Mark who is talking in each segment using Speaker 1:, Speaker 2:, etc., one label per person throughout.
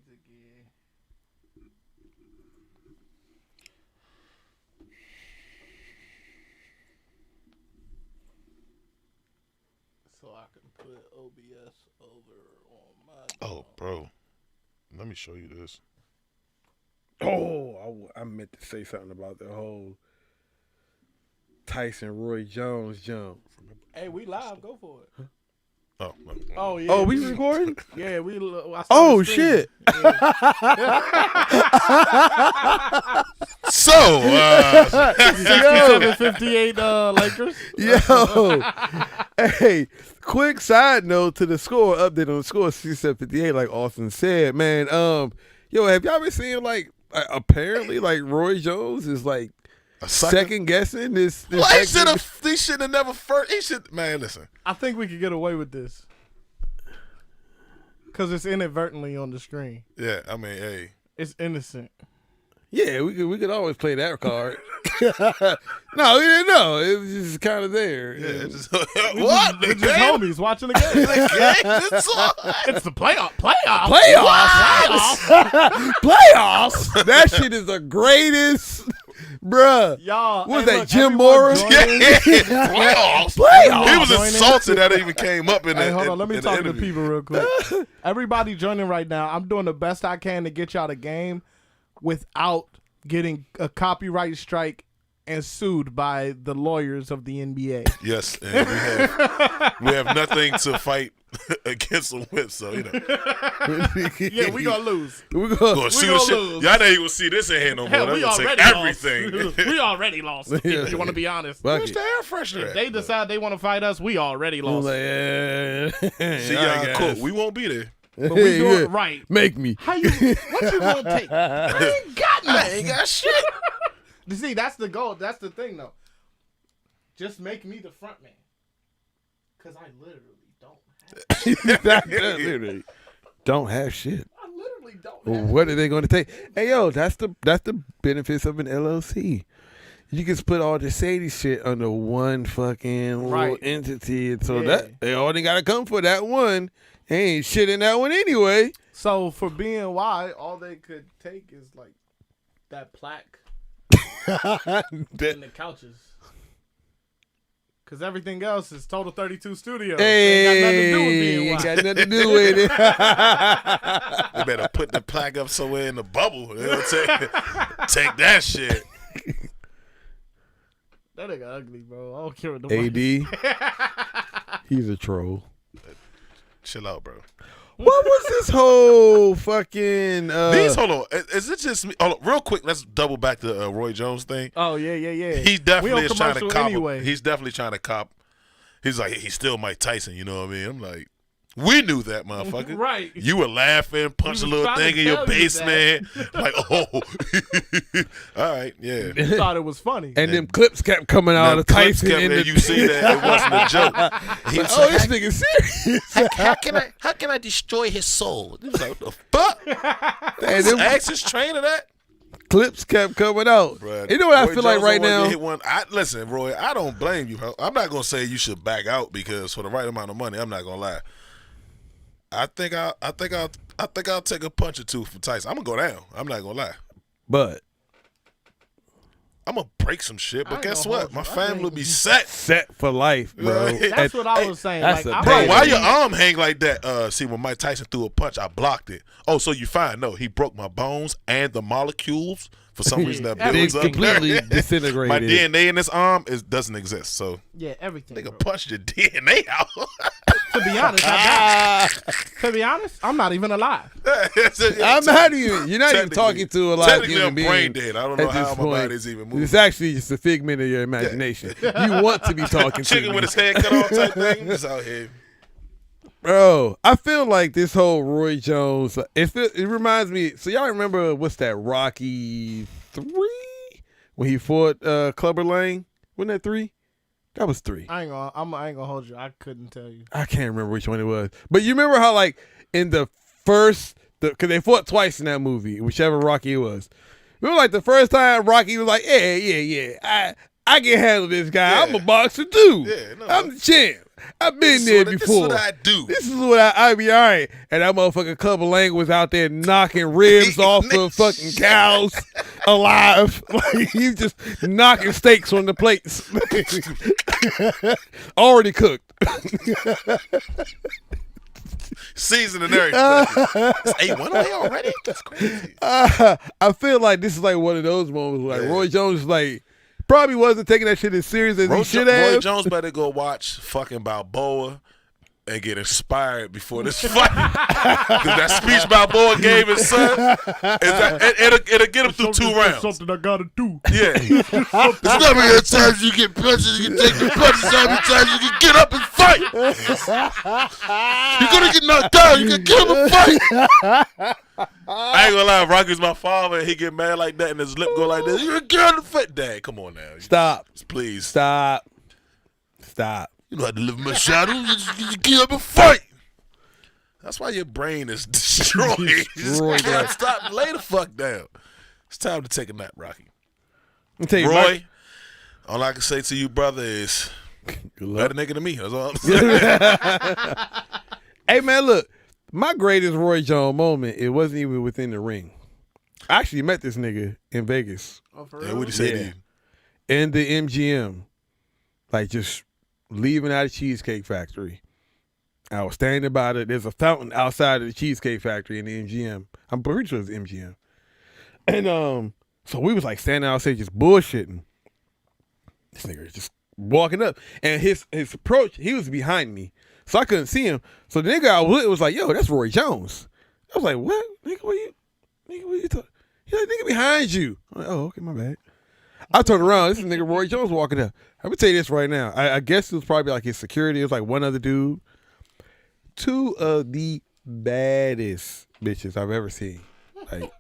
Speaker 1: things again. So I can put OBS over on my.
Speaker 2: Oh, bro. Let me show you this.
Speaker 3: Oh, I meant to say something about the whole Tyson Roy Jones jump.
Speaker 1: Hey, we live. Go for it.
Speaker 2: Oh,
Speaker 1: Oh yeah.
Speaker 3: Oh, we recording?
Speaker 1: Yeah, we.
Speaker 3: Oh shit!
Speaker 2: So,
Speaker 1: 67-58 Lakers.
Speaker 3: Yo, hey, quick side note to the score update on the score 67-58, like Austin said, man. Yo, have y'all been seeing like apparently like Roy Jones is like second guessing this?
Speaker 2: Well, he should have never first. He should, man. Listen,
Speaker 1: I think we could get away with this because it's inadvertently on the screen.
Speaker 2: yeah. I mean, hey,
Speaker 1: It's innocent.
Speaker 3: Yeah, we could always play that card. No, we didn't know. It was just kind of there.
Speaker 2: yeah. It's just,
Speaker 1: We're
Speaker 2: what?
Speaker 1: just homies watching the game. It's the playoffs.
Speaker 3: Playoffs. That shit is the greatest, bruh.
Speaker 1: Y'all,
Speaker 3: What was
Speaker 1: hey,
Speaker 3: that,
Speaker 1: look,
Speaker 3: Jim
Speaker 1: everyone
Speaker 3: Mora?
Speaker 1: join in.
Speaker 2: Playoffs. He was
Speaker 1: Join in.
Speaker 2: insulted that it even came up in the.
Speaker 1: Hey, hold on. Let me
Speaker 2: in the
Speaker 1: talk to the
Speaker 2: interview.
Speaker 1: people real quick. Everybody joining right now. I'm doing the best I can to get y'all the game without getting a copyright strike and sued by the lawyers of the NBA.
Speaker 2: Yes, and we have nothing to fight against them with, so you know.
Speaker 1: Yeah, we gonna lose.
Speaker 3: We
Speaker 2: Gonna
Speaker 3: go.
Speaker 2: shoot
Speaker 1: gonna
Speaker 2: shit.
Speaker 1: lose.
Speaker 2: Y'all ain't even see this in here no more.
Speaker 1: Hell,
Speaker 2: They're
Speaker 1: we
Speaker 2: gonna take
Speaker 1: already
Speaker 2: everything.
Speaker 1: lost. We already lost. If you want to be honest.
Speaker 2: Where's the air freshener
Speaker 1: If
Speaker 2: at?
Speaker 1: they decide they want to fight us, we already lost.
Speaker 3: Like, yeah.
Speaker 2: See y'all cool. We won't be there.
Speaker 1: But we doing it right.
Speaker 3: Make me.
Speaker 1: How you? What you gonna take? I ain't got nothing.
Speaker 2: I ain't got shit.
Speaker 1: You see, that's the goal. That's the thing, though. Just make me the front man, cause I literally don't have.
Speaker 3: Literally don't have shit.
Speaker 1: I literally don't.
Speaker 3: Well,
Speaker 1: Have.
Speaker 3: what are they going to take? Hey, yo, that's the benefits of an LLC. You can put all the shady shit under one fucking little
Speaker 1: Right.
Speaker 3: entity, and so
Speaker 1: Yeah.
Speaker 3: that they only got to come for that one. They ain't shit in that one anyway.
Speaker 1: So for BNY, all they could take is like that plaque and the couches. Cause everything else is Total 32 Studios.
Speaker 3: Hey,
Speaker 1: Ain't got nothing to do with BNY.
Speaker 3: ain't got nothing to do with it.
Speaker 2: They better put the plaque up somewhere in the bubble. They'll take that shit.
Speaker 1: That nigga ugly, bro. I don't care what the
Speaker 3: AD, he's a troll.
Speaker 2: Chill out, bro.
Speaker 3: What was this whole fucking?
Speaker 2: Hold on. Is it just me? Hold on, real quick. Let's double back to Roy Jones thing.
Speaker 1: Oh yeah.
Speaker 2: He definitely
Speaker 1: We on
Speaker 2: is trying to
Speaker 1: commercial
Speaker 2: cop.
Speaker 1: anyway.
Speaker 2: He's definitely trying to cop. He's like, he's still Mike Tyson. You know what I mean? I'm like, we knew that, motherfucker.
Speaker 1: Right.
Speaker 2: You were laughing, punch a
Speaker 1: was
Speaker 2: little
Speaker 1: trying
Speaker 2: thing
Speaker 1: to
Speaker 2: in your
Speaker 1: tell you
Speaker 2: basement. Like, oh, all right, yeah.
Speaker 1: You thought it was funny.
Speaker 3: and them clips kept coming out
Speaker 2: Now,
Speaker 3: of
Speaker 2: clips
Speaker 3: Tyson.
Speaker 2: kept-
Speaker 3: In
Speaker 2: and
Speaker 3: the,
Speaker 2: you see that it wasn't a joke. He was
Speaker 3: oh,
Speaker 2: like,
Speaker 3: this nigga serious.
Speaker 2: how can I destroy his soul? He was like, what the fuck?
Speaker 3: And them
Speaker 2: Ask his trainer that.
Speaker 3: clips kept coming out.
Speaker 2: Bruh,
Speaker 3: You know what I
Speaker 2: Roy
Speaker 3: feel like
Speaker 2: Jones
Speaker 3: right
Speaker 2: don't wanna
Speaker 3: now?
Speaker 2: get hit one. Listen, Roy, I don't blame you. I'm not gonna say you should back out because for the right amount of money, I'm not gonna lie. I think I'll take a punch or two for Tyson. I'm gonna go down. I'm not gonna lie.
Speaker 3: But
Speaker 2: I'm gonna break some shit,
Speaker 1: I
Speaker 2: but
Speaker 1: ain't
Speaker 2: guess
Speaker 1: gonna
Speaker 2: what?
Speaker 1: hold
Speaker 2: My
Speaker 1: you. I
Speaker 2: family
Speaker 1: think-
Speaker 2: will be set.
Speaker 3: set for life, bro.
Speaker 2: Yeah.
Speaker 1: That's what I was saying.
Speaker 3: that's
Speaker 1: Like,
Speaker 3: a
Speaker 1: I
Speaker 2: Bro,
Speaker 3: Hey,
Speaker 1: was-
Speaker 2: why your arm hang like that? See, when Mike Tyson threw a punch, I blocked it. Oh, so you fine? No, he broke my bones and the molecules. For some reason, that
Speaker 1: They
Speaker 2: builds up.
Speaker 3: completely disintegrated.
Speaker 2: My DNA in this arm doesn't exist. So
Speaker 1: Yeah, everything.
Speaker 2: nigga
Speaker 1: Bro.
Speaker 2: punched your DNA out.
Speaker 1: To be honest, I died. To be honest, I'm not even alive.
Speaker 3: I'm not even. You're not even
Speaker 2: Technically-
Speaker 3: talking to a lot of
Speaker 2: Technically,
Speaker 3: human
Speaker 2: I'm
Speaker 3: beings.
Speaker 2: brain dead. I don't know
Speaker 3: at
Speaker 2: how
Speaker 3: this
Speaker 2: my
Speaker 3: point.
Speaker 2: body's even moving.
Speaker 3: It's actually just a figment of your imagination. You want to be talking to
Speaker 2: Chicken
Speaker 3: me.
Speaker 2: with his head cut off type thing. Just out here.
Speaker 3: Bro, I feel like this whole Roy Jones, it reminds me. So y'all remember what's that Rocky 3 when he fought Clubber Lang? Wasn't that 3? That was 3.
Speaker 1: I ain't gonna hold you. I couldn't tell you.
Speaker 3: I can't remember which one it was. But you remember how like in the first, because they fought twice in that movie, whichever Rocky it was. Remember like the first time Rocky was like, yeah, I can handle this guy.
Speaker 2: Yeah.
Speaker 3: I'm a boxer too.
Speaker 2: Yeah, no.
Speaker 3: I'm the champ. I've been there
Speaker 2: This is
Speaker 3: before.
Speaker 2: what I do.
Speaker 3: This is what I be all right. And that motherfucking Club of Language out there knocking ribs off of fucking cows alive. Like, he's just knocking steaks on the plates. Already cooked.
Speaker 2: Seasoned and everything. It's 8-1 away already? That's crazy.
Speaker 3: I feel like this is like one of those moments where like Roy Jones like probably wasn't taking that shit as serious as he should have.
Speaker 2: Roy Jones better go watch fucking Balboa and get inspired before this fight. Because that speech Balboa gave his son, it'll get him through 2 rounds.
Speaker 1: Something I gotta do.
Speaker 2: Yeah. There's not many times you get punches, you can take the punches, how many times you can get up and fight. You're gonna get knocked down, you can get up and fight. I ain't gonna lie, Rocky's my father, and he get mad like that, and his lip go like this. You're a girl to fit. Dad, come on now.
Speaker 3: Stop.
Speaker 2: Please.
Speaker 3: Stop.
Speaker 2: You know how to live in my shadow. You get up and fight. That's why your brain is destroyed. You just gotta stop. Lay the fuck down. It's time to take a nap, Rocky.
Speaker 3: I'll tell you,
Speaker 2: Roy, all I can say to you, brother, is better nigga than me. That's all I'm saying.
Speaker 3: Hey, man, look. My greatest Roy Jones moment, it wasn't even within the ring. I actually met this nigga in Vegas.
Speaker 1: Oh, for
Speaker 2: Yeah,
Speaker 1: real?
Speaker 2: what'd he say to you?
Speaker 3: In the MGM. Like, just leaving out of Cheesecake Factory. I was standing by there's a fountain outside of the Cheesecake Factory in the MGM. I'm pretty sure it's MGM. And so we was like standing outside just bullshitting. This nigga just walking up. And his approach, he was behind me. So I couldn't see him. So the nigga I was with was like, yo, that's Roy Jones. I was like, what? Nigga, what you talking? He's like, nigga behind you. I'm like, oh, okay, my bad. I turned around. This is nigga Roy Jones walking up. I'm gonna tell you this right now. I guess it was probably like his security. It was like one other dude. 2 of the baddest bitches I've ever seen. Like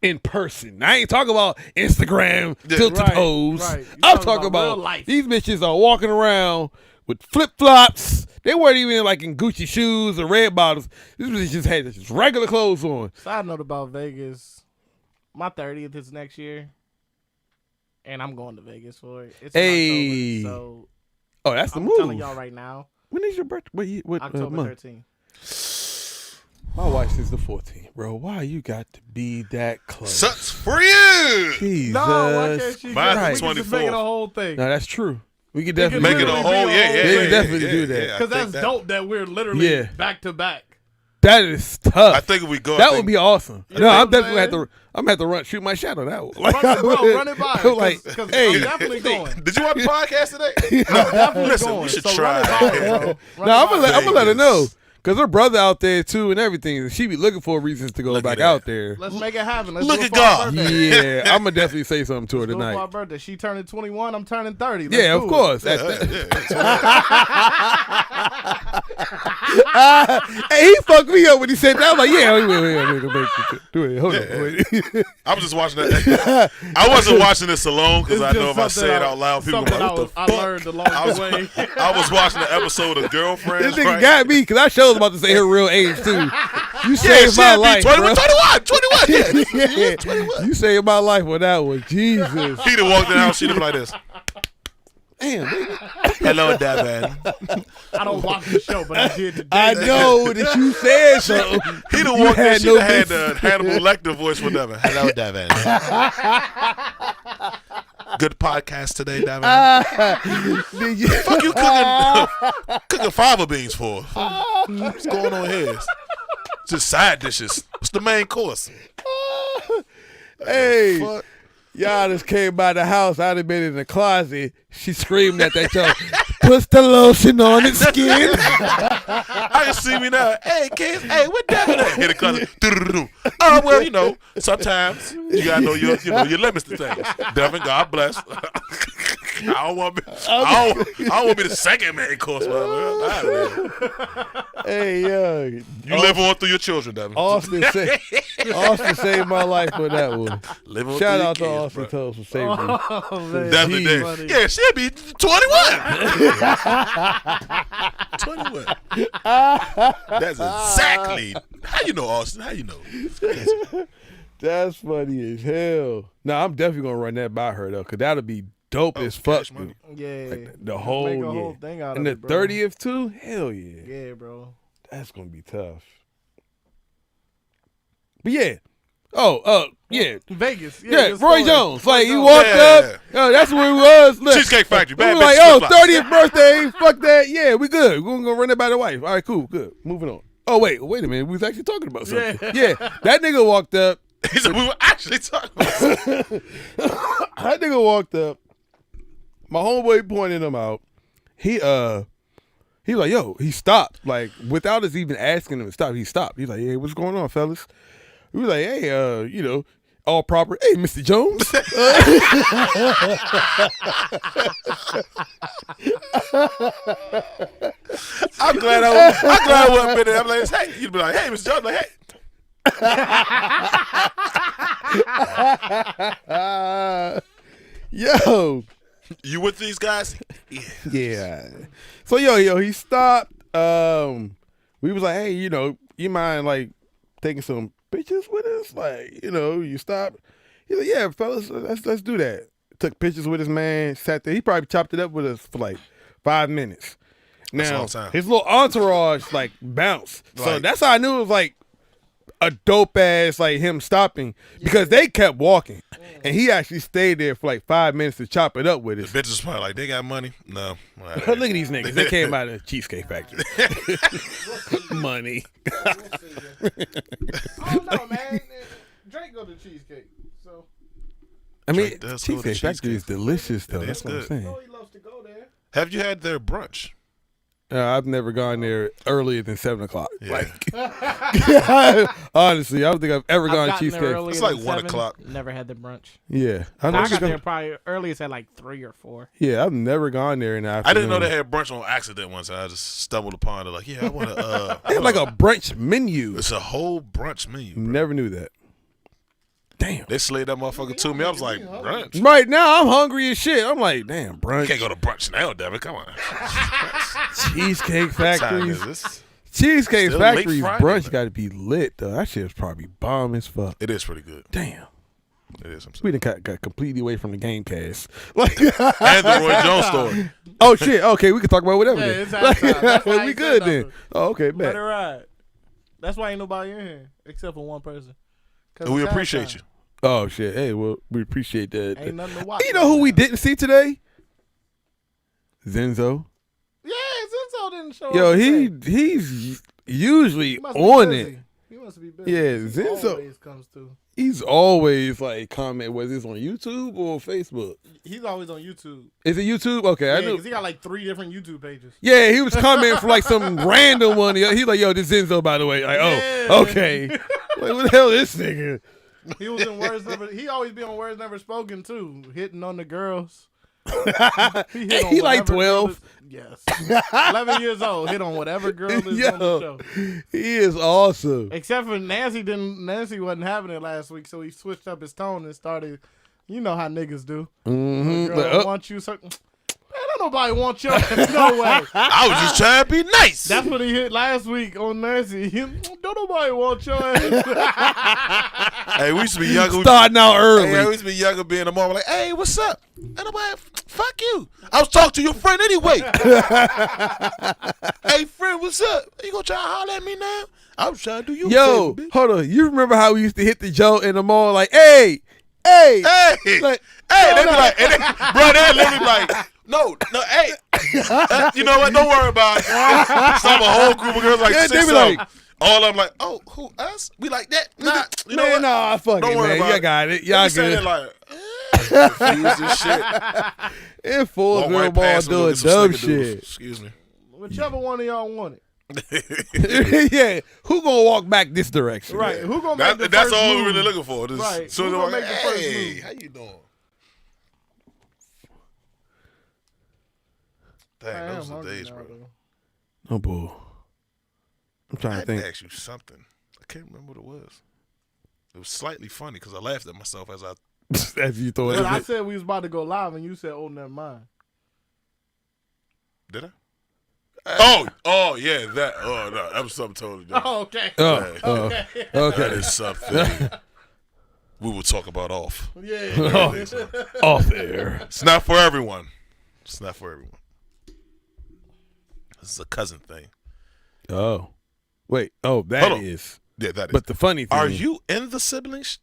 Speaker 3: in person. I ain't talking about Instagram tilted toes.
Speaker 1: Right.
Speaker 3: I'm talking about
Speaker 1: life.
Speaker 3: these bitches are walking around with flip flops. They weren't even like in Gucci shoes or red bottoms. These bitches just had just regular clothes on.
Speaker 1: Side note about Vegas. My 30th is next year. And I'm going to Vegas for it. It's
Speaker 3: Hey.
Speaker 1: in October, so
Speaker 3: Oh, that's the
Speaker 1: I'm
Speaker 3: move.
Speaker 1: telling y'all right now.
Speaker 3: When is your birthday? What
Speaker 1: October
Speaker 3: month?
Speaker 1: 13th.
Speaker 3: My wife is the 14th, bro. Why you got to be that close?
Speaker 2: Sucks for you.
Speaker 3: Jesus.
Speaker 1: No, why can't she?
Speaker 2: Mine's
Speaker 1: We can just make it a whole thing.
Speaker 3: No, that's true. We could definitely
Speaker 2: Make it a whole,
Speaker 3: We can definitely do that.
Speaker 2: I
Speaker 1: Because
Speaker 2: think
Speaker 1: that's dope that we're literally back to back.
Speaker 3: That is tough.
Speaker 2: I think if we go,
Speaker 3: that would be awesome.
Speaker 1: You
Speaker 3: No,
Speaker 1: know what
Speaker 3: I'm
Speaker 1: I'm
Speaker 3: definitely
Speaker 1: saying?
Speaker 3: I'm gonna have to run, shoot my shadow that one. Like,
Speaker 1: Run it by.
Speaker 3: I'm like,
Speaker 1: Because
Speaker 3: hey,
Speaker 1: I'm definitely going.
Speaker 2: Did you watch the podcast today?
Speaker 1: I'm definitely
Speaker 2: Listen,
Speaker 1: going.
Speaker 2: we should
Speaker 1: So
Speaker 2: try.
Speaker 1: run it by, bro. Run
Speaker 3: no,
Speaker 1: it
Speaker 3: I'm
Speaker 1: by.
Speaker 3: gonna let her know.
Speaker 2: Vegas.
Speaker 3: Because her brother out there too and everything. She be looking for reasons to go
Speaker 2: Look
Speaker 3: back
Speaker 2: at that.
Speaker 3: out there.
Speaker 1: Let's make it happen. Let's
Speaker 2: Look
Speaker 1: do it
Speaker 2: at
Speaker 1: for our
Speaker 2: God.
Speaker 1: birthday.
Speaker 3: Yeah, I'm gonna definitely say something to her
Speaker 1: Do it for our
Speaker 3: tonight.
Speaker 1: birthday. She turning 21. I'm turning 30. Let's
Speaker 3: Yeah,
Speaker 1: do
Speaker 3: of course.
Speaker 2: Yeah,
Speaker 3: Hey, he fucked me up when he said that. I'm like, yeah, wait, do it. Hold on. Wait.
Speaker 2: I was just watching that. I wasn't watching this alone because
Speaker 1: It's
Speaker 2: I know if I
Speaker 1: just
Speaker 2: say it out loud, people
Speaker 1: something
Speaker 2: gonna be like, what
Speaker 1: I
Speaker 2: the fuck?
Speaker 1: learned along the way.
Speaker 2: I was watching the episode of Girlfriends.
Speaker 3: This nigga
Speaker 2: right?
Speaker 3: got me because I sure was about to say her real age too. You
Speaker 2: Yeah,
Speaker 3: saved
Speaker 2: she
Speaker 3: my
Speaker 2: had me
Speaker 3: life,
Speaker 2: 21,
Speaker 3: bro.
Speaker 2: 21. Yeah.
Speaker 3: Yeah.
Speaker 2: 21.
Speaker 3: You saved my life with that one. Jesus.
Speaker 2: He'd have walked in the house, she'd have been like this.
Speaker 3: Damn, baby.
Speaker 2: Hello, Devin.
Speaker 1: I don't watch the show, but I did today.
Speaker 3: I know that you said something.
Speaker 2: He'd have
Speaker 3: You
Speaker 2: walked in,
Speaker 3: had
Speaker 2: she'd
Speaker 3: no
Speaker 2: have had
Speaker 3: business.
Speaker 2: the Hannibal Lecter voice with Devin. Hello, Devin. Good podcast today, Devin.
Speaker 3: Did you?
Speaker 2: Fuck you cooking fava beans for? What's going on here? It's just side dishes. What's the main course?
Speaker 3: Hey,
Speaker 2: Fuck.
Speaker 3: y'all just came by the house. I'd have been in the closet. She screamed at that y'all. Puts the lotion on its skin.
Speaker 2: I can see me now. Hey, kids. Hey, what Devin at? Hit the closet. Oh, well, you know, sometimes you gotta know your limits to things. Devin, God bless. I don't want to be the second main course.
Speaker 3: Hey, yo.
Speaker 2: You live on through your children, Devin.
Speaker 3: Austin saved my life with that one.
Speaker 2: Live on
Speaker 3: Shout
Speaker 2: through
Speaker 3: out to
Speaker 2: your
Speaker 3: Austin
Speaker 2: kids, bro.
Speaker 3: Toast for saving me.
Speaker 1: Oh, man.
Speaker 2: Definitely did.
Speaker 1: Funny.
Speaker 2: Yeah, she'll be 21. 21. That's exactly. How you know, Austin? How you know? It's crazy.
Speaker 3: That's funny as hell. No, I'm definitely gonna run that by her though, cause that'll be dope as fuck.
Speaker 2: Cash Money.
Speaker 1: Yeah.
Speaker 3: Like, the
Speaker 1: Make
Speaker 3: whole
Speaker 1: a whole thing out
Speaker 3: and
Speaker 1: of
Speaker 3: the
Speaker 1: it, bro.
Speaker 3: 30th too. Hell yeah.
Speaker 1: Yeah, bro.
Speaker 3: That's gonna be tough. But yeah. Oh, yeah.
Speaker 1: Vegas.
Speaker 3: Yeah,
Speaker 1: good
Speaker 3: Roy
Speaker 1: story.
Speaker 3: Jones. Like, he
Speaker 1: Jones.
Speaker 3: walked
Speaker 2: Yeah.
Speaker 3: up. Yo, that's where he was. Look,
Speaker 2: Cheesecake Factory.
Speaker 3: we
Speaker 2: Bad
Speaker 3: were
Speaker 2: bitch
Speaker 3: like, oh,
Speaker 2: flip-flops.
Speaker 3: 30th birthday. Fuck that. Yeah, we good. We're gonna run it by the wife. All right, cool, good. Moving on. Oh, wait a minute. We was actually talking about something. Yeah, that nigga walked up.
Speaker 2: He said we were actually talking about something.
Speaker 3: That nigga walked up. My homeboy pointed him out. He like, yo, he stopped. Like, without us even asking him to stop, he stopped. He's like, hey, what's going on, fellas? We was like, hey, all proper. Hey, Mr. Jones.
Speaker 2: I'm glad I wasn't been there. I'm like, hey, you'd be like, hey, Mr. Jones, like, hey.
Speaker 3: Yo.
Speaker 2: You with these guys? Yeah.
Speaker 3: Yeah. So he stopped. We was like, hey, you mind like taking some pictures with us? Like, you stop. He's like, yeah, fellas, let's do that. Took pictures with his man, sat there. He probably chopped it up with us for like 5 minutes.
Speaker 2: That's a
Speaker 3: Now
Speaker 2: long time.
Speaker 3: his little entourage like bounced. So
Speaker 2: Like-
Speaker 3: that's how I knew it was like a dope ass like him stopping because they kept walking. And he actually stayed there for like 5 minutes to chop it up with
Speaker 2: The
Speaker 3: us.
Speaker 2: bitches probably like, they got money? No.
Speaker 3: Look at these niggas. They came out of the Cheesecake Factory. Money.
Speaker 1: I don't know, man. Drake go to Cheesecake, so
Speaker 3: I mean,
Speaker 2: Drake does go to
Speaker 3: Cheesecake Factory is
Speaker 2: Cheesecake.
Speaker 3: delicious, though.
Speaker 2: It
Speaker 3: That's
Speaker 2: is
Speaker 3: what I'm
Speaker 2: good.
Speaker 3: saying.
Speaker 1: he loves to go there.
Speaker 2: Have you had their brunch?
Speaker 3: I've never gone there earlier than 7 o'clock.
Speaker 2: Yeah.
Speaker 3: Like, honestly, I don't think I've ever gone to Cheesecake.
Speaker 2: It's like 1 o'clock.
Speaker 4: Never had the brunch.
Speaker 3: Yeah,
Speaker 4: I
Speaker 3: never
Speaker 4: got
Speaker 3: gone-
Speaker 4: there probably earliest at like 3 or 4.
Speaker 3: Yeah, I've never gone there in the
Speaker 2: I
Speaker 3: afternoon.
Speaker 2: didn't know they had brunch on accident once. I just stumbled upon it. Like, yeah, I want to.
Speaker 3: They had like a brunch menu.
Speaker 2: It's a whole brunch menu. Bro.
Speaker 3: Never knew that. Damn.
Speaker 2: They slid that motherfucker to me. I was like, brunch?
Speaker 3: Right now, I'm hungry as shit. I'm like, damn, brunch.
Speaker 2: You can't go to brunch now, damn it. Come on.
Speaker 3: Cheesecake
Speaker 2: What time
Speaker 3: Factories.
Speaker 2: is this?
Speaker 3: Cheesecake
Speaker 2: Still late
Speaker 3: Factory's
Speaker 2: Friday,
Speaker 3: brunch
Speaker 2: but-
Speaker 3: got to be lit, though. That shit is probably bomb as fuck.
Speaker 2: It is pretty good.
Speaker 3: Damn.
Speaker 2: It is. I'm
Speaker 3: We
Speaker 2: sorry.
Speaker 3: done got completely away from the Gamecast. Like,
Speaker 2: And the Roy Jones story.
Speaker 3: oh shit. Okay, we can talk about whatever.
Speaker 1: Yeah,
Speaker 3: then.
Speaker 1: it's halftime. That's why I
Speaker 3: we
Speaker 1: ain't
Speaker 3: good
Speaker 1: said
Speaker 3: then.
Speaker 1: nothing.
Speaker 3: Oh, okay,
Speaker 1: Let
Speaker 3: bet.
Speaker 1: it ride. That's why ain't nobody in here except for one person. 'Cause
Speaker 2: We
Speaker 1: it's
Speaker 2: appreciate
Speaker 1: halftime.
Speaker 2: you.
Speaker 3: Oh shit. Hey, well, we appreciate that.
Speaker 1: Ain't nothing to watch.
Speaker 3: You know who we didn't see today? Zenzo.
Speaker 1: Yeah, Zenzo didn't show
Speaker 3: Yo,
Speaker 1: up. today.
Speaker 3: he's usually
Speaker 1: He must be
Speaker 3: on
Speaker 1: busy.
Speaker 3: it.
Speaker 1: He must be busy.
Speaker 3: Yeah,
Speaker 1: He
Speaker 3: Zenzo-
Speaker 1: always comes through.
Speaker 3: He's always like comment whether it's on YouTube or Facebook.
Speaker 1: He's always on YouTube.
Speaker 3: Is it YouTube? Okay, I
Speaker 1: Yeah,
Speaker 3: knew.
Speaker 1: because he got like 3 different YouTube pages.
Speaker 3: Yeah, he was commenting for like some random one. He's like, yo, this Zenzo, by the way. Like,
Speaker 1: Yeah.
Speaker 3: oh, okay. Like, what the hell is this nigga?
Speaker 1: He was in Words Never. He always be on Words Never Spoken too, hitting on the girls. hit on
Speaker 3: He like
Speaker 1: whatever girl
Speaker 3: 12.
Speaker 1: is- Yes, 11 years old. Hit on whatever girl is on the
Speaker 3: Yo,
Speaker 1: show.
Speaker 3: he is awesome.
Speaker 1: Except for Nancy wasn't having it last week, so he switched up his tone and started. You know how niggas do.
Speaker 3: Mm-hmm.
Speaker 1: Girl
Speaker 3: Like,
Speaker 1: don't
Speaker 3: oh,
Speaker 1: want you. Man, don't nobody want your ass. No way.
Speaker 2: I was just trying to be nice.
Speaker 1: That's what he hit last week on Nancy. Don't nobody want your ass.
Speaker 2: Hey, we used to be younger.
Speaker 3: starting out early.
Speaker 2: Hey, we used to be younger, being in the morning, like, hey, what's up? Ain't nobody, fuck you. I was talking to your friend anyway. Hey, friend, what's up? You gonna try to holler at me now? I was trying to do you a
Speaker 3: Yo,
Speaker 2: favor, bitch.
Speaker 3: hold on. You remember how we used to hit the joke in the mall like, hey, hey.
Speaker 2: Hey,
Speaker 3: Like,
Speaker 2: hey, they
Speaker 3: no,
Speaker 2: be
Speaker 3: no.
Speaker 2: like, and they, bro, they literally be like, no, hey, you know what? Don't worry about it. Some a whole group of girls like
Speaker 3: Yeah, they
Speaker 2: six
Speaker 3: be
Speaker 2: of
Speaker 3: like-
Speaker 2: them. All of them like, oh, who us? We like that? Nah, you know
Speaker 3: man,
Speaker 2: what?
Speaker 3: nah, fuck
Speaker 2: Don't
Speaker 3: it,
Speaker 2: worry
Speaker 3: man.
Speaker 2: about
Speaker 3: Y'all
Speaker 2: it.
Speaker 3: got it.
Speaker 2: They
Speaker 3: Y'all
Speaker 2: be saying
Speaker 3: good.
Speaker 2: it like, confused as shit.
Speaker 3: In full
Speaker 2: Walk
Speaker 3: girl
Speaker 2: right
Speaker 3: ball
Speaker 2: past them,
Speaker 3: doing
Speaker 2: get some
Speaker 3: dumb
Speaker 2: snickerdoodles.
Speaker 3: shit.
Speaker 2: Excuse me.
Speaker 1: Whichever one of y'all want it.
Speaker 3: Yeah, who gonna walk back this direction?
Speaker 1: Right. Who gonna make the
Speaker 2: That's
Speaker 1: first
Speaker 2: all
Speaker 1: move?
Speaker 2: we're really looking for. Just
Speaker 1: Right.
Speaker 2: soon as
Speaker 1: Who
Speaker 2: I
Speaker 1: gonna
Speaker 2: walk,
Speaker 1: make the first
Speaker 2: hey,
Speaker 1: move?
Speaker 2: how you doing? Dang,
Speaker 1: I am
Speaker 2: those are the
Speaker 1: hungry
Speaker 2: days,
Speaker 1: now,
Speaker 2: bro.
Speaker 1: though.
Speaker 3: Oh, boy. I'm
Speaker 2: I
Speaker 3: trying to
Speaker 2: had
Speaker 3: think.
Speaker 2: to ask you something. I can't remember what it was. It was slightly funny because I laughed at myself as I.
Speaker 3: As you thought.
Speaker 1: But I said we was about to go live, and you said, "Oh, never mind."
Speaker 2: Did I? Oh, yeah, that. Oh, no, that was something totally different.
Speaker 1: Oh, okay.
Speaker 3: Oh,
Speaker 2: Hey,
Speaker 3: oh,
Speaker 1: Okay.
Speaker 2: That
Speaker 3: okay.
Speaker 2: is something. we will talk about off.
Speaker 1: Yeah.
Speaker 3: Off air.
Speaker 2: It's not for everyone. It's not for everyone. This is a cousin thing.
Speaker 3: Oh. Wait. Oh, that
Speaker 2: Hold on.
Speaker 3: is.
Speaker 2: Yeah, that is.
Speaker 3: But the funny thing
Speaker 2: Are you in the siblings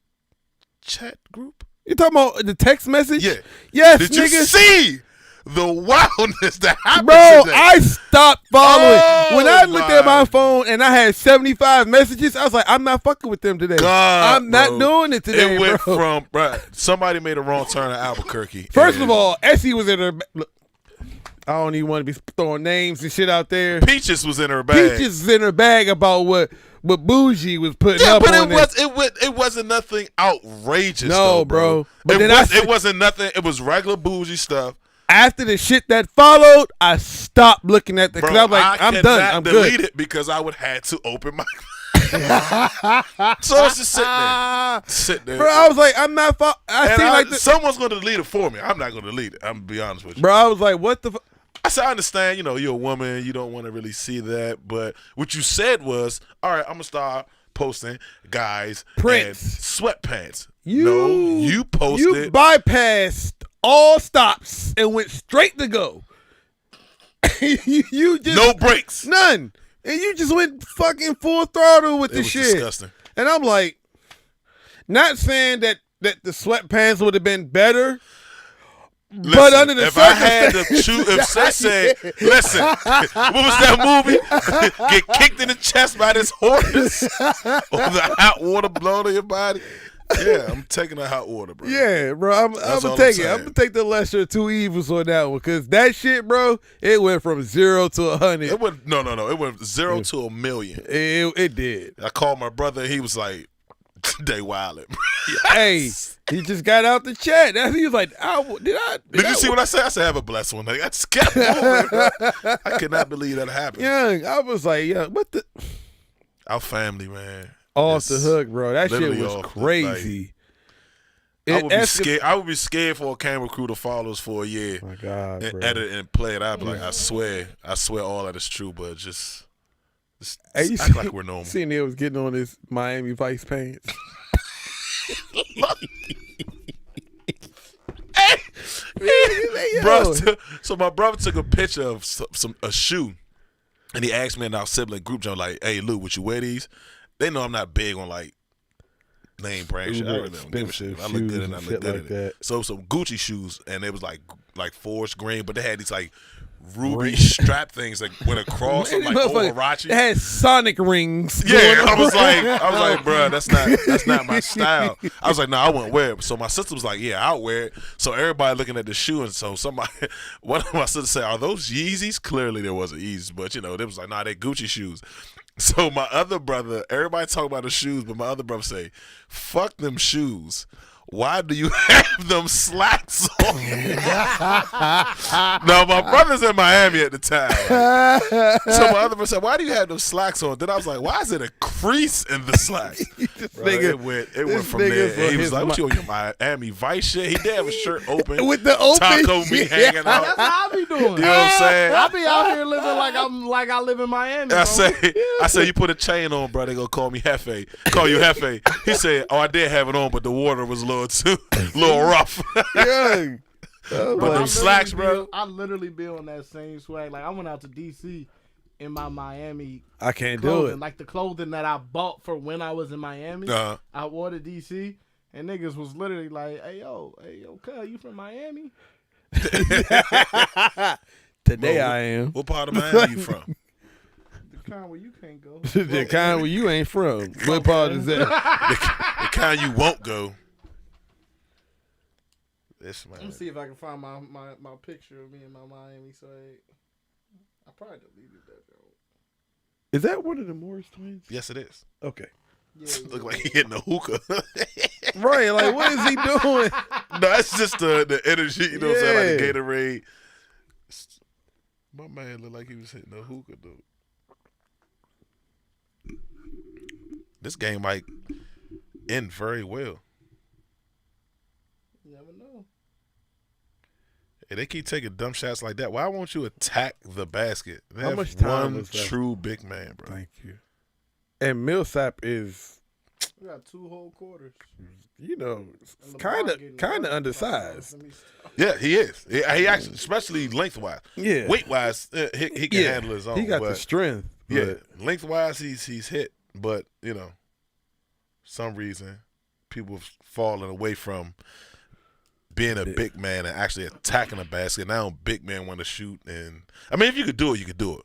Speaker 2: chat group?
Speaker 3: You talking about the text message?
Speaker 2: Yeah.
Speaker 3: Yes,
Speaker 2: Did
Speaker 3: nigga.
Speaker 2: you see the wildness that happened
Speaker 3: Bro,
Speaker 2: today?
Speaker 3: I stopped following.
Speaker 2: Oh,
Speaker 3: when I looked at my
Speaker 2: my
Speaker 3: phone and I had 75 messages, I was like, I'm not fucking with them today.
Speaker 2: God,
Speaker 3: I'm not
Speaker 2: bro.
Speaker 3: doing it today,
Speaker 2: It went
Speaker 3: bro.
Speaker 2: from, bro, somebody made a wrong turn at Albuquerque.
Speaker 3: First
Speaker 2: and
Speaker 3: of all, Essie was in her. Look, I don't even want to be throwing names and shit out there.
Speaker 2: Peaches was in her bag.
Speaker 3: Peaches is in her bag about what Bougie was putting
Speaker 2: Yeah,
Speaker 3: up
Speaker 2: but
Speaker 3: on there.
Speaker 2: it wasn't nothing outrageous.
Speaker 3: No,
Speaker 2: though, bro.
Speaker 3: But
Speaker 2: It,
Speaker 3: then
Speaker 2: it wasn't nothing. It was regular bougie stuff.
Speaker 3: After the shit that followed, I stopped looking at the.
Speaker 2: Bro,
Speaker 3: Because I'm like, I'm done. I'm
Speaker 2: delete
Speaker 3: good.
Speaker 2: it because I would have to open my. So it's just sitting there.
Speaker 3: Bro, I was like, I'm not. I
Speaker 2: And
Speaker 3: see like
Speaker 2: someone's going to delete it for me. I'm not going to delete it. I'm going to be honest with you.
Speaker 3: Bro, I was like, what the.
Speaker 2: I said, I understand, you're a woman. You don't want to really see that. But what you said was, all right, I'm going to start posting guys
Speaker 3: Prince.
Speaker 2: and sweatpants.
Speaker 3: You
Speaker 2: posted.
Speaker 3: You bypassed all stops and went straight to go. you just
Speaker 2: no breaks.
Speaker 3: none, and you just went fucking full throttle with
Speaker 2: It
Speaker 3: the
Speaker 2: was
Speaker 3: shit.
Speaker 2: disgusting.
Speaker 3: And I'm like, not saying that the sweatpants would have been better.
Speaker 2: Listen,
Speaker 3: But under the
Speaker 2: if I had to
Speaker 3: circumstances-
Speaker 2: choose, if they said, listen, what was that movie? Get kicked in the chest by this horse or the hot water blown on your body? Yeah, I'm taking the hot water, bro.
Speaker 3: Yeah, bro, I'm
Speaker 2: That's
Speaker 3: gonna
Speaker 2: all
Speaker 3: take
Speaker 2: I'm
Speaker 3: it. I'm
Speaker 2: saying.
Speaker 3: gonna take the lesser of two evils on that one because that shit, bro, it went from 0 to 100.
Speaker 2: It went no. It went 0 to 1,000,000.
Speaker 3: It did.
Speaker 2: I called my brother. He was like, "They wildin'."
Speaker 3: Hey, he just got out the chat. He was like,
Speaker 2: Did you see what I said? I said, "Have a blessed one." Like, I just kept moving, bro. I could not believe that happened.
Speaker 3: Young, I was like, yeah, what the?
Speaker 2: Our family, man,
Speaker 3: Off the
Speaker 2: It's
Speaker 3: hook, bro. That shit
Speaker 2: literally
Speaker 3: was
Speaker 2: off the-
Speaker 3: crazy.
Speaker 2: I would be scared. I would be scared for a camera crew to follow us for a year
Speaker 3: Oh my God,
Speaker 2: and
Speaker 3: bro.
Speaker 2: edit and play it. I'd be like, I swear all that is true, but just
Speaker 3: Hey, you
Speaker 2: act like we're normal.
Speaker 3: Seeing he was getting on his Miami Vice pants.
Speaker 2: Bro, so my brother took a picture of a shoe, and he asked me in our sibling group chat, like, "Hey, Lou, would you wear these?" They know I'm not big on like name brand shit. I really don't give a shit. I look good and I look good at it. So some Gucci shoes, and it was like forest green, but they had these like ruby strap things that went across them, like Overachi.
Speaker 3: It had Sonic rings.
Speaker 2: Yeah,
Speaker 3: going
Speaker 2: I
Speaker 3: on.
Speaker 2: was like, bro, that's not my style. I was like, no, I wouldn't wear it. So my sister was like, yeah, I'll wear it. So everybody looking at the shoe, and so one of my sisters said, are those Yeezys? Clearly there wasn't Yeezys, but they was like, nah, they're Gucci shoes. So my other brother, everybody talk about the shoes, but my other brother say, fuck them shoes. Why do you have them slacks on? No, my brother's in Miami at the time. So my other brother said, why do you have them slacks on? Then I was like, why is it a crease in the slacks? Bro, it went from there. And he was like, what you on your Miami Vice shit? He did have a shirt open.
Speaker 3: With the open
Speaker 2: taco meat hanging out.
Speaker 1: That's how I be doing.
Speaker 2: You know what I'm saying?
Speaker 1: I be out here living like I live in Miami.
Speaker 2: I
Speaker 1: bro.
Speaker 2: say, you put a chain on, bro. They gonna call me Hefe. Call you Hefe. He said, oh, I did have it on, but the water was a little rough.
Speaker 3: Yeah.
Speaker 2: But them slacks, bro.
Speaker 1: I literally be on that same swag. Like I went out to DC in my Miami
Speaker 3: I can't do
Speaker 1: clothing,
Speaker 3: it.
Speaker 1: like the clothing that I bought for when I was in Miami.
Speaker 2: Uh-huh.
Speaker 1: I wore to DC, and niggas was literally like, "Hey yo, cuz, you from Miami?"
Speaker 3: Today
Speaker 2: Bro,
Speaker 3: I am.
Speaker 2: What part of Miami you from?
Speaker 1: The kind where you can't go.
Speaker 3: The kind where you ain't from. What part is that?
Speaker 2: The kind you won't go. This man.
Speaker 1: Let me see if I can find my picture of me in my Miami swag. I probably deleted that though.
Speaker 3: Is that one of the Morris twins?
Speaker 2: Yes, it is.
Speaker 3: Okay.
Speaker 1: Yeah,
Speaker 2: Look like he hitting a hookah.
Speaker 3: Right, like what is he doing?
Speaker 2: No, it's just the energy, you know what I'm saying? Like the
Speaker 3: Yeah.
Speaker 2: Gatorade. My man looked like he was hitting a hookah, dude. This game might end very well.
Speaker 1: you never know.
Speaker 2: If they keep taking dumb shots like that, why won't you attack the basket? They
Speaker 3: How
Speaker 2: have
Speaker 3: much time
Speaker 2: one
Speaker 3: was left?
Speaker 2: true big man, bro.
Speaker 3: Thank you. And Millsap is
Speaker 1: We got 2 whole quarters.
Speaker 3: You know,
Speaker 1: And LeBron
Speaker 3: kind
Speaker 1: getting
Speaker 3: of undersized.
Speaker 2: Yeah, he is. He actually, especially lengthwise.
Speaker 3: Yeah.
Speaker 2: Weight-wise, he can handle his own.
Speaker 3: He got the
Speaker 2: but,
Speaker 3: strength.
Speaker 2: Yeah,
Speaker 3: but-
Speaker 2: lengthwise, he's hit. But, some reason, people have fallen away from being a big man and actually attacking a basket. Now big men want to shoot. And I mean, if you could do it, you could do it.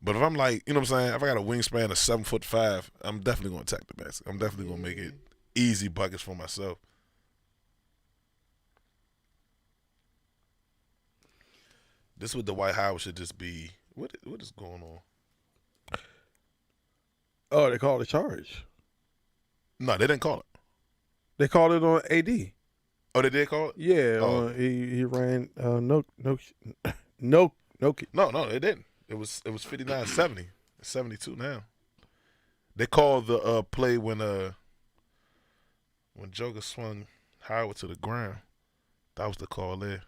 Speaker 2: But if I'm like, you know what I'm saying, if I got a wingspan of 7'5", I'm definitely going to attack the basket. I'm definitely going to make it easy buckets for myself. This with Dwight Howard should just be, what is going on?
Speaker 3: Oh, they called a charge.
Speaker 2: No, they didn't call it.
Speaker 3: They called it on AD.
Speaker 2: Oh, they did call it?
Speaker 3: Yeah,
Speaker 2: Oh.
Speaker 3: he ran no,
Speaker 2: No, they didn't. It was 59-70. It's 72 now. They called the play when Joker swung Howard to the ground. That was the call there.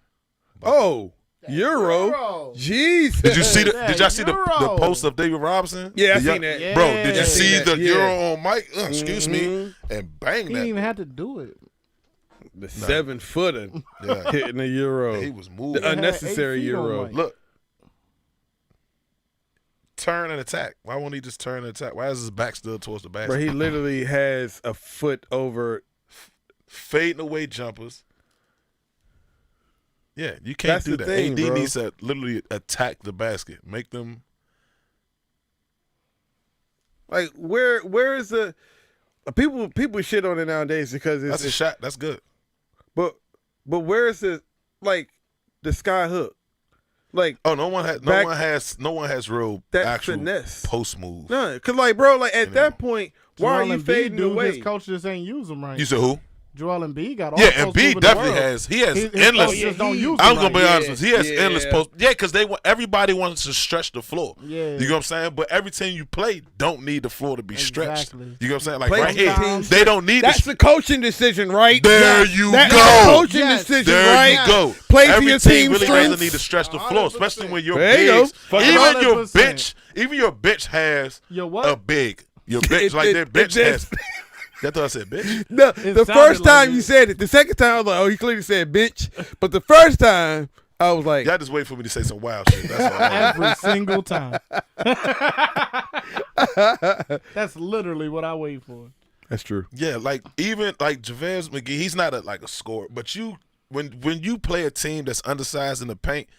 Speaker 3: Oh, Euro. Jesus.
Speaker 2: Did you see
Speaker 1: Yeah,
Speaker 2: Did y'all see the
Speaker 1: Euro.
Speaker 2: post of David Robinson?
Speaker 3: Yeah, I
Speaker 2: The young-
Speaker 3: seen that.
Speaker 1: Yeah.
Speaker 2: Bro, did you
Speaker 1: I
Speaker 2: see
Speaker 3: seen
Speaker 2: the
Speaker 3: that, yeah.
Speaker 2: Euro on Mike? Excuse me,
Speaker 3: Mhm.
Speaker 2: and bang
Speaker 1: He
Speaker 2: that.
Speaker 1: didn't even have to do it.
Speaker 3: The 7-footer
Speaker 2: Yeah,
Speaker 3: hitting the Euro.
Speaker 2: he was moving.
Speaker 3: The unnecessary
Speaker 1: He had 8 feet on
Speaker 3: Euro.
Speaker 1: Mike.
Speaker 2: Look, turn and attack. Why won't he just turn and attack? Why is his back still towards the basket?
Speaker 3: Bro, he literally has a foot over.
Speaker 2: Fading away jumpers. Yeah, you can't
Speaker 3: That's
Speaker 2: do
Speaker 3: the
Speaker 2: that.
Speaker 3: thing,
Speaker 2: AD
Speaker 3: bro.
Speaker 2: needs to literally attack the basket. Make them.
Speaker 3: Like, where is the people shit on it nowadays because
Speaker 2: That's a
Speaker 3: it's
Speaker 2: shot. That's good.
Speaker 3: but where is the sky hook? Like,
Speaker 2: Oh, no one has real
Speaker 3: that
Speaker 2: actual
Speaker 3: finesse.
Speaker 2: post move.
Speaker 3: None. Cause bro, at that point, why are
Speaker 1: Joel
Speaker 3: you
Speaker 1: Embiid,
Speaker 3: fading
Speaker 1: dude,
Speaker 3: away?
Speaker 1: His coach just ain't use him right.
Speaker 2: You said who?
Speaker 1: Joel Embiid got all
Speaker 2: Yeah,
Speaker 1: the post
Speaker 2: Embiid
Speaker 1: move in the
Speaker 2: definitely
Speaker 1: world.
Speaker 2: has. He has
Speaker 1: His
Speaker 2: endless.
Speaker 1: coach just don't use him
Speaker 2: I'm gonna
Speaker 1: right.
Speaker 2: be honest with you. He has
Speaker 3: Yeah.
Speaker 2: endless post. Yeah, because everybody wants to stretch the floor.
Speaker 1: Yeah.
Speaker 2: You know what I'm saying? But every team you play don't need the floor to be stretched.
Speaker 1: Exactly.
Speaker 2: You know what I'm saying? Like
Speaker 3: Play
Speaker 2: right
Speaker 3: the
Speaker 2: here,
Speaker 3: team
Speaker 2: they don't need
Speaker 3: That's
Speaker 2: the.
Speaker 3: the coaching decision, right?
Speaker 2: There you
Speaker 3: That's
Speaker 2: go.
Speaker 3: the coaching
Speaker 1: Yes.
Speaker 3: decision,
Speaker 2: There
Speaker 3: right?
Speaker 2: you go.
Speaker 3: Play to
Speaker 2: Every
Speaker 3: your
Speaker 2: team
Speaker 3: team
Speaker 2: really
Speaker 3: strengths.
Speaker 2: doesn't need to stretch the floor,
Speaker 1: 100%.
Speaker 2: especially when your
Speaker 3: There you go.
Speaker 2: bigs.
Speaker 3: Fuck
Speaker 2: Even
Speaker 1: 100%.
Speaker 2: your bench. Even your bench has
Speaker 1: Your what?
Speaker 2: a big. Your bench, like their bench has. I thought I said bitch.
Speaker 3: No,
Speaker 1: It
Speaker 3: the
Speaker 1: sounded
Speaker 3: first time
Speaker 1: like
Speaker 3: you
Speaker 1: it.
Speaker 3: said it, the second time I was like, oh, he clearly said bitch. But the first time I was like,
Speaker 2: Y'all just wait for me to say some wild shit. That's all.
Speaker 1: Every single time. That's literally what I wait for.
Speaker 3: that's true.
Speaker 2: Yeah, like even like JaVale McGee, he's not a scorer, but when you play a team that's undersized in the paint,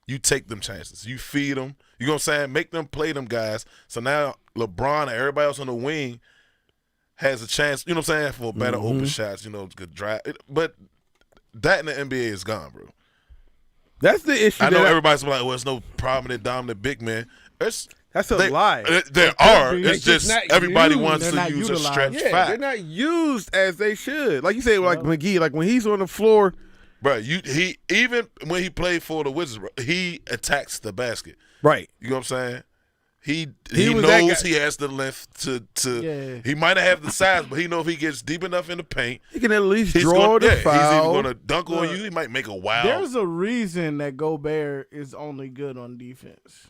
Speaker 2: you take them chances. You feed them. You know what I'm saying? Make them play them guys. So now LeBron and everybody else on the wing has a chance, you know what I'm saying, for better open shots, good drive. But that in the NBA is gone, bro.
Speaker 3: That's the issue.
Speaker 2: I know
Speaker 3: that
Speaker 2: everybody's like, well, it's no prominent, dominant big man.
Speaker 3: that's a lie.
Speaker 2: There are.
Speaker 1: be.
Speaker 2: It's
Speaker 3: They're
Speaker 2: just
Speaker 3: just not
Speaker 2: everybody
Speaker 3: used.
Speaker 2: wants
Speaker 1: They're
Speaker 2: to
Speaker 1: not
Speaker 2: use a
Speaker 1: utilized.
Speaker 2: stretch
Speaker 3: Yeah,
Speaker 2: five.
Speaker 3: they're not used as they should. Like you said, like McGee, like when he's on the floor,
Speaker 2: Bro, he even when he played for the Wizards, bro, he attacks the basket.
Speaker 3: right?
Speaker 2: You know what I'm saying? He
Speaker 3: was that
Speaker 2: knows
Speaker 3: guy.
Speaker 2: he has the length to
Speaker 1: Yeah.
Speaker 2: he might not have the size, but he know if he gets deep enough in the paint,
Speaker 3: He can at least
Speaker 2: he's
Speaker 3: draw the
Speaker 2: he's either
Speaker 3: foul.
Speaker 2: gonna dunk on you, he might make a wild.
Speaker 1: There's a reason that Gobert is only good on defense.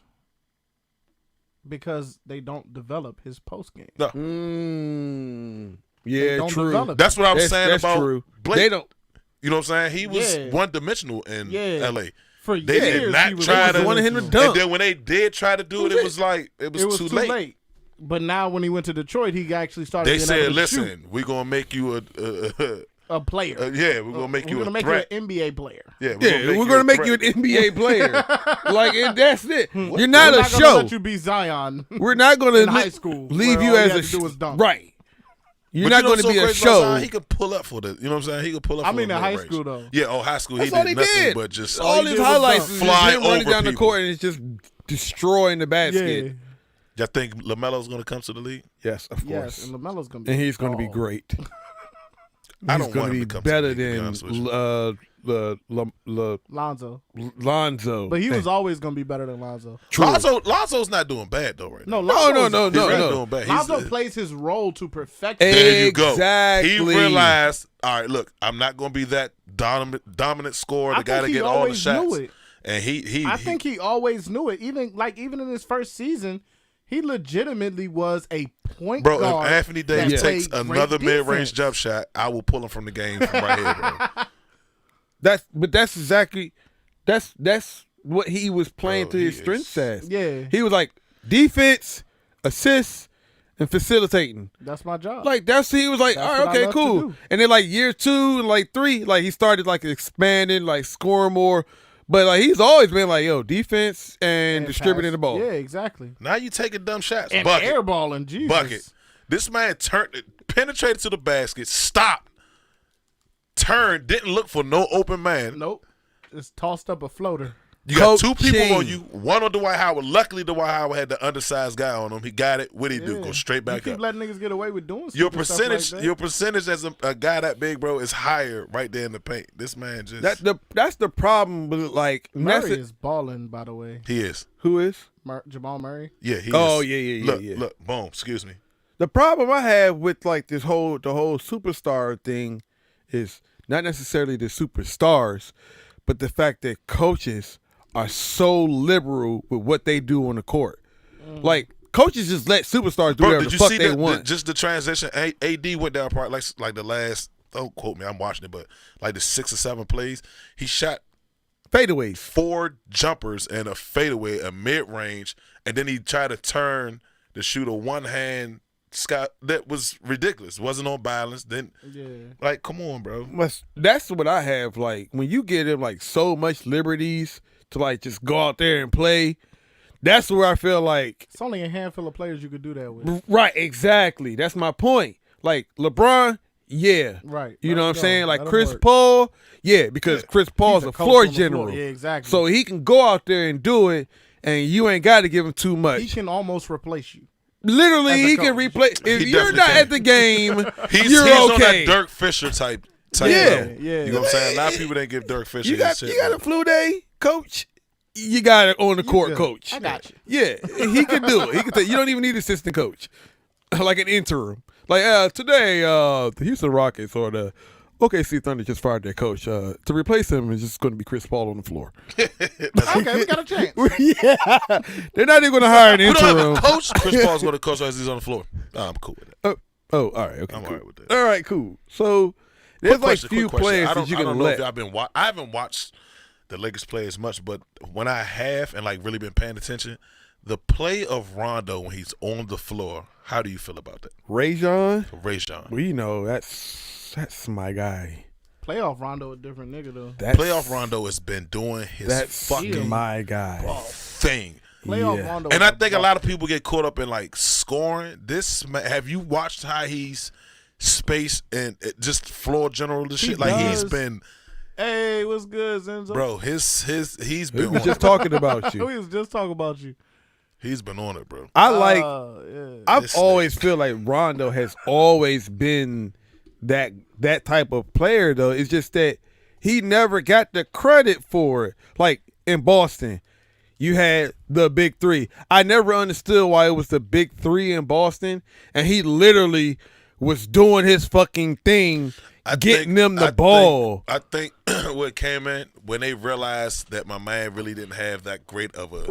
Speaker 1: Because they don't develop his post game.
Speaker 2: No.
Speaker 3: Yeah,
Speaker 1: don't
Speaker 3: true.
Speaker 1: develop.
Speaker 2: That's what I'm saying
Speaker 3: That's
Speaker 2: about
Speaker 3: true.
Speaker 2: Blake.
Speaker 3: They don't.
Speaker 2: You know what I'm saying? He was
Speaker 1: Yeah.
Speaker 2: one dimensional in
Speaker 1: Yeah.
Speaker 2: LA.
Speaker 1: For
Speaker 2: They
Speaker 1: years,
Speaker 2: did not
Speaker 1: he was
Speaker 2: try to
Speaker 3: wanted him to
Speaker 1: one-dimensional.
Speaker 3: dunk.
Speaker 2: And then when they did try to do it, it was like it was
Speaker 1: It was
Speaker 2: too late.
Speaker 1: But now when he went to Detroit, he actually started.
Speaker 2: They
Speaker 1: being
Speaker 2: said,
Speaker 1: able to
Speaker 2: "Listen, we're gonna make you
Speaker 1: a player.
Speaker 2: yeah, we're gonna make you
Speaker 1: We're
Speaker 2: a
Speaker 1: gonna make
Speaker 2: threat.
Speaker 1: you an NBA player.
Speaker 2: Yeah,
Speaker 3: Yeah, we're gonna make you an NBA player. Like, and that's it. You're not
Speaker 1: We're
Speaker 3: a
Speaker 1: not gonna
Speaker 3: show.
Speaker 1: let you be Zion.
Speaker 3: We're not gonna
Speaker 1: in high school,
Speaker 3: leave
Speaker 1: where
Speaker 3: you
Speaker 1: all
Speaker 3: as
Speaker 1: you
Speaker 3: a
Speaker 1: had to do was dunk.
Speaker 3: right. You're
Speaker 2: But
Speaker 3: not
Speaker 2: you know
Speaker 3: going to
Speaker 2: what's
Speaker 3: be
Speaker 2: so
Speaker 3: a
Speaker 2: crazy about
Speaker 3: show.
Speaker 2: Zion? He could pull up for the. You know what I'm saying? He could pull up.
Speaker 1: I
Speaker 2: for
Speaker 1: mean,
Speaker 2: the
Speaker 1: in high
Speaker 2: mid-range.
Speaker 1: school, though.
Speaker 2: Yeah, high school.
Speaker 3: That's
Speaker 2: he
Speaker 3: all
Speaker 2: did
Speaker 3: he
Speaker 2: nothing
Speaker 3: did.
Speaker 2: but just
Speaker 3: all
Speaker 1: he
Speaker 3: his
Speaker 1: did was
Speaker 3: highlights
Speaker 1: dunk.
Speaker 3: is
Speaker 2: Fly
Speaker 3: him running
Speaker 2: over
Speaker 3: down the
Speaker 2: people.
Speaker 3: court and it's just destroying the basket.
Speaker 1: Yeah.
Speaker 2: Y'all think LaMelo's gonna come to the league?
Speaker 3: Yes, of
Speaker 1: Yes,
Speaker 3: course.
Speaker 1: and LaMelo's gonna be.
Speaker 3: And he's going to be
Speaker 1: tall.
Speaker 3: great.
Speaker 2: I
Speaker 3: He's
Speaker 2: don't
Speaker 3: going
Speaker 2: want
Speaker 3: to
Speaker 2: him
Speaker 3: be
Speaker 2: to come to the
Speaker 3: better
Speaker 2: league, to be
Speaker 3: than
Speaker 2: honest with you.
Speaker 1: Lonzo,
Speaker 3: Lonzo.
Speaker 1: but he was always gonna be better than Lonzo.
Speaker 3: True.
Speaker 2: Lonzo's not doing bad though right now.
Speaker 1: No,
Speaker 3: No,
Speaker 1: Lonzo.
Speaker 3: no,
Speaker 2: He's
Speaker 3: no.
Speaker 2: not doing bad.
Speaker 1: Lonzo
Speaker 2: He's,
Speaker 1: plays his role to perfection.
Speaker 2: there you go.
Speaker 3: Exactly.
Speaker 2: He realized, all right, look, I'm not going to be that dominant scorer, the
Speaker 1: I
Speaker 2: guy
Speaker 1: think
Speaker 2: to
Speaker 1: he
Speaker 2: get all the
Speaker 1: always
Speaker 2: shots.
Speaker 1: knew it.
Speaker 2: And he
Speaker 1: I think he always knew it. Even in his first season, He legitimately was a point
Speaker 2: Bro,
Speaker 1: guard.
Speaker 2: if Anthony Davis
Speaker 1: that
Speaker 2: takes
Speaker 1: played great
Speaker 2: another mid-range
Speaker 1: defense.
Speaker 2: jump shot, I will pull him from the game from right here, bro.
Speaker 3: That's exactly that's what he was playing
Speaker 2: Bro,
Speaker 3: to
Speaker 2: he
Speaker 3: his
Speaker 2: is-
Speaker 3: strengths as.
Speaker 1: Yeah.
Speaker 3: He was like defense, assists, and facilitating.
Speaker 1: That's my job.
Speaker 3: Like he was like,
Speaker 1: That's
Speaker 3: all
Speaker 1: what
Speaker 3: right,
Speaker 1: I
Speaker 3: okay,
Speaker 1: love to
Speaker 3: cool.
Speaker 1: do.
Speaker 3: And then like year 2 and like 3, like he started like expanding, like scoring more. But like he's always been like, yo, defense and distributing
Speaker 1: pass.
Speaker 3: the ball.
Speaker 1: Yeah, exactly.
Speaker 2: Now you taking dumb shots.
Speaker 1: And
Speaker 2: Bucket.
Speaker 1: airballing, Jesus.
Speaker 2: Bucket. This man penetrated to the basket, stopped, turned, didn't look for no open man.
Speaker 1: Nope. Just tossed up a floater.
Speaker 2: You got two people
Speaker 3: Coaching.
Speaker 2: on you, one on Dwight Howard. Luckily, Dwight Howard had the undersized guy on him. He got it. What did he do?
Speaker 1: Yeah.
Speaker 2: Go straight back
Speaker 1: You
Speaker 2: up.
Speaker 1: keep letting niggas get away with doing
Speaker 2: Your
Speaker 1: stupid stuff
Speaker 2: percentage,
Speaker 1: like that.
Speaker 2: your percentage as a guy that big, bro, is higher right there in the paint. This man just
Speaker 3: That's the problem with like
Speaker 1: Murray is balling, by the way.
Speaker 2: he is.
Speaker 3: who is?
Speaker 1: Jamal Murray.
Speaker 2: Yeah, he
Speaker 3: Oh,
Speaker 2: is.
Speaker 3: yeah.
Speaker 2: Look, boom. Excuse me.
Speaker 3: The problem I have with like the whole superstar thing is not necessarily the superstars, but the fact that coaches are so liberal with what they do on the court. Like coaches just let superstars do
Speaker 2: Bro,
Speaker 3: whatever
Speaker 2: did
Speaker 3: the
Speaker 2: you
Speaker 3: fuck
Speaker 2: see
Speaker 3: they want.
Speaker 2: just the transition? AD went down part like the last. Don't quote me. I'm watching it, but like the 6 or 7 plays, he shot
Speaker 3: Fadeaways.
Speaker 2: 4 jumpers and a fadeaway, a mid range, and then he tried to turn to shoot a one hand Scott that was ridiculous. Wasn't on balance. Then
Speaker 1: Yeah.
Speaker 2: like, come on, bro.
Speaker 3: That's what I have. Like when you give them like so much liberties to like just go out there and play, that's where I feel like
Speaker 1: It's only a handful of players you could do that with.
Speaker 3: right, exactly. That's my point. Like LeBron, yeah.
Speaker 1: Right.
Speaker 3: You
Speaker 1: Let
Speaker 3: know what
Speaker 1: him
Speaker 3: I'm
Speaker 1: go.
Speaker 3: saying? Like
Speaker 1: Let him
Speaker 3: Chris
Speaker 1: work.
Speaker 3: Paul, yeah, because Chris Paul's
Speaker 1: He's
Speaker 3: a
Speaker 1: coach
Speaker 3: floor
Speaker 1: on the floor.
Speaker 3: general.
Speaker 1: Yeah, exactly.
Speaker 3: So he can go out there and do it, and you ain't got to give him too much.
Speaker 1: he can almost replace you.
Speaker 3: Literally,
Speaker 1: as a
Speaker 3: he can
Speaker 1: coach.
Speaker 3: replay. If
Speaker 2: He
Speaker 3: you're
Speaker 2: definitely
Speaker 3: not
Speaker 2: can.
Speaker 3: at the game,
Speaker 2: He's
Speaker 3: you're
Speaker 2: on that
Speaker 3: okay.
Speaker 2: Dirk Fisher type.
Speaker 3: Yeah.
Speaker 2: level.
Speaker 1: Yeah.
Speaker 2: You know what I'm saying? A lot of people didn't give Dirk Fisher
Speaker 3: You got
Speaker 2: his shit.
Speaker 3: a
Speaker 2: bro.
Speaker 3: flu day, coach. You got it on the court,
Speaker 1: good.
Speaker 3: coach.
Speaker 1: I got you.
Speaker 3: Yeah, he can do it. He can. You don't even need assistant coach, like an interim. Like today, the Houston Rockets or the OKC Thunder just fired their coach. To replace him is just going to be Chris Paul on the floor.
Speaker 1: Okay, we got a chance.
Speaker 3: Yeah, they're not even going to hire an
Speaker 2: We don't have
Speaker 3: interim.
Speaker 2: a coach. Chris Paul's going to coach as he's on the floor. I'm cool with that.
Speaker 3: Oh, all right. Okay,
Speaker 2: I'm
Speaker 3: cool.
Speaker 2: all right with that.
Speaker 3: All right, cool. So there's
Speaker 2: Quick
Speaker 3: like
Speaker 2: question,
Speaker 3: few
Speaker 2: quick question.
Speaker 3: players
Speaker 2: I
Speaker 3: that you
Speaker 2: don't
Speaker 3: can
Speaker 2: know if
Speaker 3: let.
Speaker 2: y'all I haven't watched the Lakers play as much, but when I have and like really been paying attention, the play of Rondo when he's on the floor, how do you feel about that?
Speaker 3: Rajon,
Speaker 2: Rajon.
Speaker 3: well, you know that's my guy.
Speaker 1: Playoff Rondo, a different nigga though.
Speaker 3: That's,
Speaker 2: Playoff Rondo has been doing his
Speaker 3: That's
Speaker 2: fucking
Speaker 3: my guy.
Speaker 2: thing.
Speaker 1: Playoff
Speaker 3: Yeah.
Speaker 1: Rondo.
Speaker 2: And
Speaker 1: is
Speaker 2: I think a
Speaker 1: bucket.
Speaker 2: lot of people get caught up in like scoring. Have you watched how he's spaced and just floor general and shit? Like he's
Speaker 1: does.
Speaker 2: been,
Speaker 1: Hey, what's good, Zenzo?
Speaker 2: bro. He's
Speaker 3: We
Speaker 2: been
Speaker 3: was
Speaker 2: on
Speaker 3: just
Speaker 2: it.
Speaker 3: talking about you.
Speaker 1: We was just talking about you.
Speaker 2: He's been on it, bro.
Speaker 3: I like.
Speaker 1: Yeah.
Speaker 3: I've
Speaker 2: this
Speaker 3: always feel like Rondo has always been that type of player. Though it's just that he never got the credit for it. Like in Boston, you had the big 3. I never understood why it was the big 3 in Boston, and he literally was doing his fucking thing, getting them the ball.
Speaker 2: I think what came in when they realized that my man really didn't have that great of a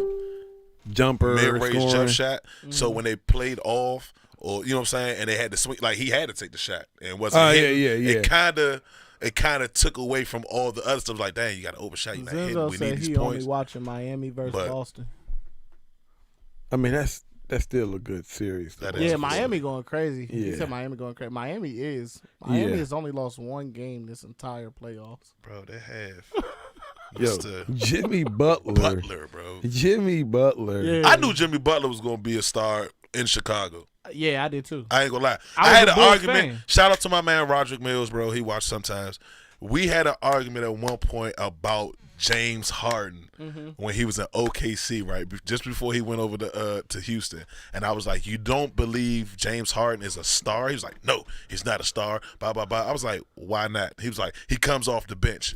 Speaker 3: Jumper,
Speaker 2: mid-range
Speaker 3: scoring.
Speaker 2: jump shot. So when they played off, or you know what I'm saying, and they had to swing, like he had to take the shot and it wasn't hitting.
Speaker 3: Yeah.
Speaker 2: It kind of took away from all the other stuff. Like, dang, you got to overshot. You not hitting.
Speaker 1: Zenzo
Speaker 2: We
Speaker 1: said
Speaker 2: need these
Speaker 1: he
Speaker 2: points.
Speaker 1: only watching Miami versus
Speaker 2: But-
Speaker 1: Boston.
Speaker 3: I mean, that's still a good series.
Speaker 2: That
Speaker 3: though.
Speaker 2: is
Speaker 1: Yeah,
Speaker 2: good.
Speaker 1: Miami going crazy. He
Speaker 3: Yeah.
Speaker 1: said Miami going crazy. Miami
Speaker 3: Yeah.
Speaker 1: has only lost 1 game this entire playoffs.
Speaker 2: Bro, they have
Speaker 3: Yo,
Speaker 2: Mr.
Speaker 3: Jimmy Butler.
Speaker 2: Butler, bro.
Speaker 3: Jimmy Butler.
Speaker 1: Yeah.
Speaker 2: I knew Jimmy Butler was going to be a star in Chicago.
Speaker 1: Yeah, I did too.
Speaker 2: I ain't gonna lie.
Speaker 1: I
Speaker 2: I
Speaker 1: was
Speaker 2: had
Speaker 1: a
Speaker 2: an
Speaker 1: Bulls
Speaker 2: argument.
Speaker 1: fan.
Speaker 2: Shout out to my man Roderick Mills, bro. He watched sometimes. We had an argument at one point about James Harden when he was in OKC, right? Just before he went over to Houston. And I was like, you don't believe James Harden is a star? He was like, no, he's not a star. Blah, blah, blah. I was like, why not? He was like, he comes off the bench.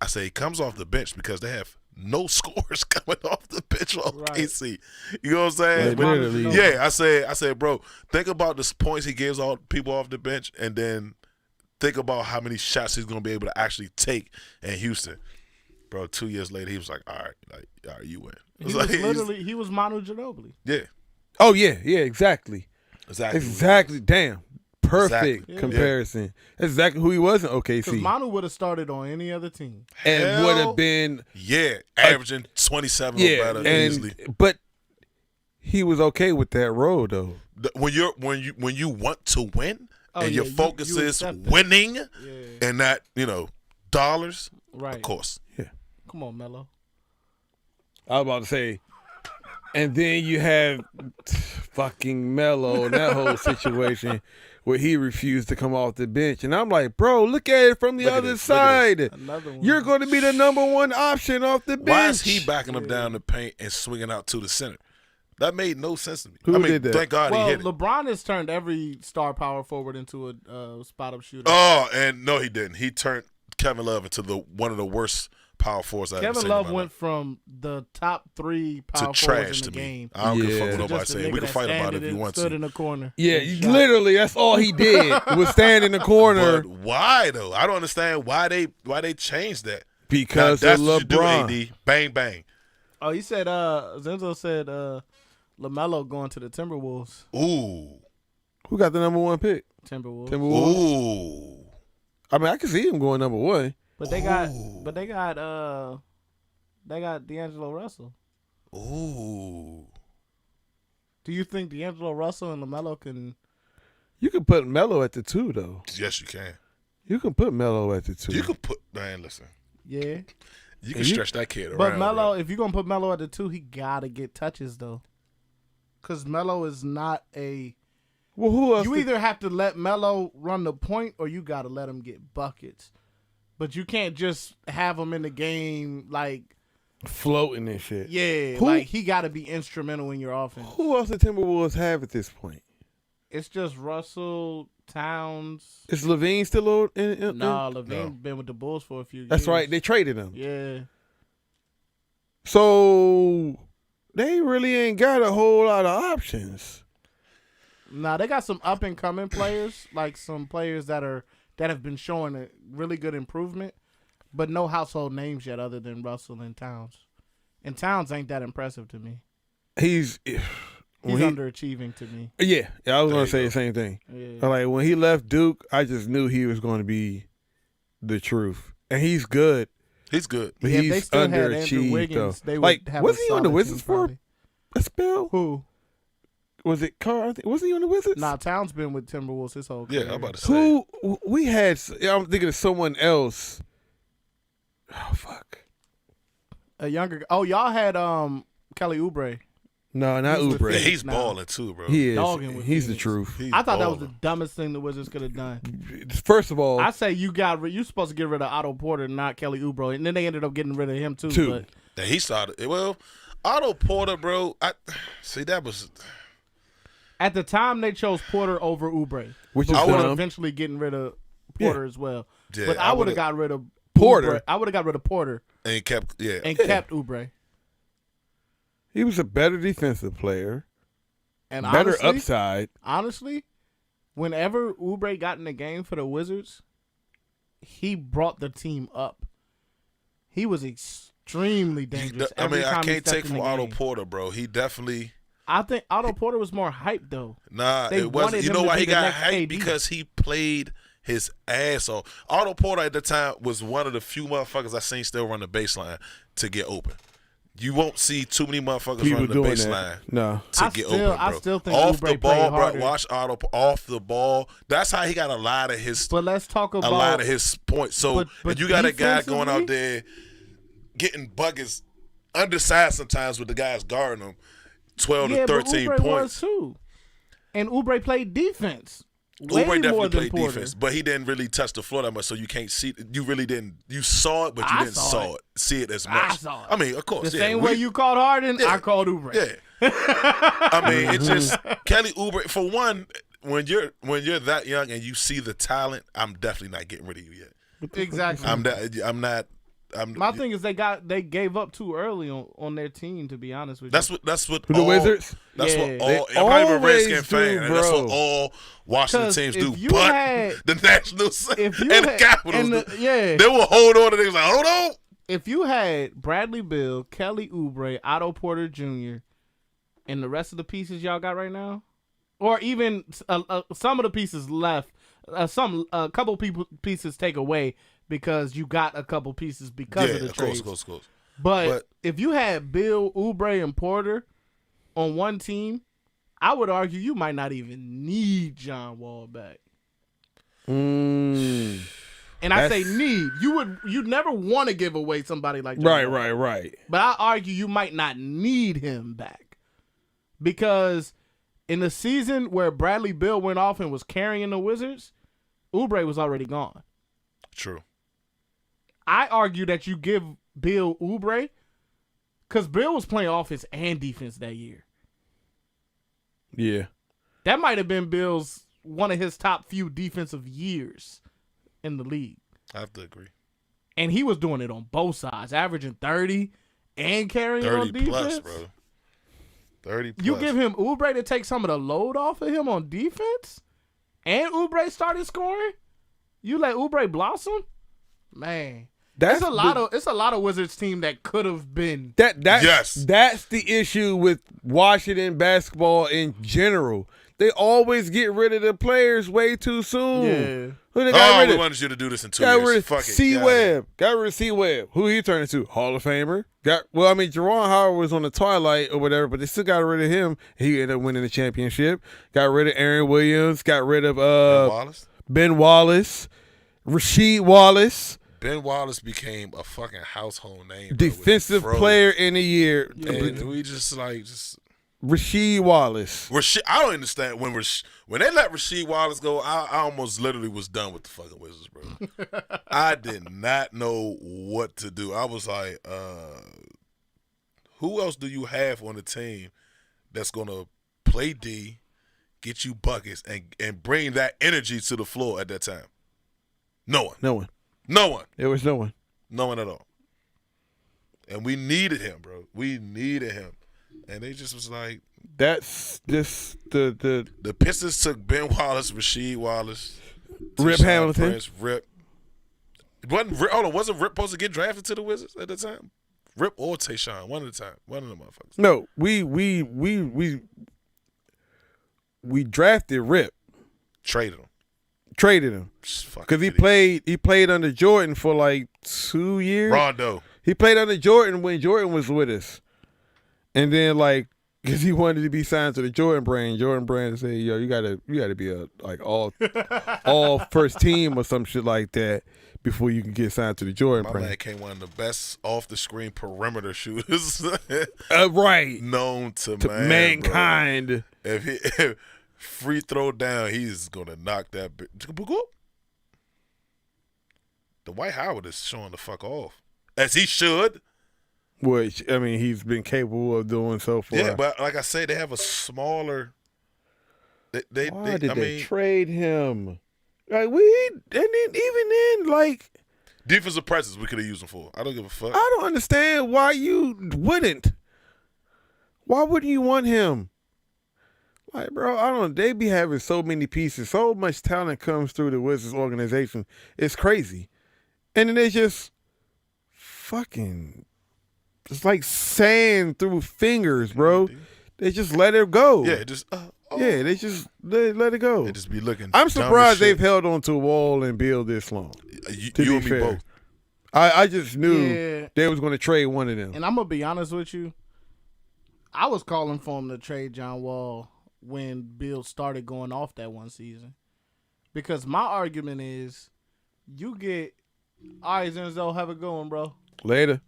Speaker 2: I say he comes off the bench because they have no scores coming off the bench for OKC. You know what I'm saying?
Speaker 3: Like, literally.
Speaker 2: Yeah, I said, bro, think about the points he gives all people off the bench, and then think about how many shots he's gonna be able to actually take in Houston. Bro, 2 years later, he was like, all right, you win.
Speaker 1: He was Manu Ginobili.
Speaker 2: Yeah.
Speaker 3: Oh yeah, exactly.
Speaker 2: Exactly.
Speaker 3: Damn. Perfect
Speaker 2: Exactly.
Speaker 3: comparison. That's exactly who he was in
Speaker 1: Because
Speaker 3: OKC.
Speaker 1: Manu would have started on any other team.
Speaker 3: And would have been
Speaker 2: averaging 27 or better easily.
Speaker 3: But he was okay with that role though.
Speaker 2: When you want to win and your focus
Speaker 1: you
Speaker 2: is
Speaker 1: accept that.
Speaker 2: winning and not, dollars,
Speaker 1: Right.
Speaker 2: of course.
Speaker 3: Yeah.
Speaker 1: Come on, Melo.
Speaker 3: I was about to say, and then you have fucking Melo and that whole situation where he refused to come off the bench. And I'm like, bro, look at it from the other side.
Speaker 1: Another one.
Speaker 3: You're going to be the number one option off the bench.
Speaker 2: Why is he backing him down the paint and swinging out to the center? That made no sense to me.
Speaker 3: Who did that?
Speaker 2: Thank God he hit it.
Speaker 1: LeBron has turned every star power forward into a spot-up shooter.
Speaker 2: Oh, and no, he didn't. He turned Kevin Love into one of the worst power forwards I've ever seen.
Speaker 1: Kevin Love went from the top 3 power forwards in the game.
Speaker 2: I don't give a fuck what
Speaker 1: to
Speaker 2: nobody
Speaker 1: just a
Speaker 2: say.
Speaker 1: nigga
Speaker 2: We can
Speaker 1: that
Speaker 2: fight about it if
Speaker 1: standing
Speaker 2: you want
Speaker 1: stood
Speaker 2: to.
Speaker 1: in the corner.
Speaker 3: Yeah,
Speaker 1: and shot.
Speaker 3: literally, that's all he did was stand in the corner
Speaker 2: But why though? I don't understand why they changed that.
Speaker 3: because
Speaker 2: now, that's
Speaker 3: of
Speaker 2: what
Speaker 3: LeBron.
Speaker 2: you do, AD. Bang bang.
Speaker 1: Oh, he said. Zenzo said. LaMelo going to the Timberwolves.
Speaker 2: Ooh.
Speaker 3: Who got the number 1 pick?
Speaker 1: Timberwolves.
Speaker 2: Ooh.
Speaker 3: I mean, I can see him going number 1.
Speaker 1: But they got. They got D'Angelo Russell.
Speaker 2: Ooh.
Speaker 1: Do you think D'Angelo Russell and LaMelo can?
Speaker 3: You can put Melo at the 2 though.
Speaker 2: Yes, you can.
Speaker 3: You can put Melo at the 2.
Speaker 2: You could put listen.
Speaker 1: Yeah.
Speaker 2: You can stretch that kid around.
Speaker 1: But Melo,
Speaker 2: bro.
Speaker 1: if you're gonna put Melo at the 2, he gotta get touches though. Cause Melo is not a.
Speaker 3: Well, who else?
Speaker 1: You either have to let Melo run the point, or you gotta let him get buckets. But you can't just have him in the game like
Speaker 3: floating and shit.
Speaker 1: Yeah,
Speaker 3: Who-
Speaker 1: like he gotta be instrumental in your offense.
Speaker 3: Who else the Timberwolves have at this point?
Speaker 1: It's just Russell, Towns.
Speaker 3: Is Levine still in?
Speaker 1: Nah, Levine been with the Bulls for a few years.
Speaker 3: That's right. They traded him.
Speaker 1: Yeah.
Speaker 3: So they really ain't got a whole lot of options.
Speaker 1: Nah, they got some up and coming players, like some players that have been showing a really good improvement, but no household names yet other than Russell and Towns. And Towns ain't that impressive to me.
Speaker 3: He's
Speaker 1: underachieving to me.
Speaker 3: Yeah, I was gonna say the same thing.
Speaker 1: Yeah.
Speaker 3: Like when he left Duke, I just knew he was going to be the truth, and he's good.
Speaker 2: He's good.
Speaker 3: But
Speaker 1: Yeah, if
Speaker 3: he's
Speaker 1: they still had Andrew
Speaker 3: underachieved
Speaker 1: Wiggins,
Speaker 3: though.
Speaker 1: they would
Speaker 3: Like,
Speaker 1: have
Speaker 3: wasn't
Speaker 1: a
Speaker 3: he on the
Speaker 1: solid
Speaker 3: Wizards
Speaker 1: team,
Speaker 3: for
Speaker 1: probably.
Speaker 3: a spell?
Speaker 1: Who?
Speaker 3: Was it Carl? Wasn't he on the Wizards?
Speaker 1: Nah, Towns been with Timberwolves his whole career.
Speaker 2: Yeah, I'm about to say.
Speaker 3: Who we had? I'm thinking of someone else. Oh fuck!
Speaker 1: A younger. Oh, y'all had Kelly Oubre.
Speaker 3: No, not
Speaker 1: He's with
Speaker 3: Oubre.
Speaker 2: Yeah, he's
Speaker 1: Nah.
Speaker 2: balling too, bro.
Speaker 3: He is.
Speaker 1: Dogging with
Speaker 3: He's the
Speaker 1: Phoenix.
Speaker 3: truth.
Speaker 2: He's
Speaker 1: I thought that was
Speaker 2: balling.
Speaker 1: the dumbest thing the Wizards could have done.
Speaker 3: First of all,
Speaker 1: I say you supposed to get rid of Otto Porter, not Kelly Oubre, and then they ended up getting rid of him too.
Speaker 3: Two.
Speaker 1: But
Speaker 2: That he started. Well, Otto Porter, bro. I see that was.
Speaker 1: at the time, they chose Porter over Oubre,
Speaker 3: which is
Speaker 1: before
Speaker 3: dumb.
Speaker 1: eventually getting rid of Porter as well.
Speaker 2: Yeah,
Speaker 1: But I would have got rid of
Speaker 3: Porter.
Speaker 1: Oubre. I would have got rid of Porter
Speaker 2: and kept
Speaker 1: and kept Oubre.
Speaker 3: He was a better defensive player,
Speaker 1: And
Speaker 3: better
Speaker 1: honestly,
Speaker 3: upside.
Speaker 1: honestly, whenever Oubre got in the game for the Wizards, he brought the team up. He was extremely dangerous.
Speaker 2: I mean,
Speaker 1: every
Speaker 2: I
Speaker 1: time he
Speaker 2: can't
Speaker 1: stepped
Speaker 2: take
Speaker 1: in
Speaker 2: from
Speaker 1: the
Speaker 2: Otto
Speaker 1: game.
Speaker 2: Porter, bro. He definitely.
Speaker 1: I think Otto Porter was more hyped though.
Speaker 2: Nah,
Speaker 1: They
Speaker 2: it wasn't.
Speaker 1: wanted
Speaker 2: You
Speaker 1: him
Speaker 2: know
Speaker 1: to
Speaker 2: why
Speaker 1: be
Speaker 2: he
Speaker 1: the
Speaker 2: got
Speaker 1: next
Speaker 2: hyped?
Speaker 1: KD.
Speaker 2: Because he played his ass off. Otto Porter at the time was one of the few motherfuckers I seen still run the baseline to get open. You won't see too many motherfuckers
Speaker 3: People
Speaker 2: run the
Speaker 3: doing
Speaker 2: baseline
Speaker 3: that. No.
Speaker 2: to get open, bro.
Speaker 1: I still think
Speaker 2: off
Speaker 1: Oubre
Speaker 2: the ball,
Speaker 1: played
Speaker 2: bro.
Speaker 1: harder.
Speaker 2: Watch Otto off the ball. That's how he got a lot of his
Speaker 1: But let's talk about
Speaker 2: a lot of his points. So
Speaker 1: but
Speaker 2: and you got a guy going out
Speaker 1: defensively-
Speaker 2: there getting buckets undersized sometimes with the guys guarding him, 12
Speaker 1: yeah,
Speaker 2: to 13
Speaker 1: but Oubre
Speaker 2: points.
Speaker 1: was too. And Oubre played defense. Way
Speaker 2: Oubre
Speaker 1: more
Speaker 2: definitely
Speaker 1: than
Speaker 2: played
Speaker 1: Porter.
Speaker 2: defense, but he didn't really touch the floor that much, so you can't see. You really didn't. You saw it, but you
Speaker 1: I
Speaker 2: didn't
Speaker 1: saw it.
Speaker 2: see it as much.
Speaker 1: I saw it.
Speaker 2: I mean, of course,
Speaker 1: The
Speaker 2: yeah,
Speaker 1: same way you called Harden,
Speaker 2: Yeah.
Speaker 1: I called Oubre.
Speaker 2: Yeah. I mean, it's just Kelly Oubre. For one, when you're that young and you see the talent, I'm definitely not getting rid of you yet.
Speaker 1: Exactly.
Speaker 2: I'm not.
Speaker 1: My thing is they gave up too early on their team. To be honest with you,
Speaker 2: That's what
Speaker 3: The
Speaker 2: all,
Speaker 3: Wizards?
Speaker 2: That's
Speaker 1: Yeah.
Speaker 2: what all.
Speaker 3: They
Speaker 2: I'm not even a
Speaker 3: always
Speaker 2: Redskin
Speaker 3: do,
Speaker 2: fan. And that's
Speaker 3: bro.
Speaker 2: what all Washington
Speaker 1: 'Cause
Speaker 2: teams
Speaker 1: if
Speaker 2: do.
Speaker 1: you
Speaker 2: But
Speaker 1: had-
Speaker 2: the Nationals
Speaker 1: if you
Speaker 2: and the
Speaker 1: had-
Speaker 2: Capitals,
Speaker 1: and the- yeah.
Speaker 2: they will hold on to things like, hold on.
Speaker 1: if you had Bradley Beal, Kelly Oubre, Otto Porter Jr.,
Speaker 4: and the rest of the pieces y'all got right now, or even some of the pieces left, a couple pieces take away because you got a couple pieces because of the trades.
Speaker 2: Close.
Speaker 4: But if you had Bill, Oubre, and Porter on one team, I would argue you might not even need John Wall back. And I say need. You'd never want to give away somebody like John Wall.
Speaker 3: Right.
Speaker 4: But I argue you might not need him back. Because in the season where Bradley Beal went off and was carrying the Wizards, Oubre was already gone.
Speaker 2: True.
Speaker 4: I argue that you give Bill Oubre, because Bill was playing offense and defense that year.
Speaker 3: Yeah.
Speaker 4: That might have been Bill's one of his top few defensive years in the league.
Speaker 2: I have to agree.
Speaker 4: And he was doing it on both sides, averaging 30 and carrying
Speaker 2: 30
Speaker 4: on defense.
Speaker 2: plus, bro. 30 plus.
Speaker 4: You give him Oubre to take some of the load off of him on defense, and Oubre started scoring. You let Oubre blossom, man. It's a lot of Wizards team that could have been.
Speaker 2: Yes.
Speaker 3: That's the issue with Washington basketball in general. They always get rid of the players way too soon.
Speaker 4: Yeah.
Speaker 3: Who they got rid of?
Speaker 2: We wanted you to do this in 2
Speaker 3: Got
Speaker 2: years.
Speaker 3: rid of
Speaker 2: Fuck it.
Speaker 3: C-Web. Got rid of C-Web. Who he turned into? Hall of Famer. Jerron Howard was on the twilight or whatever, but they still got rid of him. He ended up winning the championship. Got rid of Aaron Williams. Got rid of Ben Wallace. Rasheed Wallace.
Speaker 2: Ben Wallace became a fucking household name.
Speaker 3: Defensive player in the year.
Speaker 2: And we just
Speaker 3: Rasheed Wallace.
Speaker 2: I don't understand when they let Rasheed Wallace go. I almost literally was done with the fucking Wizards, bro. I did not know what to do. I was like, who else do you have on the team that's gonna play D, get you buckets, and bring that energy to the floor at that time? No one.
Speaker 3: There was no one.
Speaker 2: No one at all. And we needed him, bro. And they just was like,
Speaker 3: that's just
Speaker 2: the Pistons took Ben Wallace, Rasheed Wallace,
Speaker 3: Rip Hamilton,
Speaker 2: Prince, Rip. Wasn't Rip supposed to get drafted to the Wizards at the time? Rip or Tayshaun, one at a time, one of them motherfuckers.
Speaker 3: No, we drafted Rip,
Speaker 2: traded him
Speaker 3: because he played under Jordan for like 2 years.
Speaker 2: Rondo.
Speaker 3: He played under Jordan when Jordan was with us. And then, because he wanted to be signed to the Jordan brand said, "Yo, you gotta be a all first team or some shit like that before you can get signed to the Jordan brand."
Speaker 2: My man came one of the best off the screen perimeter shooters,
Speaker 3: right?
Speaker 2: Known to
Speaker 3: mankind.
Speaker 2: Bro. If free throw down, he's gonna knock that. The Dwight Howard is showing the fuck off, as he should.
Speaker 3: Which, I mean, he's been capable of doing so far.
Speaker 2: Yeah, but like I say, they have a smaller.
Speaker 3: Why did they trade him?
Speaker 2: Defensive presence we could have used him for. I don't give a fuck.
Speaker 3: I don't understand why you wouldn't. Why wouldn't you want him? Like, bro, I don't know. They be having so many pieces. So much talent comes through the Wizards organization. It's crazy. And then they just fucking... It's like sand through fingers, bro. They just let it go.
Speaker 2: Yeah,
Speaker 3: they just let it go.
Speaker 2: They just be looking.
Speaker 3: I'm surprised they've held on to a Wall and Bill this long.
Speaker 2: You and me both.
Speaker 3: I just knew they was going to trade one of them.
Speaker 4: And I'm gonna be honest with you. I was calling for him to trade John Wall when Bill started going off that one season, because my argument is, you get, all right, Zenzo, have a good one, bro.
Speaker 3: Later.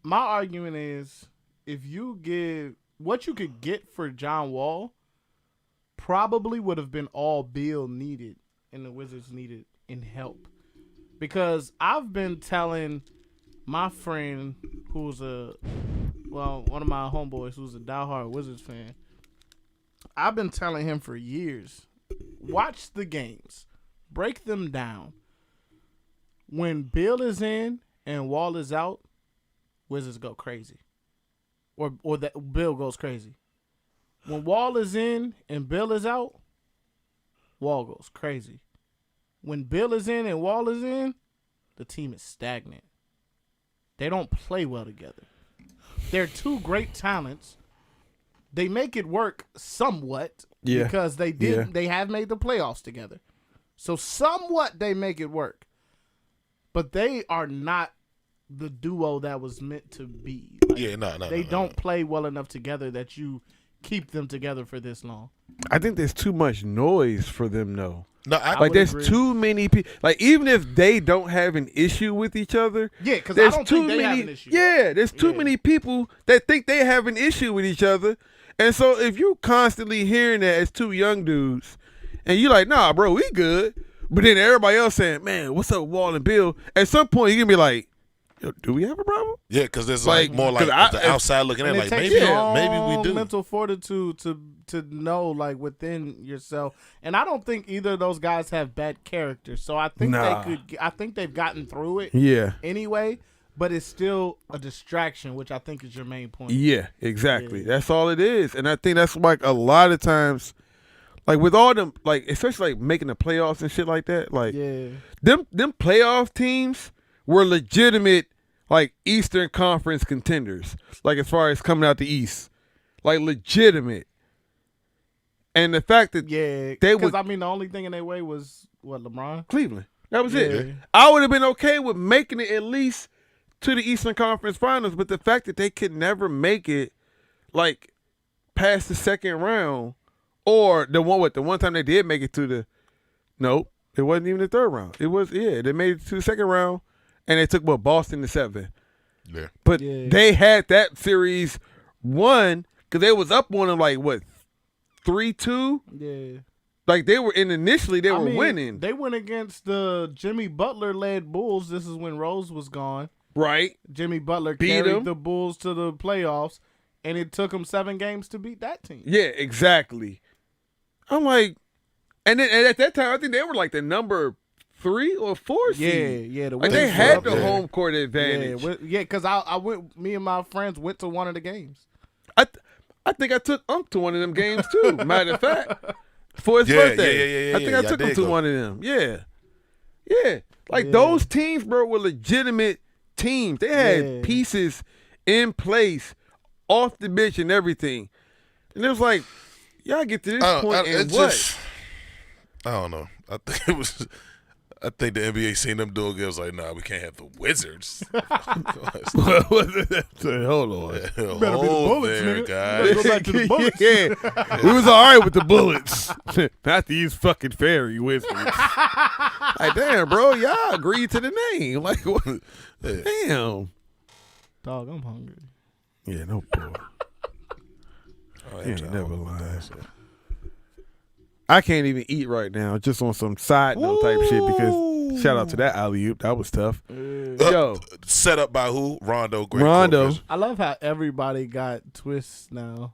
Speaker 4: My argument is, if you give what you could get for John Wall, probably would have been all Bill needed and the Wizards needed in help. Because I've been telling my friend who's one of my homeboys who's a diehard Wizards fan, I've been telling him for years, watch the games, break them down. When Bill is in and Wall is out, Wizards go crazy. Or that Bill goes crazy. When Wall is in and Bill is out, Wall goes crazy. When Bill is in and Wall is in, the team is stagnant. They don't play well together. They're two great talents, they make it work somewhat
Speaker 3: Yeah.
Speaker 4: because they have made the playoffs together. So somewhat they make it work. But they are not the duo that was meant to be. Like, they don't play well enough together that you keep them together for this long.
Speaker 3: I think there's too much noise for them, though.
Speaker 2: No,
Speaker 3: Like, there's
Speaker 4: agree.
Speaker 3: too many people. Like, even if they don't have an issue with each other,
Speaker 4: Yeah, because I
Speaker 3: there's
Speaker 4: don't
Speaker 3: too
Speaker 4: think they
Speaker 3: many.
Speaker 4: have an issue.
Speaker 3: Yeah, there's too
Speaker 4: Yeah.
Speaker 3: many people that think they have an issue with each other, and so if you constantly hearing that as two young dudes, and you like, nah, bro, we good, but then everybody else saying, man, what's up, Wall and Bill? At some point, you're gonna be like, yo, do we have a problem?
Speaker 2: Yeah, because there's
Speaker 3: Like,
Speaker 2: more like
Speaker 3: 'cause
Speaker 2: the outside looking in.
Speaker 4: And it
Speaker 2: Like
Speaker 4: takes
Speaker 2: maybe
Speaker 4: strong
Speaker 2: we do.
Speaker 4: mental fortitude to know, like, within yourself. And I don't think either of those guys have bad character. So I think
Speaker 3: Nah.
Speaker 4: I think they've gotten through it
Speaker 3: Yeah.
Speaker 4: anyway. But it's still a distraction, which I think is your main point.
Speaker 3: Yeah, exactly.
Speaker 4: Yeah.
Speaker 3: That's all it is. And I think that's like a lot of times, like with all them, like especially like making the playoffs and shit like that, like
Speaker 4: Yeah.
Speaker 3: them playoff teams were legitimate like Eastern Conference contenders, like as far as coming out the East, like legitimate. And the fact that
Speaker 4: Yeah.
Speaker 3: They
Speaker 4: Because,
Speaker 3: would-
Speaker 4: I mean, the only thing in their way was, what, LeBron?
Speaker 3: Cleveland, that was
Speaker 4: Yeah.
Speaker 3: it. I would have been okay with making it at least to the Eastern Conference Finals, but the fact that they could never make it like past the second round, or the one time they did make it to the, nope, it wasn't even the third round. It was they made it to the second round, and they took Boston to 7.
Speaker 2: Yeah.
Speaker 3: But
Speaker 4: Yeah.
Speaker 3: they had that series won because they was up on them like what 3-2.
Speaker 4: Yeah.
Speaker 3: Like they were initially they
Speaker 4: I
Speaker 3: were
Speaker 4: mean,
Speaker 3: winning,
Speaker 4: They went against the Jimmy Butler-led Bulls. This is when Rose was gone.
Speaker 3: right?
Speaker 4: Jimmy Butler
Speaker 3: Beat
Speaker 4: carried
Speaker 3: 'em.
Speaker 4: the Bulls to the playoffs, and it took them 7 games to beat that team.
Speaker 3: Yeah, exactly. I'm like, and at that time, I think they were like the number 3 or 4 seed.
Speaker 4: Yeah. The
Speaker 3: Like
Speaker 4: Wizards
Speaker 3: they
Speaker 4: were
Speaker 3: had
Speaker 4: up
Speaker 3: the
Speaker 4: there.
Speaker 3: home court advantage.
Speaker 4: Yeah, because I went. Me and my friends went to one of the games.
Speaker 3: I think I took to one of them games too. Matter of fact, for his
Speaker 2: Yeah,
Speaker 3: birthday,
Speaker 2: yeah.
Speaker 3: I think I
Speaker 2: Y'all
Speaker 3: took him
Speaker 2: did
Speaker 3: to
Speaker 2: go.
Speaker 3: one of them. Yeah. Like
Speaker 4: Yeah.
Speaker 3: those teams, bro, were legitimate teams. They had
Speaker 4: Yeah.
Speaker 3: pieces in place, off the bench and everything. And it was like, y'all get to this point and what?
Speaker 2: I don't know. I think it was. I think the NBA seen them doing it. Was like, nah, we can't have the Wizards.
Speaker 3: Hold on.
Speaker 4: Better be the Bullets, nigga.
Speaker 2: guys.
Speaker 4: Go back to the Bullets.
Speaker 3: Yeah, we was all right with the Bullets, not these fucking fairy wizards. Like, damn, bro, y'all agreed to the name. Like, what? Damn.
Speaker 4: Dog, I'm hungry.
Speaker 3: Yeah, no boy.
Speaker 2: Oh,
Speaker 3: You ain't never lying. I can't even eat right now, just on some side note type shit. Because shout out to that alley oop, that was tough. Yo,
Speaker 2: Set up by who? Rondo. Great
Speaker 3: Rondo.
Speaker 2: court vision.
Speaker 4: I love how everybody got twists now.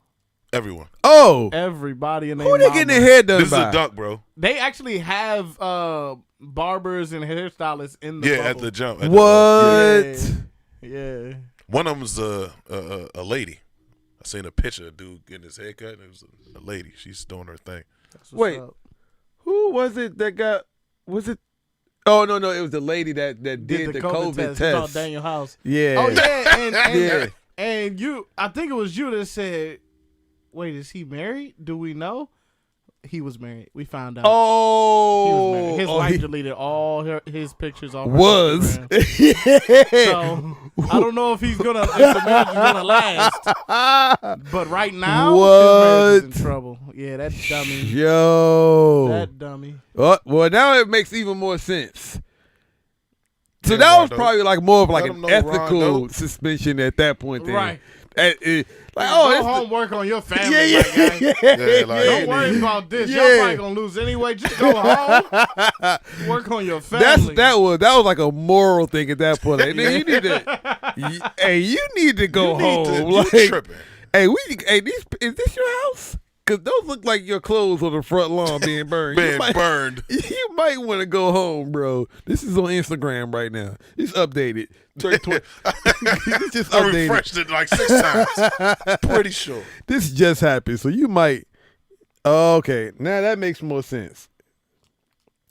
Speaker 2: Everyone.
Speaker 3: oh,
Speaker 4: Everybody in their
Speaker 3: who they getting their hair done
Speaker 2: This is
Speaker 3: by?
Speaker 2: a dunk, bro.
Speaker 4: They actually have barbers and hairstylists in the
Speaker 2: Yeah,
Speaker 4: bubble.
Speaker 2: at the jump. At
Speaker 3: What?
Speaker 4: Yeah.
Speaker 2: one of them's a lady. I seen a picture of a dude getting his hair cut, and it was a lady. She's doing her thing.
Speaker 4: That's what's
Speaker 3: Wait.
Speaker 4: up.
Speaker 3: Who was it that got? Was it? Oh no, it was the lady that did the COVID
Speaker 4: test. It's called
Speaker 3: test.
Speaker 4: Daniel House.
Speaker 3: Yeah.
Speaker 4: Oh yeah, and
Speaker 3: Yeah.
Speaker 4: and you. I think it was you that said, "Wait, is he married? Do we know?" He was married. We found out. He was
Speaker 3: Oh,
Speaker 4: married. His
Speaker 3: oh,
Speaker 4: wife
Speaker 3: he
Speaker 4: deleted all his pictures off. her
Speaker 3: was.
Speaker 4: Instagram.
Speaker 3: Yeah.
Speaker 4: So I don't know if if the marriage is gonna last. But right now,
Speaker 3: What?
Speaker 4: his marriage is in trouble. Yeah, that dummy.
Speaker 3: Yo.
Speaker 4: That dummy.
Speaker 3: Well, now it makes even more sense. So
Speaker 2: Yeah,
Speaker 3: that was
Speaker 2: Rondo.
Speaker 3: probably like more of like
Speaker 2: Let
Speaker 3: an
Speaker 2: him know,
Speaker 3: ethical
Speaker 2: Rondo.
Speaker 3: suspension at that point. Then.
Speaker 4: Right.
Speaker 3: Like,
Speaker 4: Go
Speaker 3: that's
Speaker 4: home, work on your family,
Speaker 3: yeah,
Speaker 4: my guy.
Speaker 2: Yeah, like,
Speaker 4: Don't worry about this.
Speaker 3: Yeah.
Speaker 4: Y'all probably gonna lose anyway. Just go home, work on your family.
Speaker 3: that was like a moral thing at that point. Like, nigga, you need to, you need to go home.
Speaker 2: You
Speaker 3: Like,
Speaker 2: tripping.
Speaker 3: is this your house? Because those look like your clothes on the front lawn being burned.
Speaker 2: Being burned.
Speaker 3: You might want to go home, bro. This is on Instagram right now. It's updated. It's just
Speaker 2: I
Speaker 3: updated.
Speaker 2: refreshed it like 6 times. Pretty sure.
Speaker 3: This just happened, so you might. Oh, okay, now that makes more sense.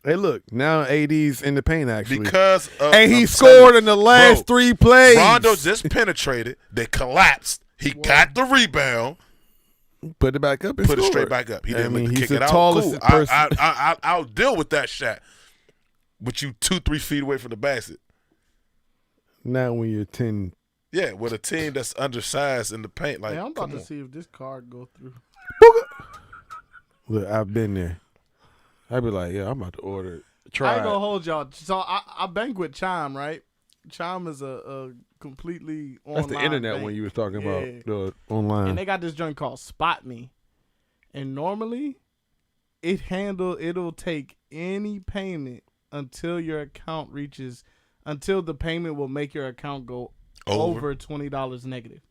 Speaker 3: Hey, look, now AD's in the paint actually,
Speaker 2: Because of,
Speaker 3: and he
Speaker 2: I'm
Speaker 3: scored
Speaker 2: telling
Speaker 3: in the last
Speaker 2: bro,
Speaker 3: 3 plays.
Speaker 2: Rondo just penetrated. They collapsed. He got the rebound.
Speaker 3: Put it back up and
Speaker 2: put it
Speaker 3: score
Speaker 2: straight back up. He didn't
Speaker 3: he's
Speaker 2: kick
Speaker 3: the
Speaker 2: it out.
Speaker 3: tallest
Speaker 2: Cool.
Speaker 3: person.
Speaker 2: I'll deal with that shot. But you 2-3 feet away from the basket.
Speaker 3: Now when you're 10.
Speaker 2: Yeah, with a team that's undersized in the paint, like,
Speaker 4: I'm about
Speaker 2: come
Speaker 4: to
Speaker 2: on.
Speaker 4: see if this card go through.
Speaker 3: Look, I've been there. I'd be like, yeah, I'm about to order. Try
Speaker 4: I ain't gonna
Speaker 3: it.
Speaker 4: hold y'all. So I bank with Chime, right? Chime is a completely online
Speaker 3: That's the internet
Speaker 4: bank.
Speaker 3: when you was talking
Speaker 4: Yeah.
Speaker 3: about the online.
Speaker 4: And they got this joint called Spot Me. And normally it'll take any payment until your account reaches, until the payment will make your account go over $20 negative.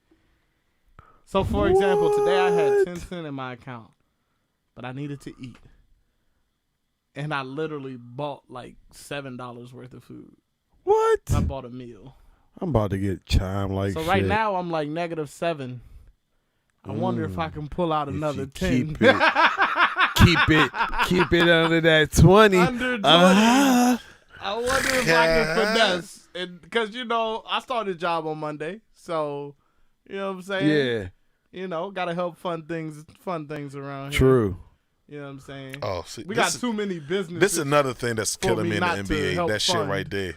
Speaker 4: So for example, today I had 10 cents in my account, but I needed to eat. And I literally bought like $7 worth of food.
Speaker 3: What?
Speaker 4: I bought a meal.
Speaker 3: I'm about to get Chime like
Speaker 4: So right
Speaker 3: shit.
Speaker 4: now I'm like -7. I wonder if I can pull out
Speaker 3: If
Speaker 4: another
Speaker 3: you
Speaker 4: 10.
Speaker 3: Keep it under that 20.
Speaker 4: Under 20.
Speaker 3: Uh-huh.
Speaker 4: I wonder if I can finesse. Because, I started a job on Monday. So, you know what I'm saying?
Speaker 3: Yeah.
Speaker 4: Got to help fund things around here.
Speaker 3: True.
Speaker 4: You know what I'm saying?
Speaker 2: Oh, see,
Speaker 4: We got too many businesses.
Speaker 2: This is another thing that's
Speaker 4: for
Speaker 2: killing
Speaker 4: me
Speaker 2: me in the
Speaker 4: not to
Speaker 2: NBA.
Speaker 4: help
Speaker 2: That shit
Speaker 4: fund.
Speaker 2: right there.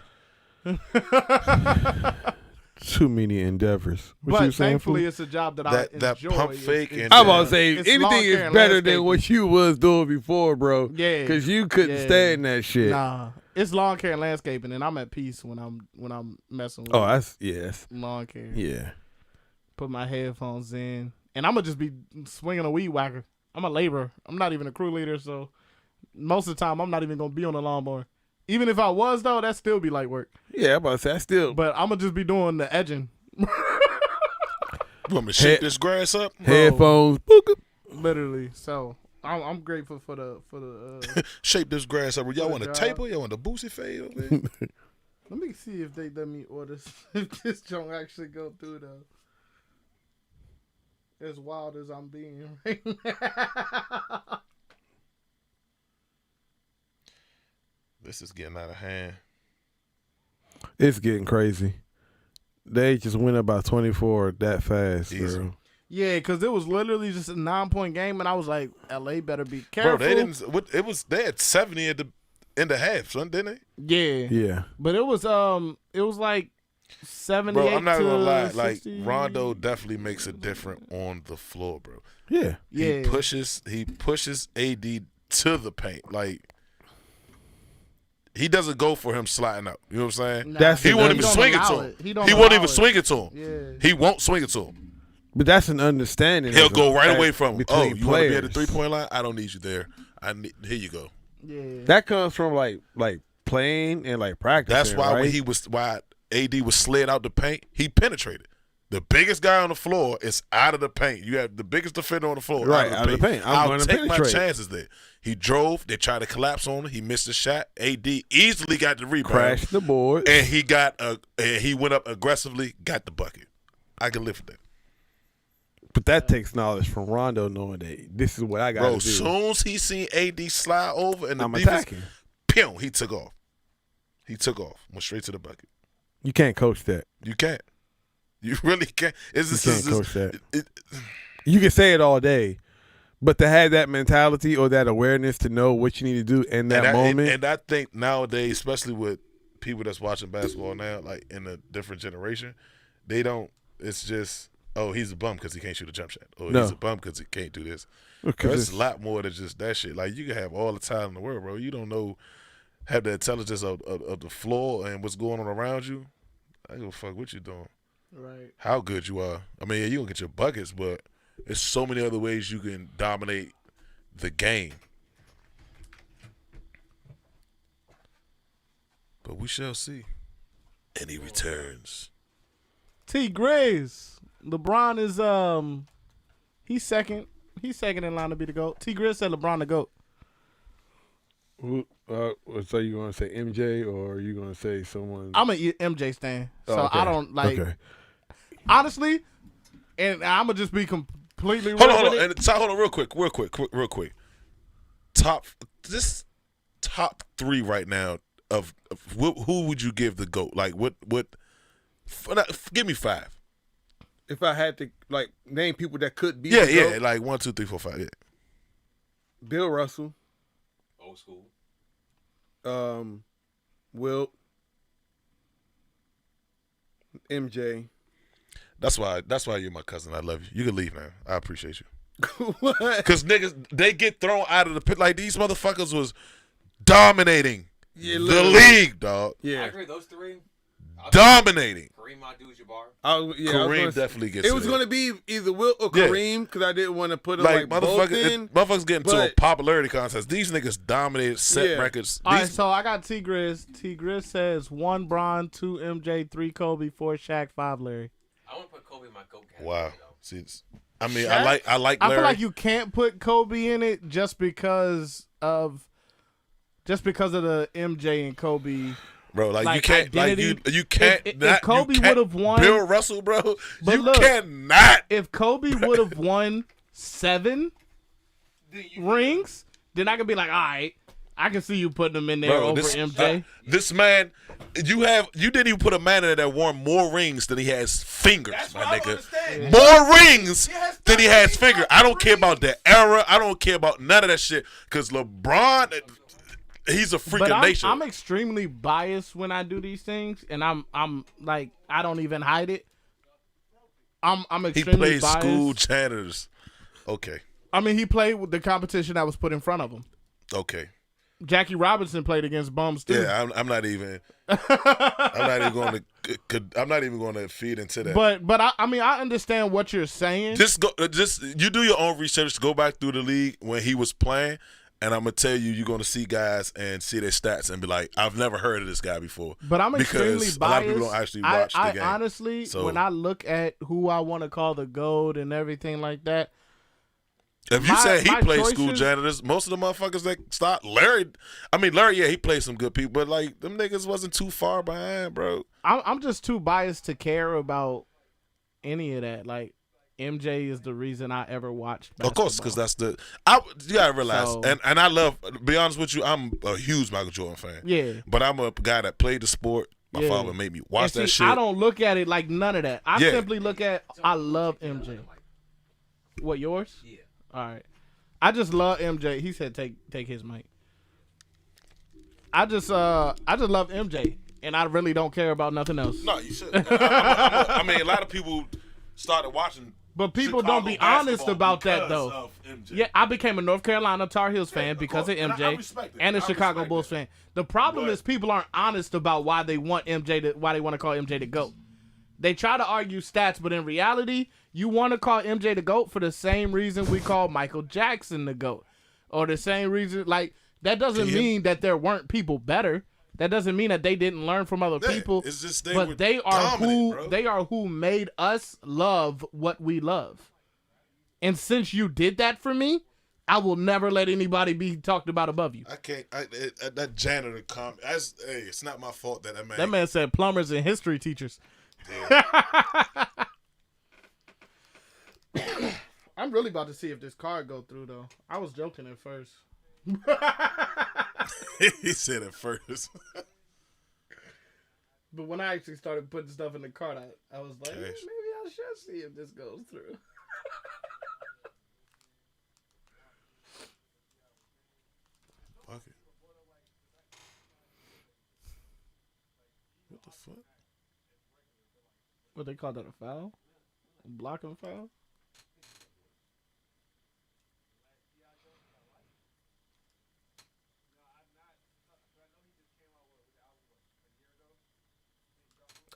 Speaker 3: Too many endeavors. What you
Speaker 4: But
Speaker 3: saying,
Speaker 4: thankfully,
Speaker 3: fool?
Speaker 4: it's a job that
Speaker 2: That
Speaker 4: I enjoy.
Speaker 2: pump
Speaker 4: It's-
Speaker 2: fake
Speaker 4: it's,
Speaker 2: and
Speaker 3: I'm about to say
Speaker 4: it's lawn
Speaker 3: anything
Speaker 4: care
Speaker 3: is
Speaker 4: and
Speaker 3: better than
Speaker 4: landscaping.
Speaker 3: what you was doing before, bro.
Speaker 4: Yeah.
Speaker 3: Because you couldn't
Speaker 4: Yeah.
Speaker 3: stand that shit.
Speaker 4: Nah, it's lawn care and landscaping, and I'm at peace when I'm messing with
Speaker 3: Oh, that's yes.
Speaker 4: lawn care.
Speaker 3: Yeah.
Speaker 4: Put my headphones in, and I'm gonna just be swinging a weed whacker. I'm a laborer. I'm not even a crew leader, so most of the time I'm not even gonna be on the lawnmower. Even if I was though, that still be light work.
Speaker 3: Yeah, I'm about to say I still
Speaker 4: But I'm gonna just be doing the edging,
Speaker 2: You want me to shake this grass up?
Speaker 3: headphones. Book it.
Speaker 4: literally. So I'm grateful for the.
Speaker 2: Shape this grass up. Y'all
Speaker 4: Good
Speaker 2: want a
Speaker 4: job.
Speaker 2: taper? Y'all want a boosie fade over there?
Speaker 4: Let me see if they let me order. If this joint actually go through though. As wild as I'm being right now.
Speaker 2: This is getting out of hand.
Speaker 3: It's getting crazy. They just went up by 24 that fast,
Speaker 2: Easy.
Speaker 3: bro.
Speaker 4: Yeah, because it was literally just a 9-point game, and I was like, LA better be careful.
Speaker 2: Bro, they didn't. They had 70 in the half, son, didn't they?
Speaker 4: Yeah.
Speaker 3: Yeah.
Speaker 4: But it was like 78
Speaker 2: Bro, I'm not
Speaker 4: to
Speaker 2: gonna lie. Like
Speaker 4: 60.
Speaker 2: Rondo definitely makes it different on the floor, bro.
Speaker 3: Yeah.
Speaker 4: Yeah.
Speaker 2: He pushes AD to the paint. Like he doesn't go for him sliding out. You know what I'm saying?
Speaker 3: That's
Speaker 2: He
Speaker 3: an
Speaker 2: won't
Speaker 3: un-
Speaker 2: even
Speaker 4: don't
Speaker 2: swing it
Speaker 4: allow
Speaker 2: to him.
Speaker 4: it. He don't
Speaker 2: He won't
Speaker 4: allow
Speaker 2: even
Speaker 4: it.
Speaker 2: swing it to him.
Speaker 4: Yeah.
Speaker 2: He won't swing it to him.
Speaker 3: But that's an understanding.
Speaker 2: He'll
Speaker 3: of
Speaker 2: go right
Speaker 3: that
Speaker 2: away from him.
Speaker 3: between
Speaker 2: Oh, you want to be at the
Speaker 3: players.
Speaker 2: 3-point line? I don't need you there. Here you go.
Speaker 4: Yeah.
Speaker 3: That comes from like playing and like practicing.
Speaker 2: That's why
Speaker 3: right?
Speaker 2: why AD was slid out the paint, he penetrated. The biggest guy on the floor is out of the paint. You have the biggest defender on the floor,
Speaker 3: Right, out of the paint. I'm
Speaker 2: I'll
Speaker 3: gonna
Speaker 2: take my
Speaker 3: penetrate.
Speaker 2: chances there. He drove. They tried to collapse on him. He missed a shot. AD easily got the rebound,
Speaker 3: crashed the board.
Speaker 2: and he went up aggressively, got the bucket. I can live with that,
Speaker 3: But that takes knowledge from Rondo knowing that this is what I got
Speaker 2: bro.
Speaker 3: to do.
Speaker 2: Soon as he seen AD slide over and the
Speaker 3: I'm
Speaker 2: defense,
Speaker 3: attacking.
Speaker 2: pew, he took off. Went straight to the bucket.
Speaker 3: You can't coach that.
Speaker 2: You can't. You really can't.
Speaker 3: You can't coach that. You can say it all day, but to have that mentality or that awareness to know what you need to do in that moment.
Speaker 2: And I think nowadays, especially with people that's watching basketball now, like in a different generation, they don't. It's just, oh, he's a bum because he can't shoot a jump shot. Or
Speaker 3: No.
Speaker 2: he's a bum because he can't do this.
Speaker 3: Because
Speaker 2: It's
Speaker 3: it's-
Speaker 2: a lot more than just that shit. Like you can have all the talent in the world, bro. You don't have the intelligence of the floor and what's going on around you. I don't give a fuck what you're doing.
Speaker 4: Right.
Speaker 2: How good you are. I mean, yeah, you gonna get your buckets, but there's so many other ways you can dominate the game. But we shall see. And he returns.
Speaker 4: T. Grizz. LeBron is he's second. He's second in line to be the GOAT. T. Grizz said LeBron the GOAT.
Speaker 3: So you going to say MJ or are you going to say someone?
Speaker 4: I'm an MJ stan, so
Speaker 3: Oh, okay.
Speaker 4: I don't like.
Speaker 3: Okay.
Speaker 4: Honestly, and I'm gonna just be completely real
Speaker 2: Hold on.
Speaker 4: with it.
Speaker 2: And hold on real quick. Top 3 right now of who would you give the GOAT? Like what give me 5.
Speaker 3: If I had to like name people that could be,
Speaker 2: Yeah, like 1, 2, 3, 4, 5. Yeah.
Speaker 3: Bill Russell,
Speaker 5: Old school.
Speaker 3: Wilt, MJ.
Speaker 2: That's why you're my cousin. I love you. You can leave, man. I appreciate you.
Speaker 3: What?
Speaker 2: Because niggas, they get thrown out of the pit. Like, these motherfuckers was dominating the league, dog.
Speaker 3: Yeah,
Speaker 5: I agree. Those three.
Speaker 2: Dominating.
Speaker 5: Kareem Abdul-Jabbar.
Speaker 2: Kareem definitely gets
Speaker 3: it. Was going to be either Wilt or
Speaker 2: Yeah.
Speaker 3: Kareem because I didn't want to put them like both in.
Speaker 2: motherfuckers getting to a
Speaker 3: but-
Speaker 2: popularity contest. These niggas dominated set
Speaker 3: Yeah.
Speaker 2: records.
Speaker 4: All right,
Speaker 2: These,
Speaker 4: so I got T Grizz. T Grizz says 1 Bron, 2 MJ, 3 Kobe, 4 Shaq, 5 Larry.
Speaker 5: I want to put Kobe in my GOAT category.
Speaker 2: wow.
Speaker 5: Though.
Speaker 2: See, I mean,
Speaker 4: Shaq?
Speaker 2: I like
Speaker 4: I
Speaker 2: Larry.
Speaker 4: feel like you can't put Kobe in it just because of the MJ and Kobe.
Speaker 2: Bro, like,
Speaker 4: like,
Speaker 2: you can't,
Speaker 4: identity.
Speaker 2: like you can't.
Speaker 4: If
Speaker 2: not,
Speaker 4: Kobe
Speaker 2: you can't
Speaker 4: would've won-
Speaker 2: Bill Russell, bro.
Speaker 4: But
Speaker 2: You
Speaker 4: look,
Speaker 2: cannot.
Speaker 4: If Kobe would have won 7 rings, then I could be like, all right, I can see you putting him in there
Speaker 2: Bro,
Speaker 4: over
Speaker 2: this,
Speaker 4: MJ.
Speaker 2: This man, you didn't even put a man in there that won more rings than he has fingers,
Speaker 5: That's
Speaker 2: my
Speaker 5: what I don't
Speaker 2: nigga.
Speaker 5: understand.
Speaker 2: More rings
Speaker 5: has
Speaker 2: than he has
Speaker 5: 13
Speaker 2: fingers. I don't care about the era. I don't care about none of that shit. Because LeBron, he's a freak
Speaker 4: But
Speaker 2: of nature.
Speaker 4: I'm extremely biased when I do these things, and I'm like, I don't even hide it. I'm
Speaker 2: he
Speaker 4: extremely
Speaker 2: played
Speaker 4: biased.
Speaker 2: school janitors. Okay.
Speaker 4: I mean, he played with the competition that was put in front of him.
Speaker 2: Okay.
Speaker 4: Jackie Robinson played against bums too.
Speaker 2: Yeah, I'm not even. I'm not even going to feed into that.
Speaker 4: But I mean, I understand what you're saying.
Speaker 2: Just you do your own research. Go back through the league when he was playing, and I'm gonna tell you, you're gonna see guys and see their stats and be like, I've never heard of this guy before.
Speaker 4: But I'm extremely
Speaker 2: because
Speaker 4: biased.
Speaker 2: a lot of people don't actually watch
Speaker 4: I
Speaker 2: the game.
Speaker 4: honestly,
Speaker 2: So-
Speaker 4: when I look at who I want to call the GOAT and everything like that,
Speaker 2: If you say he
Speaker 4: my
Speaker 2: played school
Speaker 4: choices-
Speaker 2: janitors, most of the motherfuckers that start Larry, yeah, he played some good people, but like them niggas wasn't too far behind, bro.
Speaker 4: I'm just too biased to care about any of that. Like, MJ is the reason I ever watched basketball.
Speaker 2: Of course, because you gotta realize,
Speaker 4: So-
Speaker 2: and I love. To be honest with you, I'm a huge Michael Jordan fan.
Speaker 4: Yeah.
Speaker 2: But I'm a guy that played the sport. My
Speaker 4: Yeah.
Speaker 2: father made me watch
Speaker 4: And
Speaker 2: that
Speaker 4: see,
Speaker 2: shit.
Speaker 4: I don't look at it like none of that. I
Speaker 2: Yeah.
Speaker 4: simply look at, I love MJ. What, yours?
Speaker 5: Yeah.
Speaker 4: All right. I just love MJ. He said take his mic. I just love MJ, and I really don't care about nothing else.
Speaker 2: No, you should. I mean, a lot of people started watching.
Speaker 4: But people
Speaker 2: Chicago
Speaker 4: don't be honest
Speaker 2: basketball
Speaker 4: about that,
Speaker 2: because
Speaker 4: though.
Speaker 2: of MJ.
Speaker 4: Yeah, I became a North Carolina Tar Heels fan
Speaker 2: of
Speaker 4: because
Speaker 2: course.
Speaker 4: of
Speaker 2: And
Speaker 4: MJ
Speaker 2: I respect it.
Speaker 4: and a
Speaker 2: I
Speaker 4: Chicago
Speaker 2: respect
Speaker 4: Bulls
Speaker 2: it.
Speaker 4: fan. The problem
Speaker 2: But-
Speaker 4: is people aren't honest about why they want why they want to call MJ the GOAT. They try to argue stats, but in reality, you want to call MJ the GOAT for the same reason we call Michael Jackson the GOAT. Or the same reason, like, that doesn't mean that there weren't people better. That doesn't mean that they didn't learn from other
Speaker 2: Yeah,
Speaker 4: people.
Speaker 2: it's just they were
Speaker 4: but they are
Speaker 2: dominant, bro.
Speaker 4: who made us love what we love. And since you did that for me, I will never let anybody be talked about above you.
Speaker 2: I can't. That janitor comment. Hey, it's not my fault that man.
Speaker 4: That man said plumbers and history teachers. I'm really about to see if this card go through though. I was joking at first.
Speaker 2: He said it first.
Speaker 4: But when I actually started putting stuff in the cart, I was like,
Speaker 2: Cash.
Speaker 4: maybe I should see if this goes through.
Speaker 2: Fuck it. What the fuck?
Speaker 4: What they call that, a foul? A blocking foul?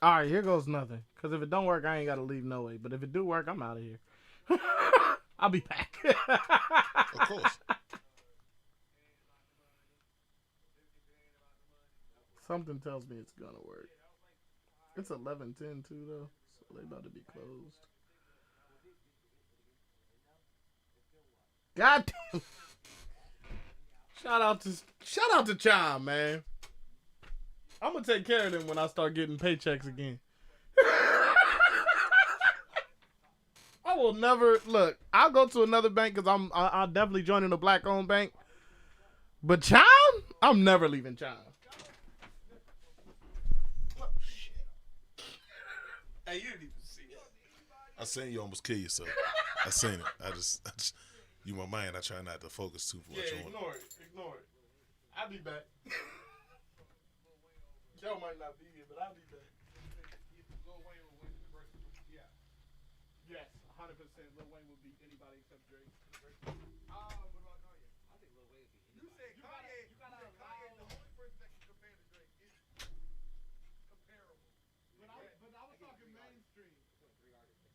Speaker 4: All right, here goes nothing. Because if it don't work, I ain't got to leave no way. But if it do work, I'm out of here. I'll be back.
Speaker 2: Of course.
Speaker 4: Something tells me it's going to work. It's 11:10 too, though. So they about to be closed. God damn. Shout out to Chime, man. I'm gonna take care of them when I start getting paychecks again. I will never look. I'll go to another bank because I'll definitely joining a black-owned bank. But Chime, I'm never leaving Chime.
Speaker 5: Hey, you didn't even see it.
Speaker 2: I seen you almost kill yourself. I seen it. I just you my man. I try not to focus too much on it.
Speaker 1: Ignore it. I'll be back. Joe might not be here, but I'll be back. Yes, 100%. Lil Wayne would beat anybody except Drake. What about Kanye? I think Lil Wayne would beat anybody. You said Kanye. You gotta Kanye. The only person that can compare to Drake is comparable. But I was talking mainstream.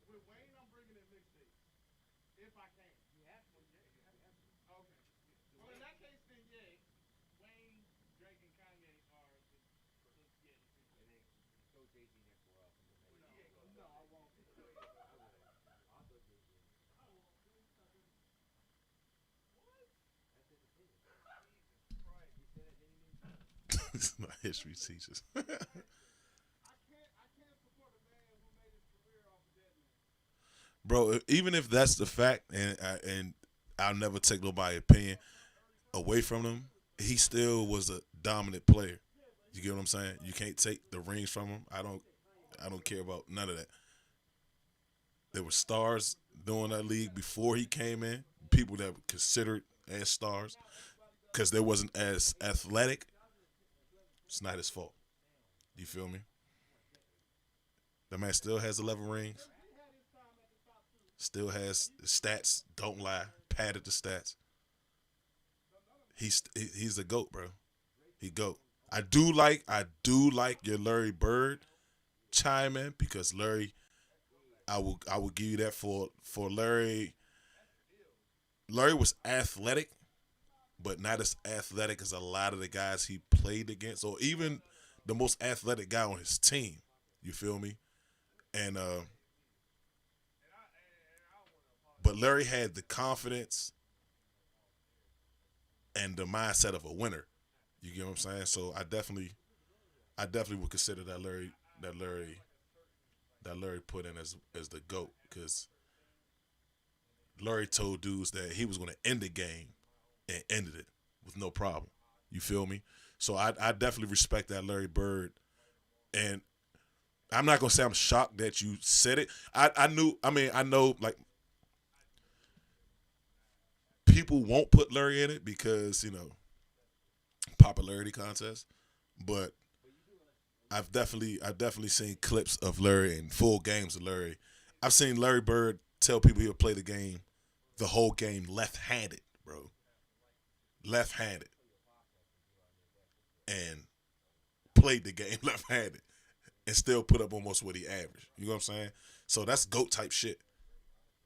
Speaker 1: With Wayne, I'm bringing in mixtapes. If I can. You have to. Okay. Well, in that case, then yeah. Wayne, Drake, and Kanye are the
Speaker 5: Go Jay-Z next for us.
Speaker 1: No, I won't.
Speaker 2: It's my history teachers.
Speaker 1: I can't support a man who made his career off of that man.
Speaker 2: Bro, even if that's the fact, and I'll never take nobody's opinion away from him, he still was a dominant player. You get what I'm saying? You can't take the rings from him. I don't care about none of that. There were stars during that league before he came in, people that were considered as stars, because they wasn't as athletic. It's not his fault. You feel me? The man still has 11 rings. Still has stats. Don't lie. Padded the stats. He's the GOAT, bro. He GOAT. I do like your Larry Bird chime in, because Larry, I will give you that for Larry. Larry was athletic, but not as athletic as a lot of the guys he played against, or even the most athletic guy on his team. You feel me? And but Larry had the confidence and the mindset of a winner. You get what I'm saying? So I definitely would consider that Larry put in as the GOAT, because Larry told dudes that he was going to end the game and ended it with no problem. You feel me? So I definitely respect that Larry Bird, and I'm not gonna say I'm shocked that you said it. I know like people won't put Larry in it because, you know, popularity contest, but I've definitely seen clips of Larry and full games of Larry. I've seen Larry Bird tell people he'll play the whole game left-handed, bro. Left-handed. And played the game left-handed and still put up almost what he averaged. You know what I'm saying? So that's GOAT type shit.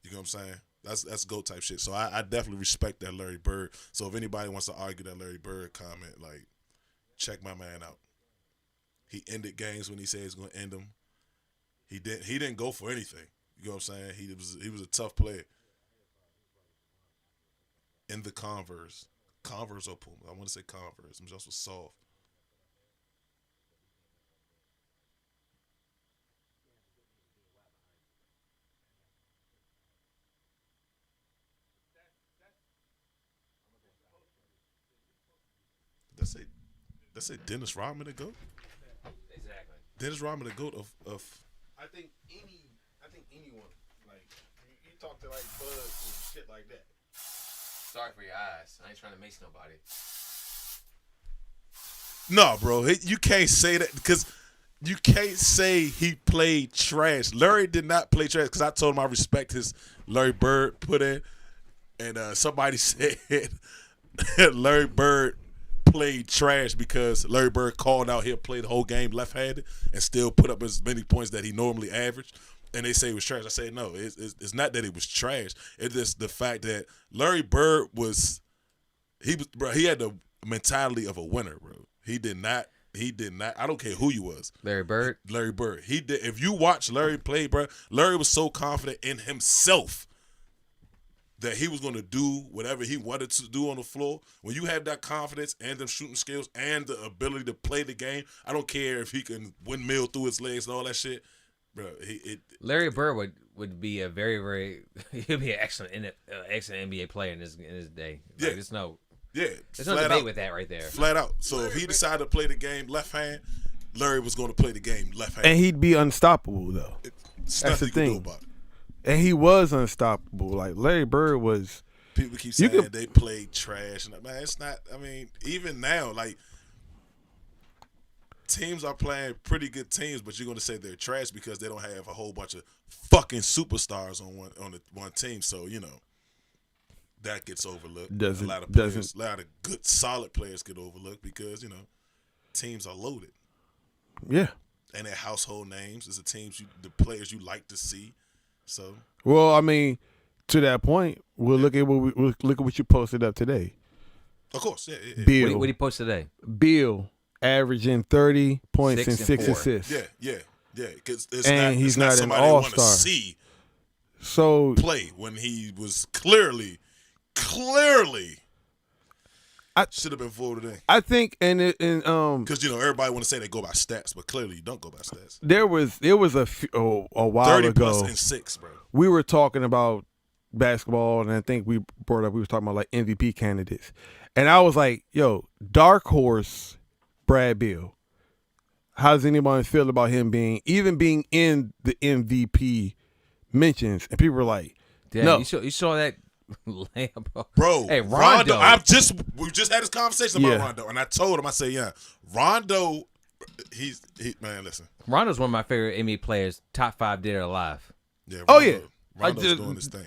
Speaker 2: You know what I'm saying? That's GOAT type shit. So I definitely respect that Larry Bird. So if anybody wants to argue that Larry Bird comment, like, check my man out. He ended games when he said he's going to end them. He didn't go for anything. You know what I'm saying? He was a tough player. In the Converse or Puma. I want to say Converse. I'm just soft. That's a Dennis Rodman the GOAT?
Speaker 5: Exactly.
Speaker 2: Dennis Rodman the GOAT of
Speaker 6: I think anyone, like, you talk to like Bugs and shit like that.
Speaker 5: Sorry for your eyes. I ain't trying to mace nobody.
Speaker 2: No, bro. You can't say that, because you can't say he played trash. Larry did not play trash, because I told him I respect his Larry Bird put in. And somebody said Larry Bird played trash because Larry Bird called out he'll play the whole game left-handed and still put up as many points that he normally averaged. And they say it was trash. I say no, it's not that it was trash. It's just the fact that Larry Bird he had the mentality of a winner, bro. He did not. I don't care who you was.
Speaker 7: Larry Bird.
Speaker 2: He did. If you watch Larry play, bro, Larry was so confident in himself that he was going to do whatever he wanted to do on the floor. When you have that confidence and them shooting skills and the ability to play the game, I don't care if he can windmill through his legs and all that shit, bro.
Speaker 7: Larry Bird would be a very he'd be an excellent NBA player in his day. Like,
Speaker 2: Yeah.
Speaker 7: there's no
Speaker 2: flat
Speaker 7: debate
Speaker 2: out,
Speaker 7: with that right there.
Speaker 2: Flat out. So if he decided to play the game left hand, Larry was going to play the game left hand.
Speaker 3: And he'd be unstoppable though.
Speaker 2: It's
Speaker 3: That's
Speaker 2: nothing
Speaker 3: the
Speaker 2: you can do
Speaker 3: thing.
Speaker 2: about it.
Speaker 3: And he was unstoppable. Like Larry Bird was.
Speaker 2: People keep saying they played trash. And man, it's not. I mean, even now, like teams are playing pretty good teams, but you're going to say they're trash because they don't have a whole bunch of fucking superstars on one team. So that gets overlooked. A lot of players, a lot of good, solid players get overlooked because teams are loaded.
Speaker 3: Yeah.
Speaker 2: And they're household names. It's the players you like to see. So.
Speaker 3: Well, I mean, to that point, we'll look at what you posted up today.
Speaker 2: Of course, yeah.
Speaker 3: Bill,
Speaker 7: What did he post today?
Speaker 3: Bill averaging 30 points and 6 assists.
Speaker 2: Yeah. Because
Speaker 3: he's not
Speaker 2: somebody
Speaker 3: an
Speaker 2: you want to
Speaker 3: all-star.
Speaker 2: see
Speaker 3: So
Speaker 2: play when he was clearly should have been voted in.
Speaker 3: I think,
Speaker 2: Because everybody want to say they go by stats, but clearly you don't go by stats.
Speaker 3: there was a while
Speaker 2: 30
Speaker 3: ago.
Speaker 2: plus and 6, bro.
Speaker 3: We were talking about basketball, and I think we were talking about like MVP candidates, and I was like, "Yo, dark horse, Brad Beal. How does anyone feel about him being in the MVP mentions?" And people were like,
Speaker 7: Damn,
Speaker 3: "No,
Speaker 7: you saw that layup,
Speaker 2: Bro,
Speaker 7: Hey, Rondo.
Speaker 2: We just had this conversation about
Speaker 3: Yeah.
Speaker 2: Rondo, and I told him, I said, yeah, Rondo, man, listen.
Speaker 7: Rondo's one of my favorite NBA players, top 5 dead or alive.
Speaker 2: Yeah,
Speaker 3: Oh,
Speaker 2: Rondo,
Speaker 3: yeah.
Speaker 2: Rondo's doing his thing.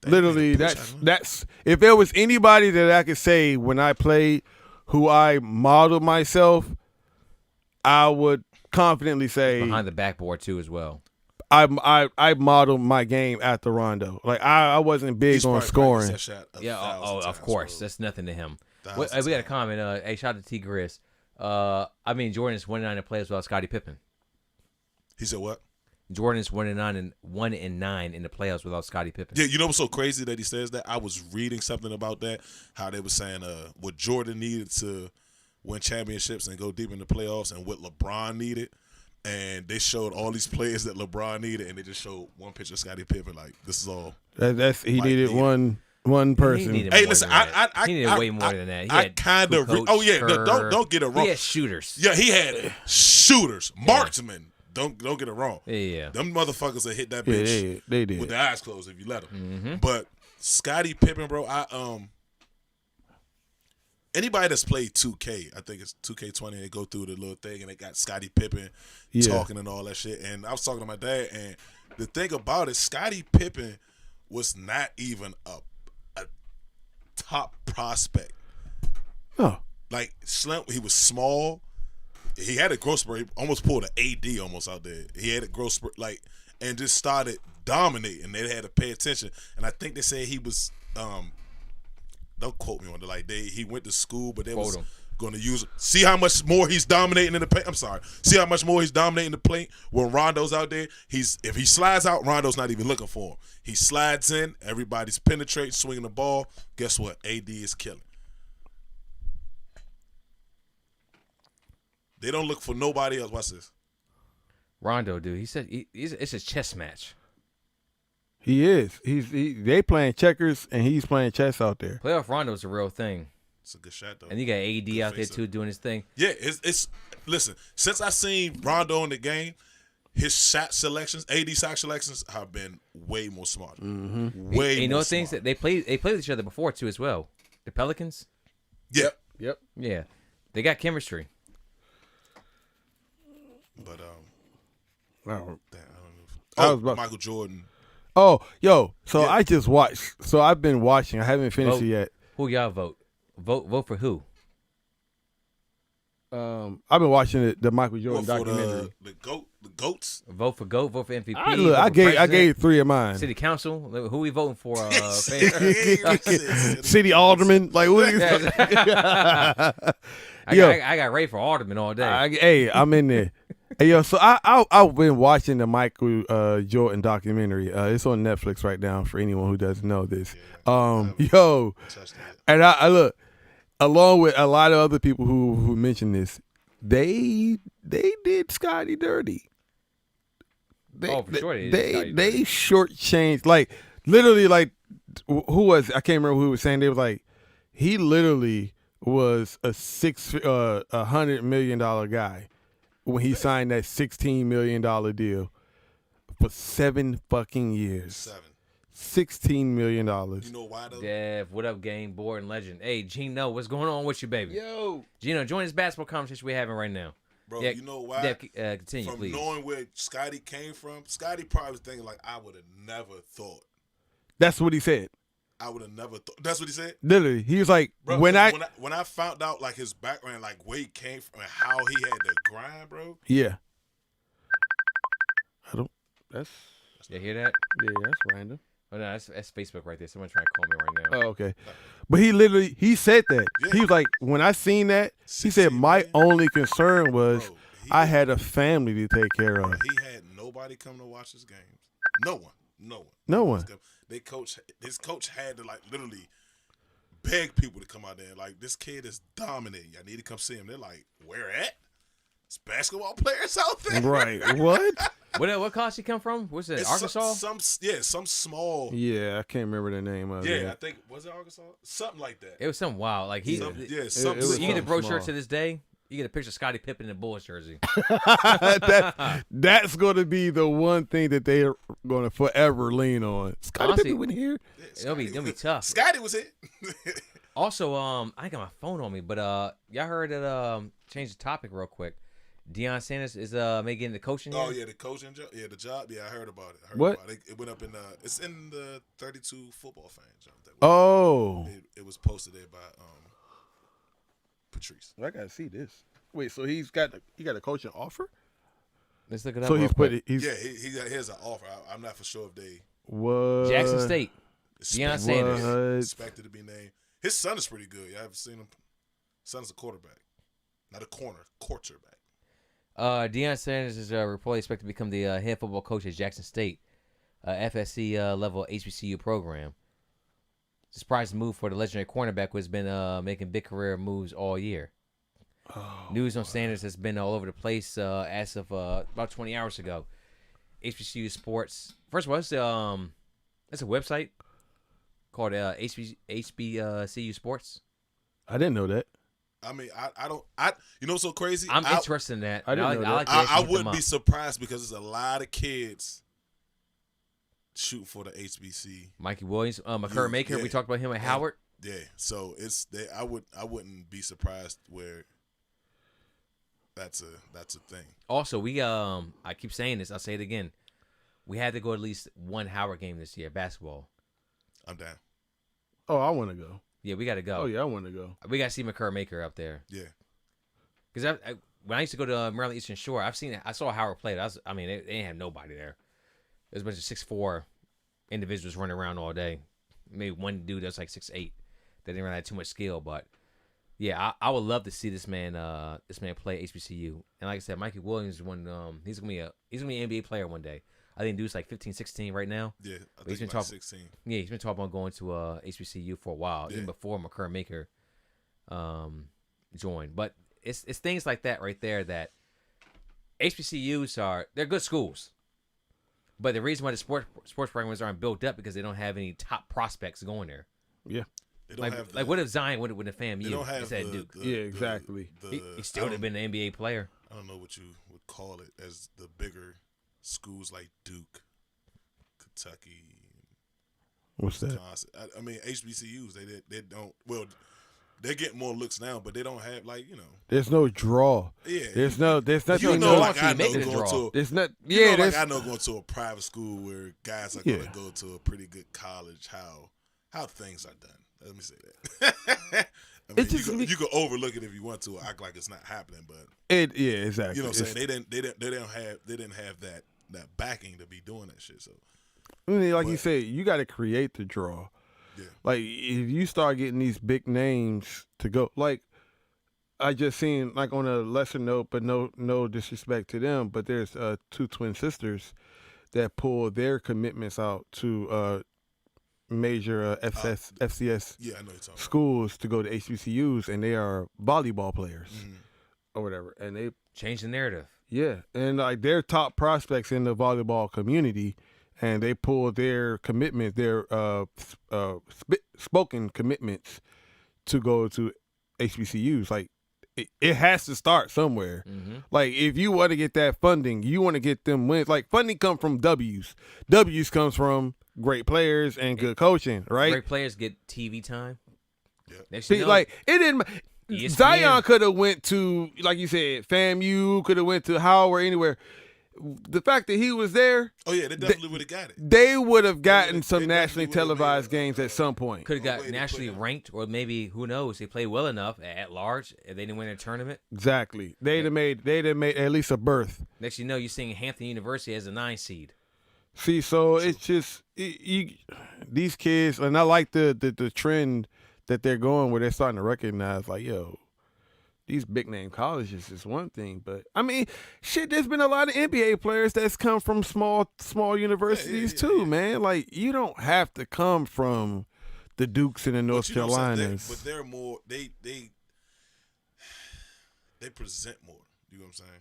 Speaker 3: Literally, that's if there was anybody that I could say when I played who I modeled myself, I would confidently say
Speaker 7: Behind the backboard too as well.
Speaker 3: I modeled my game after Rondo. Like I wasn't big
Speaker 2: He's
Speaker 3: on
Speaker 2: probably
Speaker 3: scoring.
Speaker 2: practiced that shot a
Speaker 7: Yeah,
Speaker 2: thousand
Speaker 7: of
Speaker 2: times,
Speaker 7: course.
Speaker 2: bro.
Speaker 7: That's nothing to him.
Speaker 2: Thousand
Speaker 7: We got a
Speaker 2: times.
Speaker 7: comment. Hey, shout out to T. Grizz. Jordan's 1-9 in playoffs without Scottie Pippen.
Speaker 2: He said what?
Speaker 7: Jordan's 1-9 in the playoffs without Scottie Pippen.
Speaker 2: Yeah, you know what's so crazy that he says that? I was reading something about that, how they were saying what Jordan needed to win championships and go deep in the playoffs and what LeBron needed. And they showed all these players that LeBron needed, and they just showed one picture of Scottie Pippen. Like, this is all.
Speaker 3: He
Speaker 2: Mike
Speaker 3: needed
Speaker 2: needed.
Speaker 3: one person.
Speaker 7: He needed
Speaker 2: Hey,
Speaker 7: more
Speaker 2: listen,
Speaker 7: than that.
Speaker 2: I
Speaker 7: he needed way more than that. He
Speaker 2: I
Speaker 7: had
Speaker 2: kind of.
Speaker 7: Kukoc,
Speaker 2: Oh yeah, no,
Speaker 7: Kerr.
Speaker 2: don't get it wrong.
Speaker 7: He had shooters.
Speaker 2: Yeah, he had shooters, marksmen. Don't get it wrong.
Speaker 7: Yeah.
Speaker 2: Them motherfuckers that hit that
Speaker 3: Yeah,
Speaker 2: bitch
Speaker 3: they did.
Speaker 2: with their eyes closed if you let them.
Speaker 7: Mm-hmm.
Speaker 2: But Scottie Pippen, bro, anybody that's played 2K, I think it's 2K20, they go through the little thing and they got Scottie Pippen talking and all that shit. And I was talking to my dad, and the thing about it, Scottie Pippen was not even a top prospect.
Speaker 3: Oh,
Speaker 2: Like Slim, he was small. He had a growth spurt. He almost pulled an AD almost out there. He had a growth spurt, and just started dominating. They had to pay attention. And I think they said he was. Don't quote me on it. He went to school, but they was going to use. See how much more he's dominating in the paint. I'm sorry. See how much more he's dominating the paint when Rondo's out there. If he slides out, Rondo's not even looking for him. He slides in. Everybody's penetrating, swinging the ball. Guess what? AD is killing. They don't look for nobody else. Watch this.
Speaker 7: Rondo, dude. He said it's a chess match.
Speaker 3: he is. They playing checkers and he's playing chess out there.
Speaker 7: Playoff Rondo's a real thing.
Speaker 2: It's a good shot though.
Speaker 7: And you got AD out there
Speaker 2: face-up.
Speaker 7: too doing his thing.
Speaker 2: Yeah, it's listen. Since I seen Rondo in the game, his shot selections, AD shot selections, have been way more smart.
Speaker 3: Mm-hmm.
Speaker 2: Way.
Speaker 7: You
Speaker 2: more
Speaker 7: know things
Speaker 2: smart.
Speaker 7: that they played with each other before too as well. The Pelicans.
Speaker 2: Yep.
Speaker 7: Yeah, they got chemistry.
Speaker 2: But
Speaker 3: Oh,
Speaker 2: damn, I don't know.
Speaker 3: I
Speaker 2: Oh,
Speaker 3: was about-
Speaker 2: Michael Jordan.
Speaker 3: yo. So
Speaker 2: Yeah.
Speaker 3: I just watched. So I've been watching. I haven't finished it yet.
Speaker 7: Who y'all vote? Vote for who?
Speaker 3: I've been watching the Michael Jordan
Speaker 2: Well, for
Speaker 3: documentary.
Speaker 2: the goats.
Speaker 7: Vote for GOAT. Vote for MVP.
Speaker 3: I
Speaker 7: vote for
Speaker 3: gave
Speaker 7: president,
Speaker 3: 3 of mine.
Speaker 7: City Council. Who we voting for?
Speaker 3: City alderman, like what?
Speaker 7: I got Ray for Alderman all day.
Speaker 3: I'm in there. Hey, yo, so I've been watching the Michael Jordan documentary. It's on Netflix right now for anyone who doesn't know this. Yo, and I look, along with a lot of other people who mentioned this, they did Scotty dirty.
Speaker 7: For sure they did Scotty
Speaker 3: they
Speaker 7: dirty.
Speaker 3: shortchanged, like literally, like who was, I can't remember who was saying, they was like, he literally was a $100 million guy when he signed that $16 million deal for 7 fucking years.
Speaker 2: 7.
Speaker 3: $16 million.
Speaker 2: You know why though?
Speaker 7: Dev, what up, game board and legend? Hey, Gino, what's going on with you, baby?
Speaker 3: Yo.
Speaker 7: Gino, join this basketball conversation we're having right now.
Speaker 2: Bro,
Speaker 7: Yeah,
Speaker 2: you know why?
Speaker 7: Dev, continue,
Speaker 2: From
Speaker 7: please.
Speaker 2: knowing where Scotty came from, Scotty probably was thinking like, I would have never thought.
Speaker 3: That's what he said.
Speaker 2: I would have never thought. That's what he said?
Speaker 3: Literally. He was like,
Speaker 2: Bro,
Speaker 3: when I
Speaker 2: found out like his background, like where he came from and how he had to grind, bro.
Speaker 3: Yeah. That's
Speaker 7: You hear that?
Speaker 3: that's random.
Speaker 7: Oh, no, that's Facebook right there. Someone trying to call me right now.
Speaker 3: Oh, okay. But he said that.
Speaker 2: Yeah.
Speaker 3: He was like, when I seen that, he said
Speaker 2: 16
Speaker 3: my
Speaker 2: million.
Speaker 3: only concern was
Speaker 2: Bro,
Speaker 3: I had a family to take care of.
Speaker 2: He had nobody come to watch his games. No one.
Speaker 3: No one.
Speaker 2: His coach had to like literally beg people to come out there. Like, this kid is dominating. I need to come see him. They're like, where at? It's basketball players out there.
Speaker 3: Right. What?
Speaker 7: What college he come from? What's it,
Speaker 2: It's
Speaker 7: Arkansas?
Speaker 2: some small.
Speaker 3: Yeah, I can't remember the name of it.
Speaker 2: Yeah, I think was it Arkansas? Something like that.
Speaker 7: It was something wild. Like he,
Speaker 2: Something
Speaker 3: it was
Speaker 7: you get a
Speaker 3: something
Speaker 7: brochure
Speaker 3: small.
Speaker 7: to this day. You get a picture of Scottie Pippen in a Bulls jersey.
Speaker 3: That's going to be the one thing that they're going to forever lean on. Scottie
Speaker 7: Honestly,
Speaker 3: Pippen went here.
Speaker 7: It'll be tough.
Speaker 2: Scotty was it.
Speaker 7: Also, I got my phone on me, but y'all heard that change the topic real quick. Deion Sanders is making the coaching.
Speaker 2: Oh
Speaker 7: here?
Speaker 2: yeah, the coaching job. Yeah, the job. Yeah, I heard about it.
Speaker 3: What?
Speaker 2: It went up in. It's in the 32 football fans.
Speaker 3: Oh.
Speaker 2: It was posted there by Patrice.
Speaker 3: I got to see this. Wait, so he got a coaching offer?
Speaker 7: Let's look it up.
Speaker 3: So
Speaker 7: real
Speaker 3: he's
Speaker 7: quick.
Speaker 3: put it. He's
Speaker 2: Yeah, he has an offer. I'm not for sure if they
Speaker 3: what?
Speaker 7: Jackson State. Deion Sanders.
Speaker 3: What?
Speaker 2: expected to be named. His son is pretty good. I haven't seen him. Son's a quarterback, not a corner, quarterback.
Speaker 7: Deion Sanders is reportedly expected to become the head football coach at Jackson State, FSC level HBCU program. Surprising move for the legendary cornerback who has been making big career moves all year. News on Sanders has been all over the place as of about 20 hours ago. HBCU Sports. First of all, it's a website called HBCU Sports.
Speaker 3: I didn't know that.
Speaker 2: I mean, I don't. You know what's so crazy?
Speaker 7: I'm interested in that.
Speaker 3: I didn't know that.
Speaker 7: like to
Speaker 2: I
Speaker 7: actually look
Speaker 2: wouldn't
Speaker 7: them
Speaker 2: be
Speaker 7: up.
Speaker 2: surprised because there's a lot of kids shooting for the HBC.
Speaker 7: Mikey Williams, McCurry Maker.
Speaker 2: yeah.
Speaker 7: We talked about him at Howard.
Speaker 2: Yeah, so I wouldn't be surprised where that's a thing.
Speaker 7: Also, we I keep saying this. I'll say it again. We had to go at least one Howard game this year, basketball.
Speaker 2: I'm down.
Speaker 3: Oh, I want to go.
Speaker 7: Yeah, we got to go.
Speaker 3: Oh, yeah, I want to go.
Speaker 7: We got to see McCurry Maker up there.
Speaker 2: Yeah,
Speaker 7: Because when I used to go to Maryland Eastern Shore, I saw Howard play. They didn't have nobody there. There's a bunch of 6'4" individuals running around all day. Maybe one dude that's like 6'8". They didn't really have too much skill, but yeah, I would love to see this man play HBCU. And like I said, Mikey Williams is one. He's gonna be an NBA player one day. I think dude's like 15, 16 right now.
Speaker 2: yeah. I
Speaker 7: But he's
Speaker 2: think
Speaker 7: been
Speaker 2: like
Speaker 7: talking.
Speaker 2: 16.
Speaker 7: Yeah, he's been talking about going to HBCU for a while,
Speaker 2: Yeah.
Speaker 7: even before McCurry Maker joined. But it's things like that right there that HBCUs they're good schools. But the reason why the sports programs aren't built up because they don't have any top prospects going there.
Speaker 3: Yeah.
Speaker 2: They don't have
Speaker 7: Like what if Zion would have FAMU
Speaker 2: they don't have
Speaker 7: instead of Duke?
Speaker 3: Yeah, exactly.
Speaker 7: He still would have been an NBA player.
Speaker 2: I don't know what you would call it as the bigger schools like Duke, Kentucky,
Speaker 3: What's that?
Speaker 2: Wisconsin. I mean HBCUs. They don't. Well, they're getting more looks now, but they don't have
Speaker 3: There's no draw.
Speaker 2: Yeah,
Speaker 3: There's nothing.
Speaker 7: You
Speaker 2: know,
Speaker 7: know
Speaker 2: like I know
Speaker 7: making a
Speaker 2: going
Speaker 7: draw.
Speaker 2: to.
Speaker 3: There's not.
Speaker 2: You
Speaker 3: Yeah,
Speaker 2: know,
Speaker 3: there's.
Speaker 2: like I know going to a private school where guys are going to go to a pretty good college. How things are done. Let me say that. I mean,
Speaker 3: It's just
Speaker 2: you can overlook it if you want to, or act like it's not happening. But
Speaker 3: Yeah, exactly.
Speaker 2: you know what I'm saying? They didn't have that backing to be doing that shit. So
Speaker 3: I mean, like you
Speaker 2: But-
Speaker 3: said, you got to create the draw.
Speaker 2: yeah,
Speaker 3: Like if you start getting these big names to go, like I just seen, like on a lesser note, but no disrespect to them, but there's 2 twin sisters that pull their commitments out to major FCS
Speaker 2: yeah, I know you're talking.
Speaker 3: schools to go to HBCUs, and they are volleyball players
Speaker 2: Mhm.
Speaker 3: or whatever, and they
Speaker 7: Change the narrative.
Speaker 3: yeah, and like they're top prospects in the volleyball community, and they pull their commitment, their spoken commitments to go to HBCUs. Like it has to start somewhere. Like if you want to get that funding, you want to get them wins. Like funding come from W's. W's comes from great players and good coaching, right?
Speaker 7: Great players get TV time.
Speaker 2: Yeah.
Speaker 3: See, like it didn't.
Speaker 7: ESPN.
Speaker 3: Zion could have went to, like you said, FAMU. Could have went to Howard, anywhere. The fact that he was there,
Speaker 2: Oh yeah, they definitely would have got it.
Speaker 3: they would have gotten
Speaker 2: They
Speaker 3: some
Speaker 2: definitely
Speaker 3: nationally
Speaker 2: would've made
Speaker 3: televised
Speaker 2: it,
Speaker 3: games at some point.
Speaker 7: Could have
Speaker 2: way
Speaker 7: got
Speaker 2: to put
Speaker 7: nationally
Speaker 2: him.
Speaker 7: ranked, or maybe who knows? They played well enough at large if they didn't win a tournament.
Speaker 3: Exactly. They'd have made at least a berth.
Speaker 7: Next, you know, you're seeing Hampton University as a 9 seed.
Speaker 3: See, so it's just these kids, and I like the trend that they're going where they're starting to recognize, like, yo, these big name colleges is one thing, but I mean, shit, there's been a lot of NBA players that's come from small universities too, man. Like, you don't have to come from the Dukes and the North
Speaker 2: But you know what I'm saying?
Speaker 3: Carolinas.
Speaker 2: But they're more. They present more. You know what I'm saying?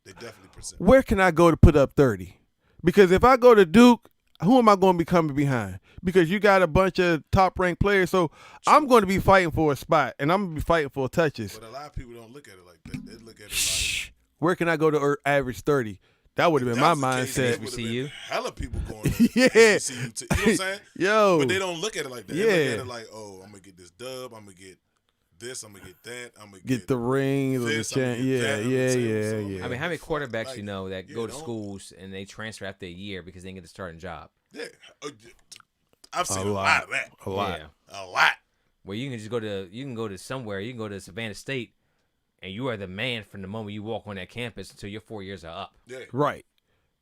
Speaker 2: They definitely present.
Speaker 3: Where can I go to put up 30? Because if I go to Duke, who am I going to be coming behind? Because you got a bunch of top-ranked players, so I'm going to be fighting for a spot, and I'm going to be fighting for touches.
Speaker 2: But a lot of people don't look at it like that. They look at it like.
Speaker 3: Where can I go to average 30? That would have been my
Speaker 2: That was the case,
Speaker 3: mindset.
Speaker 2: there would've
Speaker 7: HBCU?
Speaker 2: been hella people going to
Speaker 3: Yeah.
Speaker 2: HBCU you know what I'm saying?
Speaker 3: Yo.
Speaker 2: But they don't look at it like that.
Speaker 3: Yeah.
Speaker 2: They look at it like, oh, I'm going to get this dub. I'm going to get this. I'm going to get that. I'm going to
Speaker 3: Get the rings or the
Speaker 2: this, I'm gonna
Speaker 3: chant.
Speaker 2: get
Speaker 3: Yeah,
Speaker 2: that, I'm
Speaker 3: yeah,
Speaker 2: gonna
Speaker 3: yeah,
Speaker 2: say, so,
Speaker 3: yeah.
Speaker 7: I mean, how many quarterbacks
Speaker 2: like,
Speaker 7: you know that
Speaker 2: yeah,
Speaker 7: go to
Speaker 2: don't-
Speaker 7: schools and they transfer after a year because they didn't get the starting job?
Speaker 2: Yeah. I've seen
Speaker 3: A
Speaker 2: a
Speaker 3: lot.
Speaker 2: lot of that.
Speaker 3: A lot.
Speaker 7: Yeah.
Speaker 2: A lot.
Speaker 7: Where you can just go to somewhere, you can go to Savannah State, and you are the man from the moment you walk on that campus until your 4 years are up.
Speaker 2: Yeah.
Speaker 3: Right.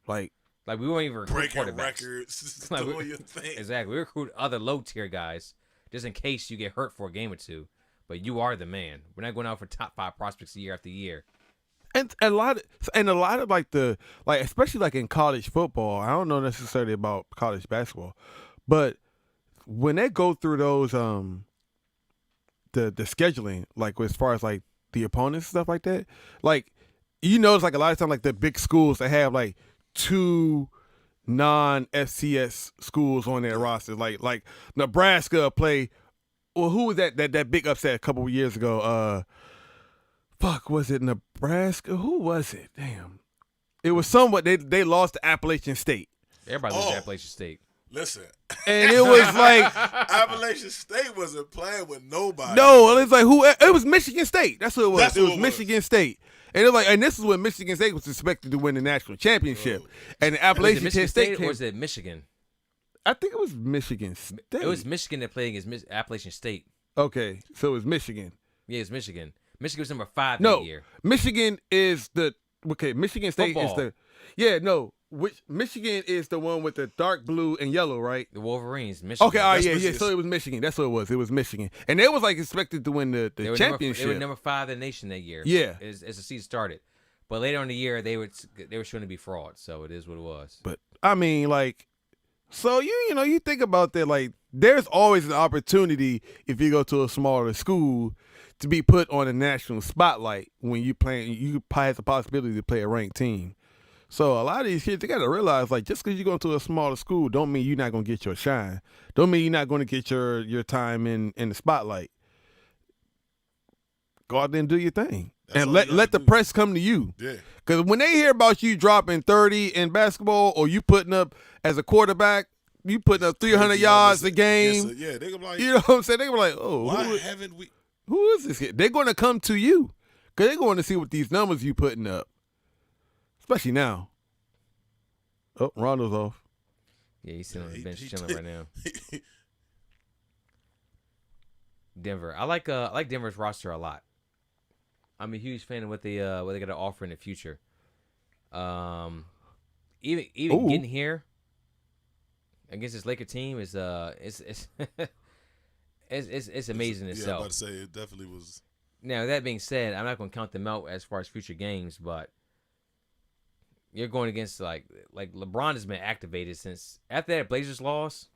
Speaker 3: Like,
Speaker 7: Like we won't even recruit
Speaker 2: Breaking
Speaker 7: quarterbacks.
Speaker 2: records.
Speaker 7: Like,
Speaker 2: doing your thing.
Speaker 7: Exactly. We recruit other low tier guys just in case you get hurt for a game or two. But you are the man. We're not going out for top 5 prospects year after year.
Speaker 3: and a lot of like especially like in college football, I don't know necessarily about college basketball, but when they go through those the scheduling, like as far as like the opponents and stuff like that, like you notice like a lot of times like the big schools that have like 2 non-FCS schools on their roster, like Nebraska play. Well, who was that big upset a couple of years ago? Was it Nebraska? Who was it? Damn. It was somewhat they lost to Appalachian State.
Speaker 7: Everybody loses to Appalachian State.
Speaker 2: Listen,
Speaker 3: And it was like
Speaker 2: Appalachian State wasn't playing with nobody.
Speaker 3: no, it was like who it was Michigan State. That's what it was.
Speaker 2: That's
Speaker 3: It
Speaker 2: what
Speaker 3: was
Speaker 2: it was.
Speaker 3: Michigan State. And it was like, and this is when Michigan State was expected to win the national championship. And the
Speaker 7: Was it
Speaker 3: Appalachian
Speaker 7: Michigan
Speaker 3: State
Speaker 7: State
Speaker 3: came,
Speaker 7: or was it Michigan?
Speaker 3: I think it was Michigan State.
Speaker 7: It was Michigan that played against Appalachian State.
Speaker 3: Okay, so it was Michigan.
Speaker 7: Yeah, it's Michigan. Michigan was number 5
Speaker 3: No,
Speaker 7: that year.
Speaker 3: Michigan is Michigan State
Speaker 7: Football.
Speaker 3: which Michigan is the one with the dark blue and yellow, right?
Speaker 7: The Wolverines, Michigan.
Speaker 3: Okay, all right,
Speaker 2: That's
Speaker 3: yeah.
Speaker 2: Michigan.
Speaker 3: So it was Michigan. That's what it was. It was Michigan, and they was like expected to win the
Speaker 7: They were
Speaker 3: championship.
Speaker 7: they were number 5 in the nation that year.
Speaker 3: Yeah.
Speaker 7: as the season started. But later in the year, they were showing to be frauds. So it is what it was.
Speaker 3: But I mean, like, so you think about that. Like, there's always an opportunity if you go to a smaller school to be put on a national spotlight when you playing. You has the possibility to play a ranked team. So a lot of these kids, they got to realize, like, just because you go to a smaller school, don't mean you're not gonna get your shine. Don't mean you're not gonna get your time in the spotlight. Go out there and do your thing,
Speaker 2: That's
Speaker 3: and
Speaker 2: all
Speaker 3: let
Speaker 2: you gotta
Speaker 3: the
Speaker 2: do.
Speaker 3: press come to you.
Speaker 2: Yeah.
Speaker 3: Because when they hear about you dropping 30 in basketball, or you putting up as a quarterback, you putting up 300
Speaker 2: Crazy
Speaker 3: yards a
Speaker 2: numbers
Speaker 3: game.
Speaker 2: against yeah, they gonna be like,
Speaker 3: You know what I'm saying? They were like, oh,
Speaker 2: why haven't we?
Speaker 3: who is this kid? They're going to come to you because they're going to see what these numbers you putting up, especially now. Oh, Rondo's off.
Speaker 7: Yeah, he's sitting on the
Speaker 2: he-
Speaker 7: bench
Speaker 2: he
Speaker 7: chilling
Speaker 2: did.
Speaker 7: right now. Denver. I like Denver's roster a lot. I'm a huge fan of what they got to offer in the future. Even
Speaker 3: Ooh.
Speaker 7: getting here against this Laker team is it's it's amazing
Speaker 2: Yeah, I'm
Speaker 7: itself.
Speaker 2: about to say it definitely was.
Speaker 7: Now that being said, I'm not going to count them out as far as future games, but you're going against like LeBron has been activated since after that Blazers loss.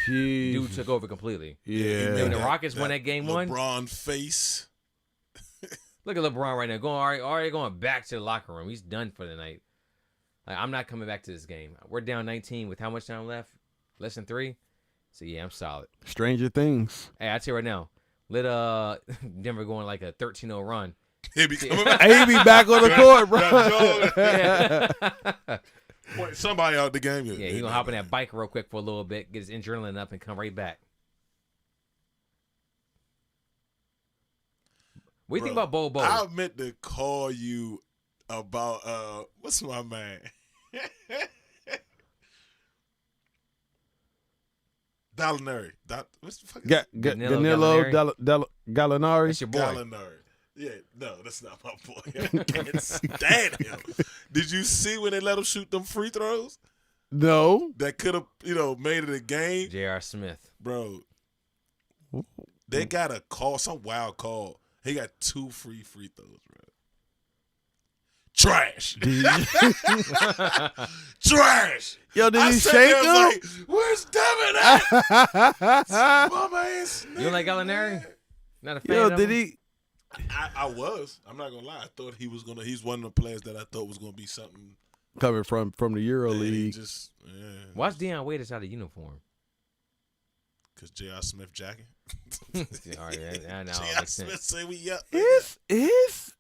Speaker 3: Jeez.
Speaker 7: Dude took over completely.
Speaker 3: Yeah.
Speaker 7: When the Rockets won that game one.
Speaker 2: LeBron face.
Speaker 7: Look at LeBron right now already going back to the locker room. He's done for the night. Like, I'm not coming back to this game. We're down 19 with how much time left? Less than 3. So yeah, I'm solid.
Speaker 3: Stranger Things.
Speaker 7: Hey, I tell you right now, Let Denver go on like a 13-0 run.
Speaker 2: He be coming back.
Speaker 3: He be back on the court, bro.
Speaker 7: Yeah,
Speaker 2: Point somebody out the game.
Speaker 7: yeah, he gonna hop on that bike real quick for a little bit, get his adrenaline up, and come right back. What do you think about Bol Bol?
Speaker 2: I meant to call you about what's my man? Gallinari. What's the fuck?
Speaker 3: Danilo Gallinari.
Speaker 7: That's your boy.
Speaker 2: Gallinari. Yeah, no, that's not my boy. I can't stand him. Did you see when they let him shoot them free throws?
Speaker 3: No.
Speaker 2: That could have, made it a game.
Speaker 7: J.R. Smith.
Speaker 2: Bro, they got a call, some wild call. He got 2 free throws, bro. Trash. Trash.
Speaker 3: Yo, did
Speaker 2: I
Speaker 3: he
Speaker 2: sat
Speaker 3: shake
Speaker 2: there,
Speaker 3: him?
Speaker 2: like, where's Devin at? My man's
Speaker 7: You don't like Gallinari? Not a fan
Speaker 3: Yo,
Speaker 7: of
Speaker 3: did
Speaker 7: him?
Speaker 3: he?
Speaker 2: I was. I'm not gonna lie. I thought he was gonna. He's one of the players that I thought was gonna be something.
Speaker 3: Coming from the Euro
Speaker 2: And he
Speaker 3: League.
Speaker 2: just
Speaker 7: Why's Deion Waiters out of uniform?
Speaker 2: because J.R. Smith jacking.
Speaker 7: All right, I know.
Speaker 2: J.R.
Speaker 7: Makes
Speaker 2: Smith
Speaker 7: sense.
Speaker 2: say we up.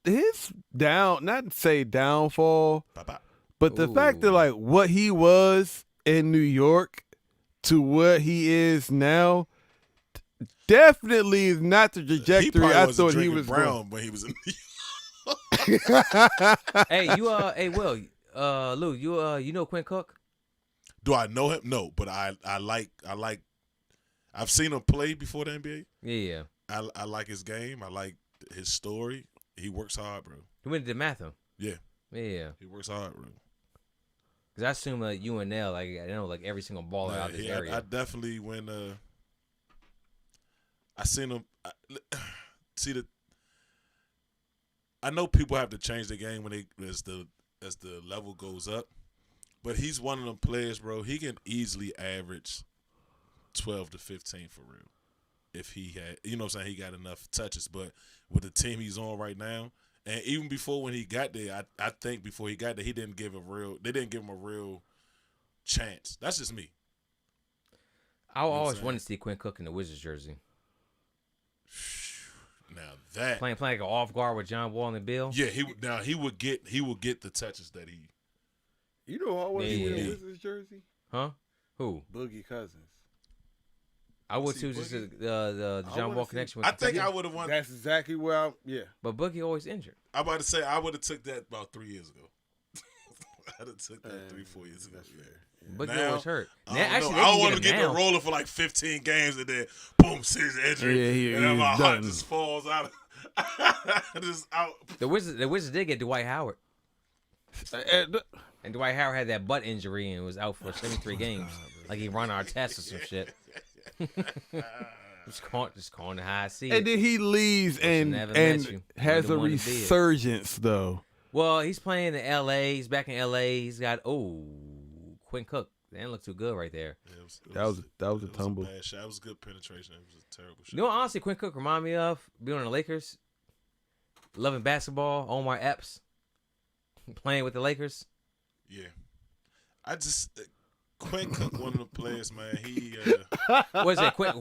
Speaker 3: His down, not to say downfall,
Speaker 2: Bye-bye.
Speaker 3: but the fact that
Speaker 7: Ooh.
Speaker 3: like what he was in New York to what he is now, definitely is not the
Speaker 2: He
Speaker 3: trajectory
Speaker 2: probably
Speaker 3: I
Speaker 2: wasn't
Speaker 3: thought he
Speaker 2: drinking
Speaker 3: was
Speaker 2: brown
Speaker 3: going.
Speaker 2: when he was in.
Speaker 7: Hey, Will, Lou, you know Quinn Cook?
Speaker 2: Do I know him? No, but I like. I've seen him play before the NBA.
Speaker 7: Yeah.
Speaker 2: I like his game. I like his story. He works hard, bro.
Speaker 7: He went to Matham.
Speaker 2: Yeah,
Speaker 7: Yeah.
Speaker 2: he works hard, bro.
Speaker 7: Because I assume UNL, like I know, like every single baller out of this area.
Speaker 2: I definitely when I seen him. I know people have to change the game when as the level goes up, but he's one of them players, bro. He can easily average 12 to 15 for real if he had, what I'm saying, he got enough touches. But with the team he's on right now, and even before when he got there, I think before he got there, they didn't give him a real chance. That's just me.
Speaker 7: I always wanted to see Quinn Cook in the Wizards jersey.
Speaker 2: Now that
Speaker 7: Playing like an off guard with John Wall and Bill.
Speaker 2: yeah, he would get the touches that he.
Speaker 3: You know who I want to see in
Speaker 7: Yeah.
Speaker 3: a Wizards jersey?
Speaker 7: Huh? Who?
Speaker 3: Boogie Cousins.
Speaker 7: I would
Speaker 2: See,
Speaker 7: too, just
Speaker 2: Boogie?
Speaker 7: the
Speaker 3: I
Speaker 7: John
Speaker 3: wanna
Speaker 7: Wall
Speaker 3: see-
Speaker 7: connection with
Speaker 2: I think
Speaker 7: Kentucky.
Speaker 2: I would have won.
Speaker 3: That's exactly where yeah.
Speaker 7: But Boogie always injured.
Speaker 2: I'm about to say I would have took that about 3 years ago. I'd have took that 3-4 years ago.
Speaker 3: That's
Speaker 2: Yeah.
Speaker 3: fair.
Speaker 7: Boogie
Speaker 2: Now,
Speaker 7: always hurt.
Speaker 2: I
Speaker 7: Now,
Speaker 2: don't
Speaker 7: actually,
Speaker 2: know.
Speaker 7: they
Speaker 2: I
Speaker 7: can
Speaker 2: don't want
Speaker 7: get
Speaker 2: to
Speaker 7: him
Speaker 2: get
Speaker 7: now.
Speaker 2: the rolling for like 15 games and then boom, serious injury,
Speaker 3: Yeah,
Speaker 2: and then my
Speaker 3: he's
Speaker 2: heart
Speaker 3: done.
Speaker 2: just falls out. Just out.
Speaker 7: The Wizards did get Dwight Howard. And Dwight Howard had that butt injury and was out for 73 games. Like he run our test or some shit. just calling the high seed.
Speaker 3: And then he leaves and
Speaker 7: never met you.
Speaker 3: has
Speaker 7: You
Speaker 3: a
Speaker 7: the one to be it.
Speaker 3: resurgence though.
Speaker 7: Well, he's playing in L.A. He's back in L.A. He's got Quinn Cook. That didn't look too good right there.
Speaker 2: Yeah,
Speaker 3: That was a tumble.
Speaker 2: bad shot. It was good penetration. It was a terrible shot.
Speaker 7: You know what honestly Quinn Cook remind me of? Being on the Lakers, loving basketball, Omar Epps, playing with the Lakers.
Speaker 2: Yeah, I just Quinn Cook, one of the players, man. He
Speaker 7: What was it? Quinn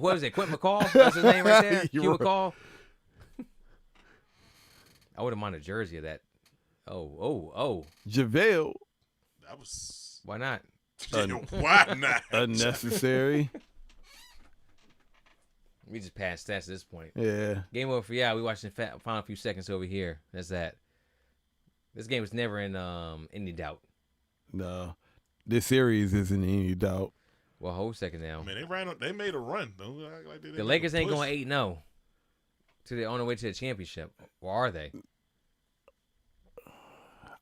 Speaker 7: McCall? That's his name right there.
Speaker 3: You're
Speaker 7: Q
Speaker 3: right.
Speaker 7: McCall. I wouldn't mind a jersey of that. Oh.
Speaker 3: JaVale,
Speaker 2: that was
Speaker 7: Why not?
Speaker 2: why not?
Speaker 3: unnecessary.
Speaker 7: We just passed stats at this point.
Speaker 3: Yeah.
Speaker 7: Game over for y'all. We watching the final few seconds over here. That's that. This game was never in any doubt.
Speaker 3: No. This series isn't any doubt.
Speaker 7: Well, hold a second now.
Speaker 2: Man, they made a run. Don't act like they didn't
Speaker 7: The
Speaker 2: make
Speaker 7: Lakers
Speaker 2: a
Speaker 7: ain't
Speaker 2: push.
Speaker 7: going 8-0. They're on their way to the championship. Or are they?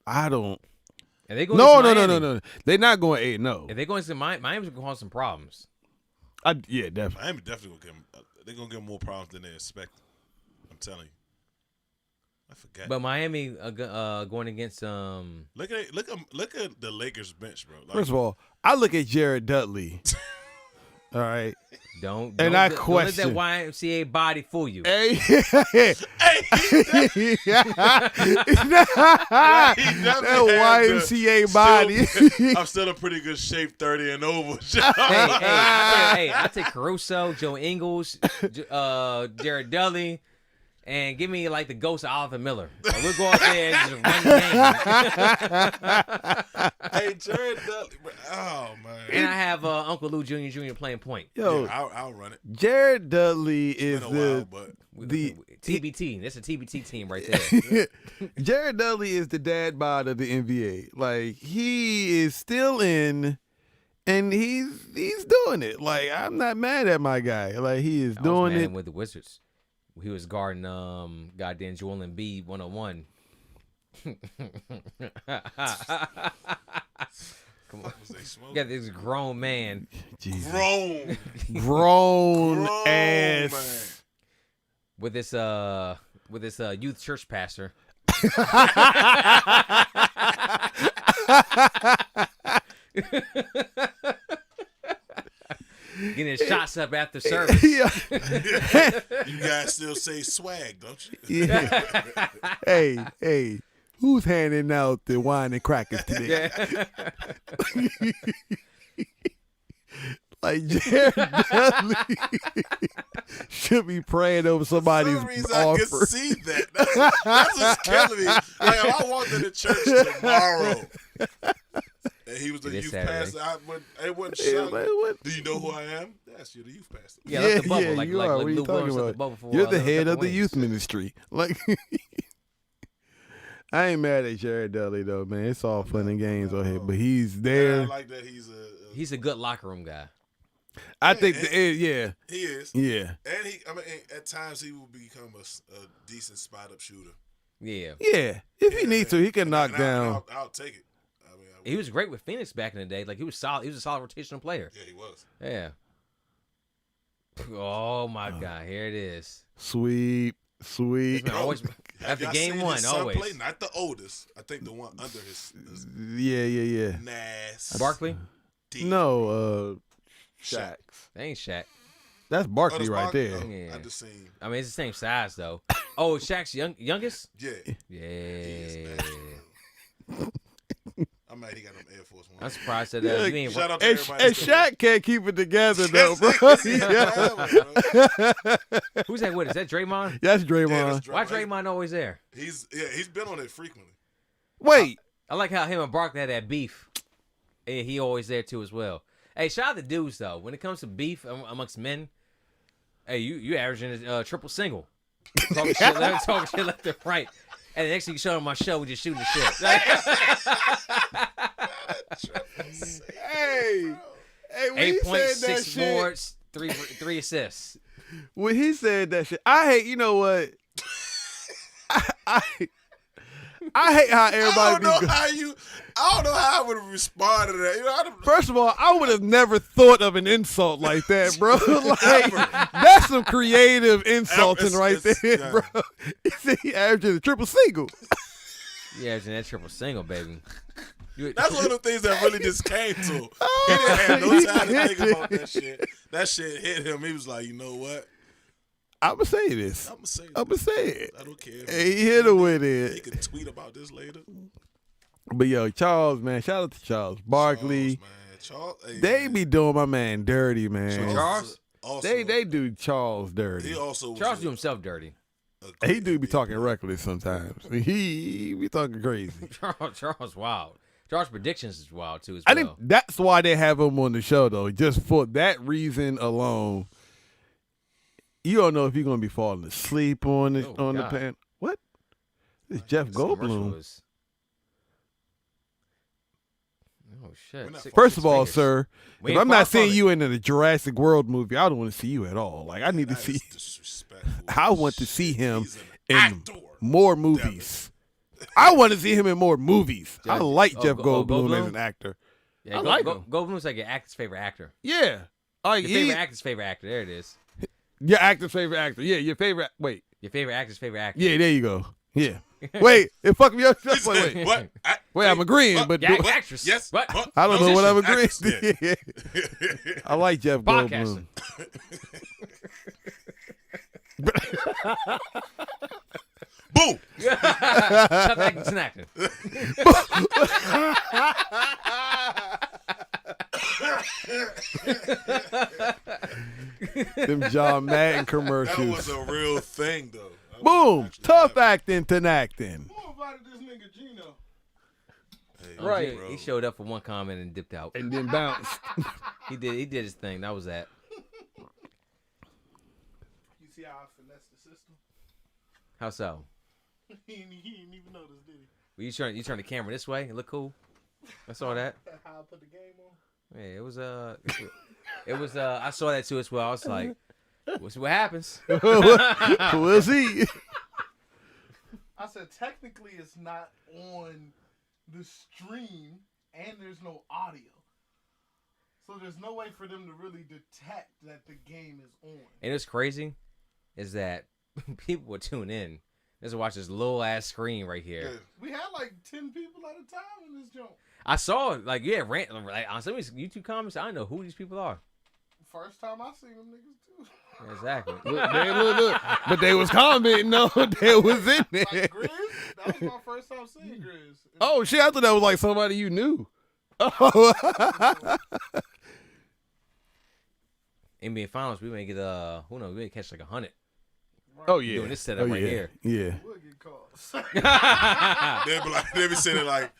Speaker 3: I don't.
Speaker 7: And they going
Speaker 3: No. They're not going 8-0.
Speaker 7: If they go into Miami's gonna cause some problems.
Speaker 3: Yeah, definitely.
Speaker 2: Miami definitely gonna give them. They're gonna give them more problems than they expect. I'm telling you. I forgot.
Speaker 7: But Miami going against
Speaker 2: Look at the Lakers bench, bro. Like,
Speaker 3: First of all, I look at Jared Dudley. All right.
Speaker 7: Don't
Speaker 3: And
Speaker 7: don't
Speaker 3: I
Speaker 7: let
Speaker 3: question.
Speaker 7: that YMCA body fool you.
Speaker 3: Hey.
Speaker 2: That
Speaker 3: YMCA body.
Speaker 2: I'm still in pretty good shape, 30 and over.
Speaker 7: hey, I take Caruso, Joe Ingles, Jared Dudley, and give me like the ghost of Oliver Miller. Like, we'll go out there and just run the game.
Speaker 2: Hey, Jared Dudley. Oh, man.
Speaker 7: And I have Uncle Lou Jr. playing point.
Speaker 3: Yo,
Speaker 2: Yeah, I'll run it.
Speaker 3: Jared Dudley is
Speaker 2: Been a while, but
Speaker 3: the
Speaker 7: TBT. That's a TBT team right there.
Speaker 3: Jared Dudley is the dad bod of the NBA. Like, he is still in, and he's doing it. Like, I'm not mad at my guy. Like, he is
Speaker 7: I was
Speaker 3: doing
Speaker 7: mad
Speaker 3: it.
Speaker 7: with the Wizards. He was guarding goddamn Joel Embiid 101. Come on.
Speaker 2: was they smoking?
Speaker 7: You got this grown man
Speaker 3: Jesus.
Speaker 2: Grown
Speaker 3: ass.
Speaker 2: man.
Speaker 7: with this youth church pastor. Getting his shots up after service.
Speaker 3: Yeah.
Speaker 2: You guys still say swag, don't you?
Speaker 3: Yeah. Hey, who's handing out the wine and crackers today? Like, Jared Dudley should be praying over somebody's
Speaker 2: For some reason, I
Speaker 3: offer.
Speaker 2: can see that. That's what's killing me. Like, if I walked into church tomorrow and he was the
Speaker 7: It is
Speaker 2: youth
Speaker 7: Saturday.
Speaker 2: pastor, it wouldn't
Speaker 3: Yeah,
Speaker 2: shock
Speaker 3: like,
Speaker 2: me.
Speaker 3: what?
Speaker 2: Do you know who I am? Yes, you're the youth pastor.
Speaker 7: Yeah, like the bubble, like
Speaker 3: you
Speaker 7: like
Speaker 3: are. What are
Speaker 7: Lou
Speaker 3: you talking
Speaker 7: Williams left
Speaker 3: about?
Speaker 7: the bubble for,
Speaker 3: You're the
Speaker 7: Little
Speaker 3: head
Speaker 7: Pepper
Speaker 3: of the
Speaker 7: Wings.
Speaker 3: youth ministry. Like, I ain't mad at Jared Dudley though, man. It's all fun and games on here, but he's
Speaker 2: Yeah, I
Speaker 3: there.
Speaker 2: like that
Speaker 7: He's a good locker room guy.
Speaker 3: I think, yeah,
Speaker 2: he is.
Speaker 3: yeah,
Speaker 2: And at times he will become a decent spot up shooter.
Speaker 7: Yeah.
Speaker 3: yeah. If he needs to, he can knock
Speaker 2: And
Speaker 3: down.
Speaker 2: I'll take it.
Speaker 7: He was great with Phoenix back in the day. Like, he was solid. He was a solid rotational player.
Speaker 2: Yeah, he was.
Speaker 7: Yeah. Oh my God! Here it is.
Speaker 3: Sweep.
Speaker 7: Man, always
Speaker 2: Have
Speaker 7: after
Speaker 2: y'all
Speaker 7: game
Speaker 2: seen
Speaker 7: one,
Speaker 2: his son
Speaker 7: always.
Speaker 2: play? Not the oldest. I think the one under his
Speaker 3: Yeah.
Speaker 2: Nas.
Speaker 7: Barkley?
Speaker 3: No,
Speaker 2: Shaq.
Speaker 7: That ain't Shaq.
Speaker 3: that's Barkley
Speaker 2: that's
Speaker 3: right
Speaker 2: Barkley?
Speaker 3: there.
Speaker 2: Oh,
Speaker 7: Yeah.
Speaker 2: I just seen.
Speaker 7: I mean, it's the same size though. Oh, Shaq's youngest.
Speaker 2: Yeah.
Speaker 7: Yeah.
Speaker 2: I'm mad he got them Air Force One.
Speaker 7: I'm surprised that
Speaker 3: Yeah,
Speaker 7: you ain't.
Speaker 2: Shout out to
Speaker 3: And,
Speaker 2: everybody.
Speaker 3: and Shaq can't keep it together though, bro.
Speaker 7: Who's that with? Is that Draymond?
Speaker 3: That's Draymond.
Speaker 7: Why Draymond always there?
Speaker 2: He's been on it frequently.
Speaker 3: Wait,
Speaker 7: I like how him and Barkley had that beef. And he always there too as well. Hey, shout out to dudes though. When it comes to beef amongst men, hey, you averaging a triple single. Talking shit left and right. And the next thing you show on my show, we just shooting the shit.
Speaker 3: hey, when he said that
Speaker 7: 8.6
Speaker 3: shit,
Speaker 7: boards, three assists.
Speaker 3: when he said that shit, I hate. You know what? I hate how everybody
Speaker 2: I don't know how I would have responded to that. You know,
Speaker 3: First of all, I would have never thought of an insult like that, bro. Like, that's some creative insulting right there,
Speaker 2: yeah.
Speaker 3: bro. He said he averaged a triple single.
Speaker 7: Yeah, averaging that triple single, baby.
Speaker 2: that's one of the things that really just came to him. He didn't have no time to think about that shit. That shit hit him. He was like, you know what?
Speaker 3: I'ma say this. I'ma say it.
Speaker 2: I don't care.
Speaker 3: Hey, he hit him with
Speaker 2: He
Speaker 3: it.
Speaker 2: can tweet about this later.
Speaker 3: But yo, Charles, man, shout out to Charles Barkley.
Speaker 2: Charles, hey,
Speaker 3: They
Speaker 2: man.
Speaker 3: be doing my man dirty, man.
Speaker 7: Charles?
Speaker 2: Also,
Speaker 3: They do Charles dirty.
Speaker 2: He also was
Speaker 7: Charles do himself dirty.
Speaker 3: He do be talking reckless sometimes. He be talking crazy.
Speaker 7: Charles wild. Charles' predictions is wild too as
Speaker 3: I
Speaker 7: well.
Speaker 3: think that's why they have him on the show though. Just for that reason alone. You don't know if you're gonna be falling asleep on the
Speaker 7: God.
Speaker 3: pan. What? It's Jeff
Speaker 7: This commercial
Speaker 3: Goldblum.
Speaker 7: is- Oh shit!
Speaker 2: not
Speaker 3: First of all,
Speaker 7: fingers.
Speaker 3: sir,
Speaker 7: We
Speaker 3: if
Speaker 7: ain't
Speaker 3: I'm
Speaker 7: far
Speaker 3: not seeing
Speaker 7: from it.
Speaker 3: you in the Jurassic World movie, I don't want to see you at all. Like I need to
Speaker 2: That
Speaker 3: see.
Speaker 2: is disrespectful.
Speaker 3: I want to see him
Speaker 2: He's an
Speaker 3: in
Speaker 2: actor.
Speaker 3: more movies. I want to see him in more movies. I
Speaker 7: Jeff-
Speaker 3: like
Speaker 7: oh,
Speaker 3: Jeff
Speaker 7: Go-
Speaker 3: Goldblum
Speaker 7: Goldblum?
Speaker 3: as an actor.
Speaker 7: Yeah,
Speaker 3: I like him.
Speaker 7: Goldblum's like your actor's favorite actor.
Speaker 3: Yeah, like
Speaker 7: Your favorite actor's favorite actor. There it is.
Speaker 3: your actor's favorite actor. Yeah, your favorite. Wait,
Speaker 7: Your favorite actor's favorite actor.
Speaker 3: yeah, there you go. Yeah, Wait, it fucked me up.
Speaker 2: He said,
Speaker 3: Wait,
Speaker 2: what?
Speaker 3: wait, I'm agreeing, but
Speaker 7: Yeah,
Speaker 3: do-
Speaker 7: actress.
Speaker 2: Yes.
Speaker 7: What?
Speaker 2: What?
Speaker 3: I don't know what I'm agreeing
Speaker 2: Actress, yeah.
Speaker 3: to. I like Jeff
Speaker 7: Podcasting.
Speaker 3: Goldblum.
Speaker 2: Boom.
Speaker 7: Stop acting acting.
Speaker 3: Them John Madden
Speaker 2: That
Speaker 3: commercials.
Speaker 2: was a real thing, though. That was
Speaker 3: Boom,
Speaker 2: actually
Speaker 3: tough
Speaker 2: happening.
Speaker 3: acting to acting.
Speaker 6: Who invited this nigga Gino?
Speaker 2: Hey,
Speaker 3: Right.
Speaker 2: bro.
Speaker 7: He showed up for one comment and dipped out.
Speaker 3: And then bounced.
Speaker 7: He did his thing. That was that.
Speaker 6: You see how I finessed the system?
Speaker 7: How so?
Speaker 6: he didn't even notice, did he?
Speaker 7: Well, you turn the camera this way. It look cool. I saw that.
Speaker 6: How I put the game on?
Speaker 7: Yeah, it was I saw that too as well. I was like, we'll see what happens.
Speaker 3: We'll see.
Speaker 6: I said technically it's not on the stream and there's no audio. So there's no way for them to really detect that the game is on.
Speaker 7: And it's crazy is that people would tune in just to watch this little ass screen right here.
Speaker 2: Yeah.
Speaker 6: We had like 10 people at a time in this joint.
Speaker 7: I saw like like on some of these YouTube comments. I don't know who these people are.
Speaker 6: First time I seen them niggas too.
Speaker 7: Exactly.
Speaker 3: Look. But they was commenting, no, they was in there.
Speaker 6: Like Grizz, that was my first time seeing Grizz.
Speaker 3: Oh shit, I thought that was like somebody you knew. Oh.
Speaker 7: NBA Finals, we may get who knows, we may catch like 100.
Speaker 3: Oh yeah.
Speaker 7: Doing this setup
Speaker 3: oh,
Speaker 7: right
Speaker 3: yeah.
Speaker 7: here.
Speaker 3: Yeah.
Speaker 6: We'll get caught.
Speaker 2: They be sitting like,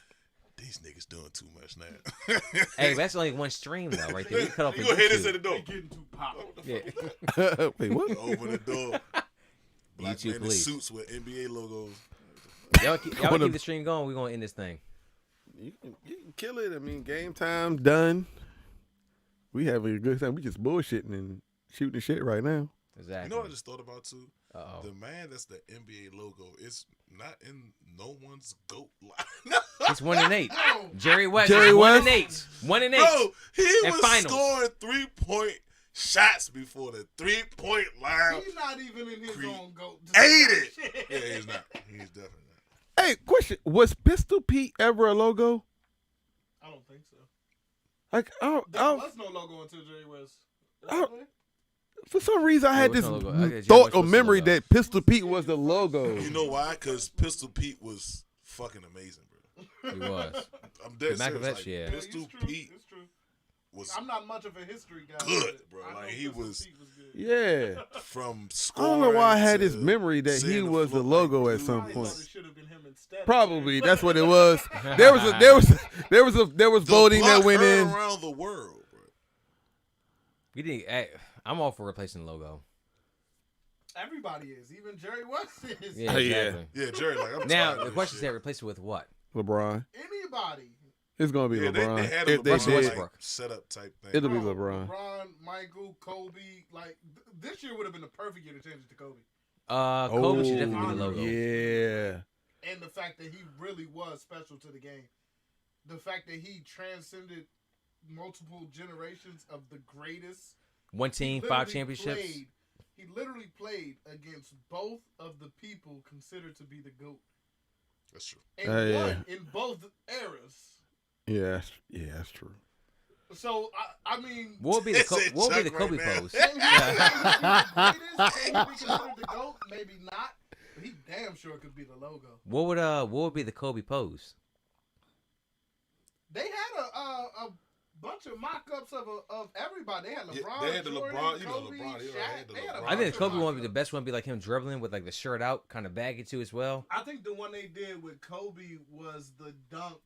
Speaker 2: these niggas doing too much now.
Speaker 7: Hey, that's only one stream though, right there. You cut off
Speaker 2: You
Speaker 7: your
Speaker 2: gonna hit us at the
Speaker 7: YouTube.
Speaker 2: door.
Speaker 6: Getting too popped.
Speaker 7: Yeah.
Speaker 3: Wait, what?
Speaker 2: Open the door. Black
Speaker 7: YouTube,
Speaker 2: man in
Speaker 7: please.
Speaker 2: suits with NBA logos.
Speaker 7: Y'all keep the stream going. We're gonna end this thing.
Speaker 3: You can kill it. I mean, game time done. We having a good time. We just bullshitting and shooting shit right now.
Speaker 7: Exactly.
Speaker 2: You know what I just thought about too?
Speaker 7: Uh-oh.
Speaker 2: The man that's the NBA logo is not in no one's GOAT line.
Speaker 7: It's 1-8.
Speaker 6: No.
Speaker 7: Jerry West.
Speaker 3: Jerry
Speaker 7: is 1-8.
Speaker 3: West?
Speaker 7: 1-8.
Speaker 2: Bro, he
Speaker 7: And
Speaker 2: was
Speaker 7: finals.
Speaker 2: scoring 3-point shots before the 3-point line.
Speaker 6: He's not even in his own goat.
Speaker 2: Ate it. Yeah, he's not. He's definitely not.
Speaker 3: Hey, question: was Pistol Pete ever a logo?
Speaker 6: I don't think so.
Speaker 3: Like,
Speaker 6: There was no logo until Jerry West.
Speaker 3: Oh. For some reason, I had
Speaker 7: was
Speaker 3: this
Speaker 7: no logo. Okay, Jerry
Speaker 3: thought
Speaker 7: West
Speaker 3: or
Speaker 7: was the
Speaker 3: memory
Speaker 7: logo.
Speaker 3: that Pistol Pete was the logo.
Speaker 2: You know why? Because Pistol Pete was fucking amazing, bro.
Speaker 7: He was.
Speaker 2: I'm dead
Speaker 7: The
Speaker 2: serious.
Speaker 7: Makovich,
Speaker 2: Like,
Speaker 7: yeah.
Speaker 2: Pistol
Speaker 6: it's true.
Speaker 2: Pete
Speaker 6: It's true.
Speaker 2: was
Speaker 6: I'm not much of a history guy.
Speaker 2: good,
Speaker 6: but
Speaker 2: bro.
Speaker 6: I know
Speaker 2: Like, he
Speaker 6: Pistol
Speaker 2: was-
Speaker 6: Pete good.
Speaker 3: Yeah,
Speaker 2: from
Speaker 3: I
Speaker 2: scoring.
Speaker 3: don't know why I had
Speaker 2: to
Speaker 3: this memory that he
Speaker 2: seeing the
Speaker 3: was the
Speaker 2: floor.
Speaker 3: logo
Speaker 2: Like,
Speaker 3: at some
Speaker 6: Probably
Speaker 3: point.
Speaker 6: thought it should have been him instead.
Speaker 3: Probably that's what it was. There was
Speaker 2: the
Speaker 3: voting that
Speaker 2: block
Speaker 3: went
Speaker 2: heard
Speaker 3: in.
Speaker 2: around the world, bro.
Speaker 7: We didn't. I'm all for replacing the logo.
Speaker 6: Everybody is. Even Jerry West is.
Speaker 7: Yeah,
Speaker 3: Oh, yeah.
Speaker 7: exactly.
Speaker 2: Yeah, Jerry. Like, I'm
Speaker 7: Now
Speaker 2: tired of
Speaker 7: the
Speaker 2: this
Speaker 7: question is,
Speaker 2: shit.
Speaker 7: that replace it with what?
Speaker 3: LeBron.
Speaker 6: Anybody.
Speaker 3: It's gonna be
Speaker 2: Yeah,
Speaker 3: LeBron.
Speaker 2: they had a
Speaker 3: if they
Speaker 2: LeBron
Speaker 7: Russell
Speaker 3: did,
Speaker 7: Westbrook.
Speaker 2: like, setup type thing.
Speaker 3: it'll be
Speaker 6: Bro,
Speaker 3: LeBron.
Speaker 6: Michael, Kobe. Like, this year would have been the perfect year to change it to Kobe.
Speaker 7: Kobe should definitely be the
Speaker 6: Oh,
Speaker 7: logo.
Speaker 3: Yeah.
Speaker 6: And the fact that he really was special to the game. The fact that he transcended multiple generations of the greatest.
Speaker 7: One team,
Speaker 6: He
Speaker 7: 5
Speaker 6: literally
Speaker 7: championships.
Speaker 6: He literally played against both of the people considered to be the GOAT.
Speaker 2: That's true.
Speaker 6: And
Speaker 3: Yeah.
Speaker 6: won in both eras.
Speaker 3: Yeah, that's true.
Speaker 6: So, I mean...
Speaker 7: What would be the
Speaker 2: It's a
Speaker 7: what would be the
Speaker 2: Chuck
Speaker 7: Kobe
Speaker 2: right now.
Speaker 7: pose?
Speaker 6: Can he be considered the GOAT? Maybe not. But he damn sure could be the logo.
Speaker 7: What would be the Kobe pose?
Speaker 6: They had a bunch of mock-ups of everybody. They had
Speaker 2: Yeah,
Speaker 6: LeBron,
Speaker 2: they had the
Speaker 6: Jordan,
Speaker 2: LeBron, you know,
Speaker 6: Kobe,
Speaker 2: LeBron, they
Speaker 6: Shaq.
Speaker 2: had the
Speaker 6: They had a
Speaker 2: LeBron.
Speaker 7: I
Speaker 6: bunch
Speaker 7: think
Speaker 6: of
Speaker 7: the Kobe one would be the
Speaker 6: mock-ups.
Speaker 7: best one. Be like him dribbling with like the shirt out, kind of baggy too as well.
Speaker 6: I think the one they did with Kobe was the dunk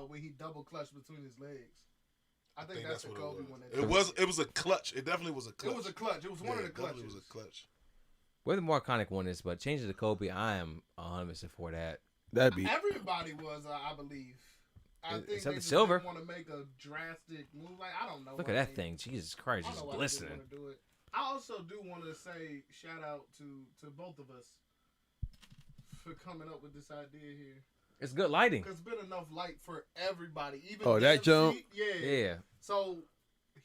Speaker 6: when he double clutched between his legs. I think that's the
Speaker 2: what
Speaker 6: Kobe
Speaker 2: it was.
Speaker 6: one.
Speaker 2: It was a clutch. It definitely was a clutch.
Speaker 6: It was a clutch. It was one of the
Speaker 2: It definitely
Speaker 6: clutches.
Speaker 2: was a clutch.
Speaker 7: Where the more iconic one is, but change it to Kobe. I am 100% for that.
Speaker 3: That'd be.
Speaker 6: Everybody was, I believe. I think
Speaker 7: Except
Speaker 6: they
Speaker 7: the
Speaker 6: just
Speaker 7: silver.
Speaker 6: didn't want to make a drastic move. Like, I don't know.
Speaker 7: Look
Speaker 6: why
Speaker 7: at that
Speaker 6: they-
Speaker 7: thing. Jesus Christ,
Speaker 6: I
Speaker 7: just
Speaker 6: don't know why they didn't
Speaker 7: glistening.
Speaker 6: wanna do it. I also do want to say shout out to both of us for coming up with this idea here.
Speaker 7: It's good lighting.
Speaker 6: Because it's been enough light for everybody. Even
Speaker 3: Oh, that
Speaker 6: DMC,
Speaker 3: jump?
Speaker 6: Yeah.
Speaker 7: Yeah.
Speaker 6: So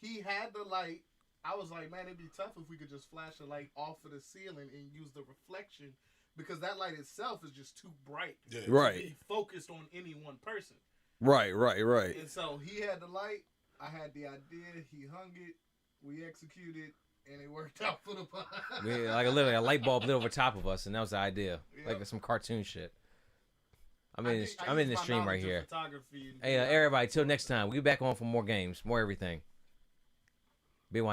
Speaker 6: he had the light. I was like, man, it'd be tough if we could just flash a light off of the ceiling and use the reflection because that light itself is just too bright.
Speaker 2: Yeah.
Speaker 3: Right.
Speaker 6: To be focused on any one person.
Speaker 3: Right.
Speaker 6: And so he had the light. I had the idea. He hung it. We executed, and it worked out for the pod.
Speaker 7: Like literally a light bulb lit over top of us, and that was the idea.
Speaker 6: Yep.
Speaker 7: Like some cartoon shit. I'm
Speaker 6: I
Speaker 7: in
Speaker 6: use
Speaker 7: the
Speaker 6: my
Speaker 7: stream right
Speaker 6: knowledge of
Speaker 7: here.
Speaker 6: photography and
Speaker 7: Hey, everybody, till next time. We'll be back on for more games, more everything. BNY